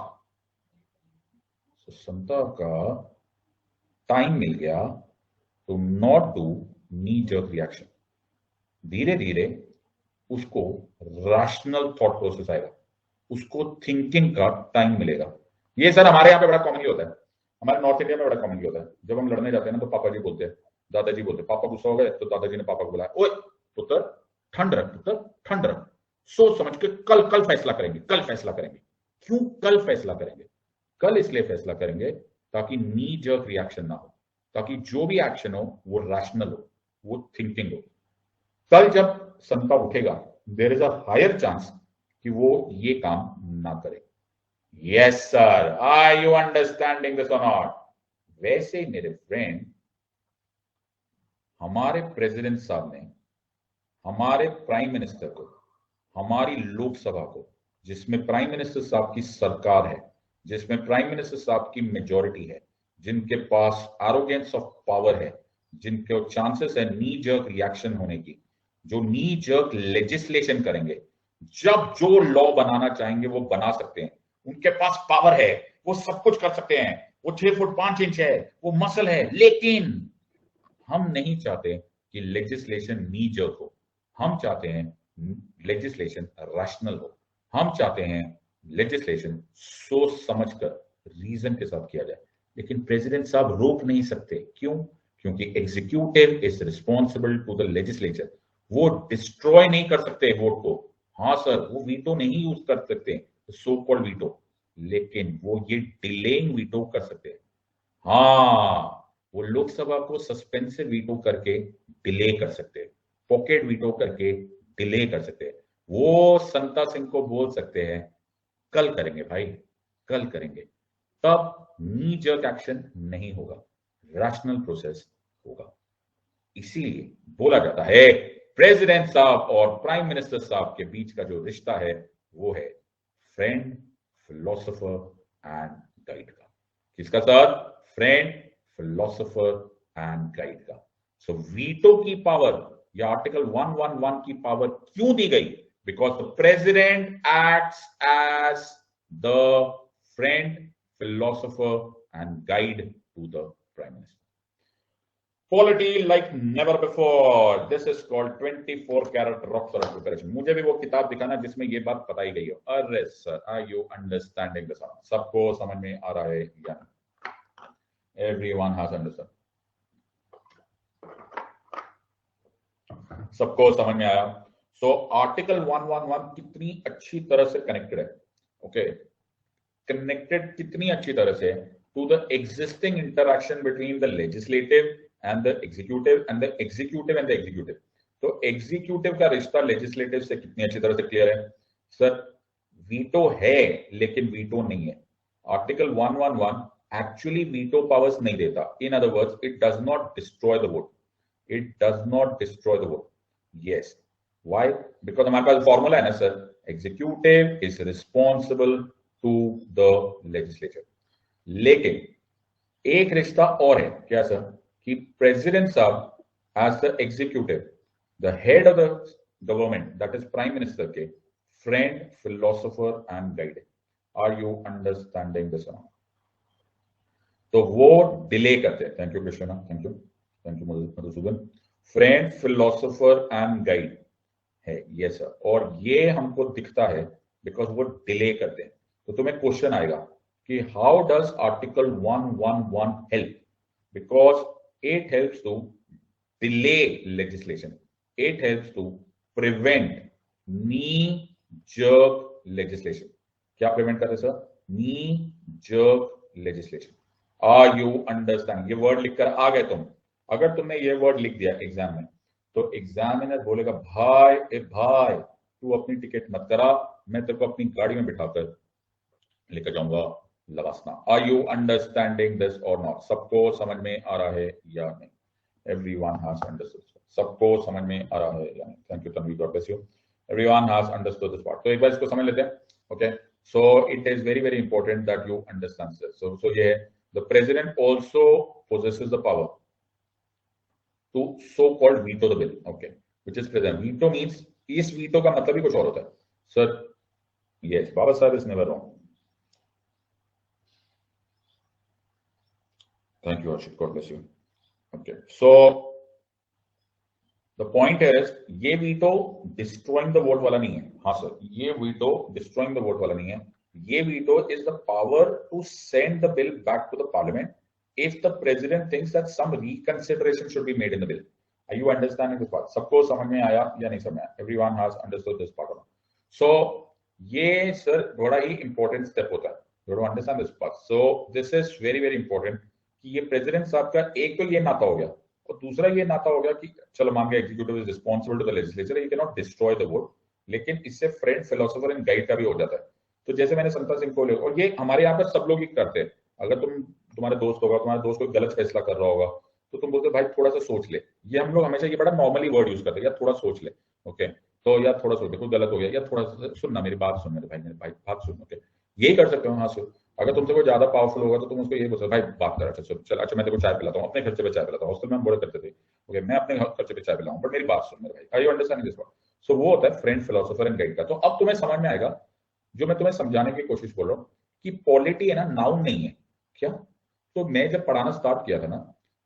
तो संता का टाइम मिल गया to not do knee jerk reaction. धीरे धीरे उसको रैशनल थॉट प्रोसेस आएगा, उसको थिंकिंग का टाइम मिलेगा। ये सर हमारे यहाँ पे बड़ा कॉमनली होता है, हमारे नॉर्थ इंडिया में बड़ा कॉमनली होता है। जब हम लड़ने जाते हैं ना तो पापा जी बोलते हैं, दादाजी बोलते हैं, पापा गुस्सा हो गए तो दादाजी ने पापा को बुलाया, ओए पुत्र ठंड रख, पुत्र ठंड रख, सोच समझ के कल कल फैसला करेंगे, कल फैसला करेंगे। क्यों कल फैसला करेंगे? कल इसलिए फैसला करेंगे ताकि नी जर्क रिएक्शन ना हो, ताकि जो भी एक्शन हो वो रैशनल हो, वो थिंकिंग हो। कल जब संता उठेगा, there is a higher chance कि वो ये काम ना करे। Yes sir, are you understanding this और नॉट? वैसे ही मेरे फ्रेंड, हमारे प्रेसिडेंट साहब ने हमारे प्राइम मिनिस्टर को, हमारी लोकसभा को, जिसमें प्राइम मिनिस्टर साहब की सरकार है, जिसमें प्राइम मिनिस्टर साहब की मेजॉरिटी है, जिनके पास एरोगेंस ऑफ पावर है, जिनके चांसेस है नी जर्क रिएक्शन होने की, जो नी जर्क लेजिस्लेशन करेंगे, जब जो लॉ बनाना चाहेंगे वो बना सकते हैं, उनके पास पावर है, वो सब कुछ कर सकते हैं, वो 6 फुट 5 इंच है, वो मसल है। लेकिन हम नहीं चाहते कि लेजिस्लेशन नी जर्क हो, हम चाहते हैं लेजिस्लेशन रैशनल हो, हम चाहते हैं लेजिस्लेशन सोच समझकर रीजन के साथ किया जाए। लेकिन प्रेसिडेंट साहब रोक नहीं सकते। क्यों? क्योंकि executive is responsible to the legislature. वो डिस्ट्रॉय नहीं कर सकते वोट को, हाँ सर, वो वीटो नहीं यूज कर सकते, सो कॉल्ड वीटो, लेकिन वो ये डिलेइंग वीटो कर सकते हैं। हाँ, वो लोकसभा को सस्पेंसिव वीटो करके डिले कर सकते हैं, पॉकेट वीटो करके डिले कर सकते हैं। वो संता सिंह को बोल सकते हैं कल करेंगे भाई, कल करेंगे, तब नी जर्क एक्शन नहीं होगा, रैशनल प्रोसेस होगा। इसीलिए बोला जाता है प्रेसिडेंट साहब और प्राइम मिनिस्टर साहब के बीच का जो रिश्ता है वो है फ्रेंड, फिलोसोफर एंड गाइड का। किसका sir? Friend, philosopher and guide का। सो वीटो की पावर या आर्टिकल 111 की पावर क्यों दी गई? Because the president acts as the friend, philosopher and guide to the prime minister. Polity like never before. This is called 24 karat rock solid preparation. मुझे भी वो किताब दिखाना जिसमें ये बात बताई गई हो। अरे sir, are you understanding this? सबको समझ में आ रहा है या नहीं? Everyone has understand? सबको समझ में आया? सो आर्टिकल 111 कितनी अच्छी तरह से कनेक्टेड है, ओके, कनेक्टेड कितनी अच्छी तरह से to the existing interaction between the legislative and the executive and the executive and the executive. तो एग्जीक्यूटिव का रिश्ता लेजिस्लेटिव से कितनी अच्छी तरह से क्लियर है सर? वीटो है लेकिन वीटो नहीं है। आर्टिकल 111 एक्चुअली वीटो पावर्स नहीं देता। In other words, it does not destroy the vote, it does not destroy the vote. Yes, why? Because हमारे पास फॉर्मूला है ना sir, executive is responsible to the legislature. लेकिन एक रिश्ता और है, क्या सर? कि प्रेसिडेंट साहब as the executive, the head of the government, that is prime minister के friend, philosopher and guide. Are you understanding this? तो वो डिले करते हैं। Thank you Krishna, thank you Madhusudan. Friend, philosopher and guide है ये सर, और ये हमको दिखता है बिकॉज वो डिले करते हैं। तो तुम्हें क्वेश्चन आएगा कि how does article 111 help? Because it helps to delay legislation, it helps to prevent knee jerk legislation. क्या प्रिवेंट करते sir? Knee jerk legislation. Are you understand? ये वर्ड लिखकर आ गए तुम? अगर तुमने ये वर्ड लिख दिया एग्जाम में तो एग्जामिनर बोलेगा भाई ए भाई तू अपनी टिकट मत करा, मैं तेरे को अपनी गाड़ी में बिठाकर लेकर जाऊंगा लवासना। आर यू अंडरस्टैंडिंग दिस और नॉट? सबको समझ में आ रहा है या नहीं? Everyone has understood? सबको समझ में आ रहा है या नहीं? Thank you Tanvi, god bless you. Everyone has understood this part. तो एक बार इसको समझ लेते हैं। Okay, so it is very very important that you understand this. So ये the president also possesses the power to so called veto the bill, okay, which is present. Veto means, इस veto का मतलब ही कुछ और होता है sir. yes, Baba Sahib is never wrong. Thank you Arshit, God bless you. Okay, so the point is ये veto destroying the vote वाला नहीं है। हाँ सर, ये veto destroying the vote वाला नहीं है। ये veto is the power to send the bill back to the parliament if the president thinks that some reconsideration should be made in the bill. Are you understanding this part? सबको समझ में आया या नहीं समझ में आया? Everyone has understood this part. So ये सर बड़ा ही important step होता है। You have to understand this part. So this is very very important कि ये president साहब का एक तो ये नाता हो गया और दूसरा ये नाता हो गया कि चलो मान के executive is responsible to the legislature, he cannot destroy the vote, लेकिन इससे friend, philosopher and guide का भी हो जाता है। तो जैसे मैंने संता सिंह को ले, और ये हमारे यहाँ पर सब लोग ही करते हैं। अगर तुम्हारे दोस्त होगा, तुम्हारे दोस्त कोई गलत फैसला कर रहा होगा तो तुम बोलते भाई थोड़ा सा सोच ले। ये हम लोग हमेशा ये बड़ा नॉर्मली वर्ड यूज करते हैं, यार थोड़ा सोच ले। ओके, तो यार थोड़ा सोच ले, कोई गलत हो गया, यार थोड़ा सुन ना, मेरी बात सुन, मेरे भाई बात सुन। ओके, यही कर सकते हो। हाँ सुन, अगर तुमसे कोई ज्यादा पावरफुल होगा तो तुम उसको ये बोल सकते भाई बात कर, अच्छा चल, अच्छा मैं तेरे को चाय पिलाता हूँ, अपने खर्चे पे चाय पिलाता हूँ। हॉस्टल में हम बड़े करते थे, ओके मैं अपने खर्चे पे चाय पिलाऊं, बट मेरी बात सुन मेरे भाई। Are you understanding this? So वो होता है फ्रेंड, फिलोसोफर एंड गाइड का। तो अब तुम्हें समझ में आएगा जो मैं तुम्हें समझाने की कोशिश बोल रहा हूँ कि पॉलिटी है ना, नाउन नहीं है। क्या? तो मैं जब पढ़ाना स्टार्ट किया था ना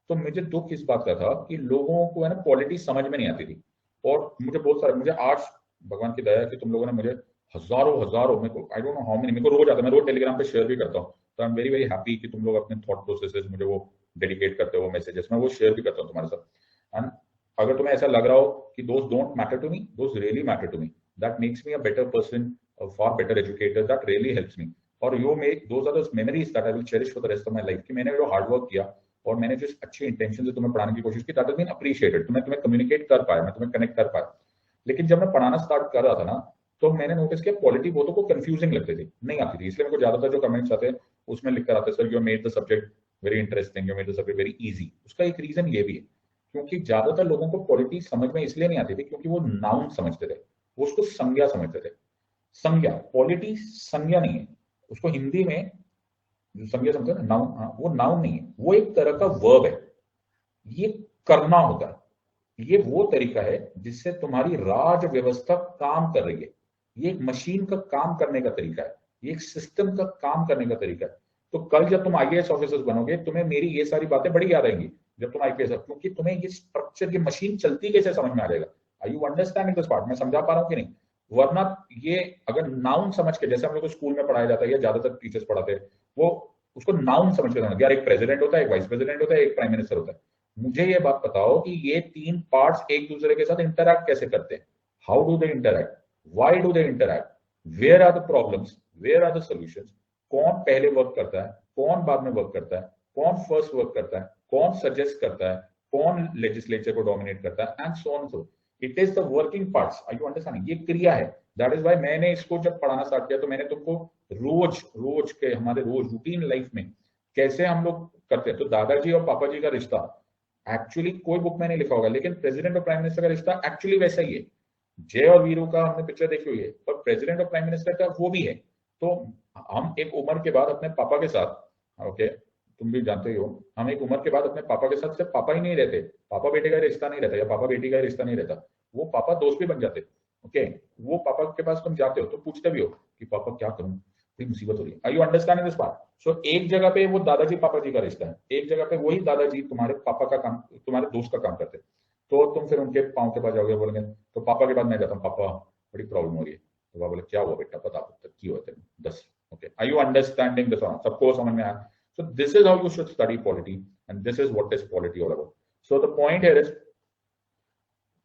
तो मुझे दुख इस बात का था कि लोगों को है ना पॉलिटी समझ में नहीं आती थी। और मुझे बहुत सारे, मुझे आज भगवान की दया है कि तुम लोगों ने मुझे हजारों मेरे को, I don't know how many, मेरे को रोज आता है, मैं रोज टेलीग्राम पे शेयर भी करता हूँ। तो I am very very happy कि तुम लोग अपने थॉट प्रोसेसेस मुझे वो डेडिकेट करते हो, मैसेजेस में वो शेयर भी करता हूँ तुम्हारे साथ। एंड अगर तुम्हें ऐसा लग रहा हो कि दोस्त डोंट मैटर टू मी, दोस्त really matter to me, that makes me a better person, a far better educator, that really helps me. और you make, those are those memories that I will cherish for the rest of my life कि मैंने जो हार्ड वर्क किया और मैंने जो अच्छी इंटेंशन से तुम्हें पढ़ाने की कोशिश की, that has been appreciated। तुम्हें कम्युनिकेट कर पाया, मैं तुम्हें कनेक्ट कर पाया। लेकिन जब मैं पढ़ाना स्टार्ट कर रहा था ना तो मैंने नोटिस किया पॉलिटी बहुतों को कंफ्यूजिंग लगती थी, नहीं आती थी। इसलिए मेरे को ज्यादातर जो कमेंट्स आते हैं उसमें लिख कर आते sir, you made the subject very interesting, you made the subject very easy. उसका एक रीजन ये भी है क्योंकि ज्यादातर लोगों को पॉलिटी समझ में इसलिए नहीं आती थी क्योंकि वो नाउन समझते थे, वो उसको संज्ञा समझते थे। संज्ञा, पॉलिटी संज्ञा नहीं है। उसको हिंदी में जो संज्ञा समझते हैं ना, नाउन, वो नाउन नहीं है, वो एक तरह का वर्ब है। ये करना होता है, ये वो तरीका है जिससे तुम्हारी राज व्यवस्था काम कर रही है। ये एक मशीन का काम करने का तरीका है, ये एक सिस्टम का काम करने का तरीका है। तो कल जब तुम आईएएस ऑफिसर्स बनोगे तुम्हें मेरी ये सारी बातें बड़ी याद आएंगी जब तुम आईपीएस, क्योंकि तुम्हें ये स्ट्रक्चर, ये मशीन चलती कैसे समझ में आ जाएगा। Are you understanding this part? मैं समझा पा रहा हूँ कि नहीं? वरना ये अगर नाउन समझ के, जैसे हम लोग को स्कूल में पढ़ाया जाता है या ज्यादातर टीचर्स पढ़ाते हैं, वो उसको नाउन समझ के यार एक प्रेसिडेंट होता है, एक वाइस प्रेसिडेंट होता है, एक प्राइम मिनिस्टर होता है। मुझे ये बात बताओ कि ये तीन पार्ट्स एक दूसरे के साथ इंटरैक्ट कैसे करते हैं? How do they interact? Why do they interact? Where are the problems? Where are the solutions? कौन पहले वर्क करता है, कौन बाद में वर्क करता है, कौन फर्स्ट वर्क करता है, कौन सजेस्ट करता है, कौन लेजिस्लेचर को डोमिनेट करता है, and so on so. It is the working parts, are you understanding? ये क्रिया है। दैट इज वाई मैंने इसको जब पढ़ाना स्टार्ट किया तो मैंने तुमको रोज के हमारे रोज रूटीन लाइफ में कैसे हम लोग करते हैं। तो दादाजी और पापा जी का रिश्ता एक्चुअली कोई बुक में नहीं लिखा होगा, लेकिन प्रेसिडेंट और प्राइम मिनिस्टर का रिश्ता एक्चुअली वैसा ही है। जय और वीरू का हमने पिक्चर देखी हुई है, पर प्रेसिडेंट और प्राइम मिनिस्टर का वो भी है। तो हम एक उम्र के बाद अपने पापा के साथ, ओके, तुम भी जानते ही हो, हम एक उम्र के बाद अपने पापा के साथ सिर्फ पापा ही नहीं रहते, पापा बेटे का रिश्ता नहीं रहता, या पापा बेटी का रिश्ता नहीं रहता, वो पापा दोस्त भी बन जाते। ओके, वो पापा के पास तुम जाते हो तो पूछते भी हो कि पापा क्या करूं, कोई मुसीबत हो रही है। Are you understanding this part? So एक जगह पे वो दादाजी पापा जी का रिश्ता है, एक जगह पे वही दादाजी तुम्हारे पापा का काम, तुम्हारे दोस्त का काम करते हैं। तो तुम फिर उनके पाँव के पास जाओगे, बोलेंगे तो पापा के बाद मैं जाता हूँ, पापा बड़ी प्रॉब्लम हो रही है। तो पापा बोले क्या हुआ बेटा, बता तक की होते हैं 10। Okay, are you understanding this? सबको समझ में आया? So this is how you should study polity, and this is what is polity all about. So the point here is,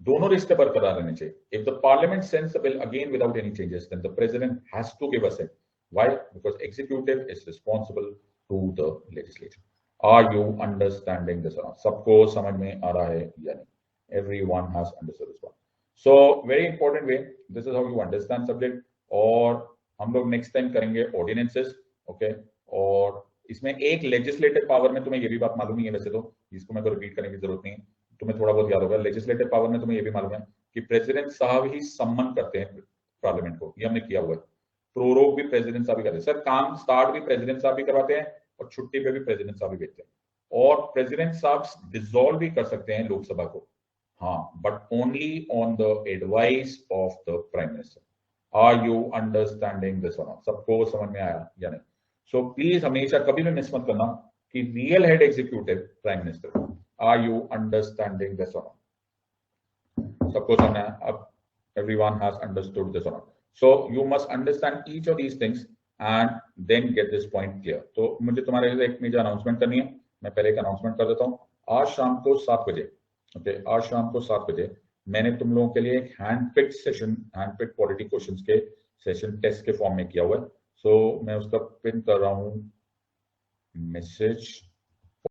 दोनों रिश्ते बरकरार रहने चाहिए. If the parliament sends the bill again without any changes, then the president has to give us it. Why? Because executive is responsible to the legislature. Are you understanding this? सबको समझ में आ रहा है या नहीं? Everyone has understood this one. So very important way. This is how you understand subject. और हम लोग next time करेंगे ordinances. Okay, और इसमें एक लेजिस्लेटिव पावर में तुम्हें ये भी बात मालूम ही है वैसे तो, इसको मैं रिपीट करने की जरूरत नहीं है, तुम्हें थोड़ा बहुत याद होगा। लेजिस्लेटिव पावर में तुम्हें ये भी मालूम है कि प्रेसिडेंट साहब ही सम्मन करते हैं पार्लियामेंट को, ये हमने किया हुआ है। प्रोरोग भी प्रेसिडेंट साहब ही करते हैं सर, काम स्टार्ट भी प्रेसिडेंट साहब ही करवाते हैं और छुट्टी पे भी प्रेसिडेंट साहब ही भेजते हैं। और प्रेसिडेंट साहब डिसॉल्व भी कर सकते हैं लोकसभा को, हाँ, but only on the advice of the prime minister. Are you understanding this? सबको समझ में आया या नहीं? सो प्लीज हमेशा कभी भी मिस मत करना कि real head executive prime minister. Are you understanding this? सबको समझना है अब? Everyone has understood this? So you must understand each of these things and then get this point clear. तो मुझे तुम्हारे लिए एक मेजर अनाउंसमेंट करनी है, मैं पहले एक अनाउंसमेंट कर देता हूँ। आज शाम को 7 बजे, ओके, आज शाम को 7 बजे मैंने तुम लोगों के लिए एक handpick session, handpick polity questions के सेशन टेस्ट के फॉर्म में किया हुआ है। सो मैं उसका पिन कर रहा हूं मैसेज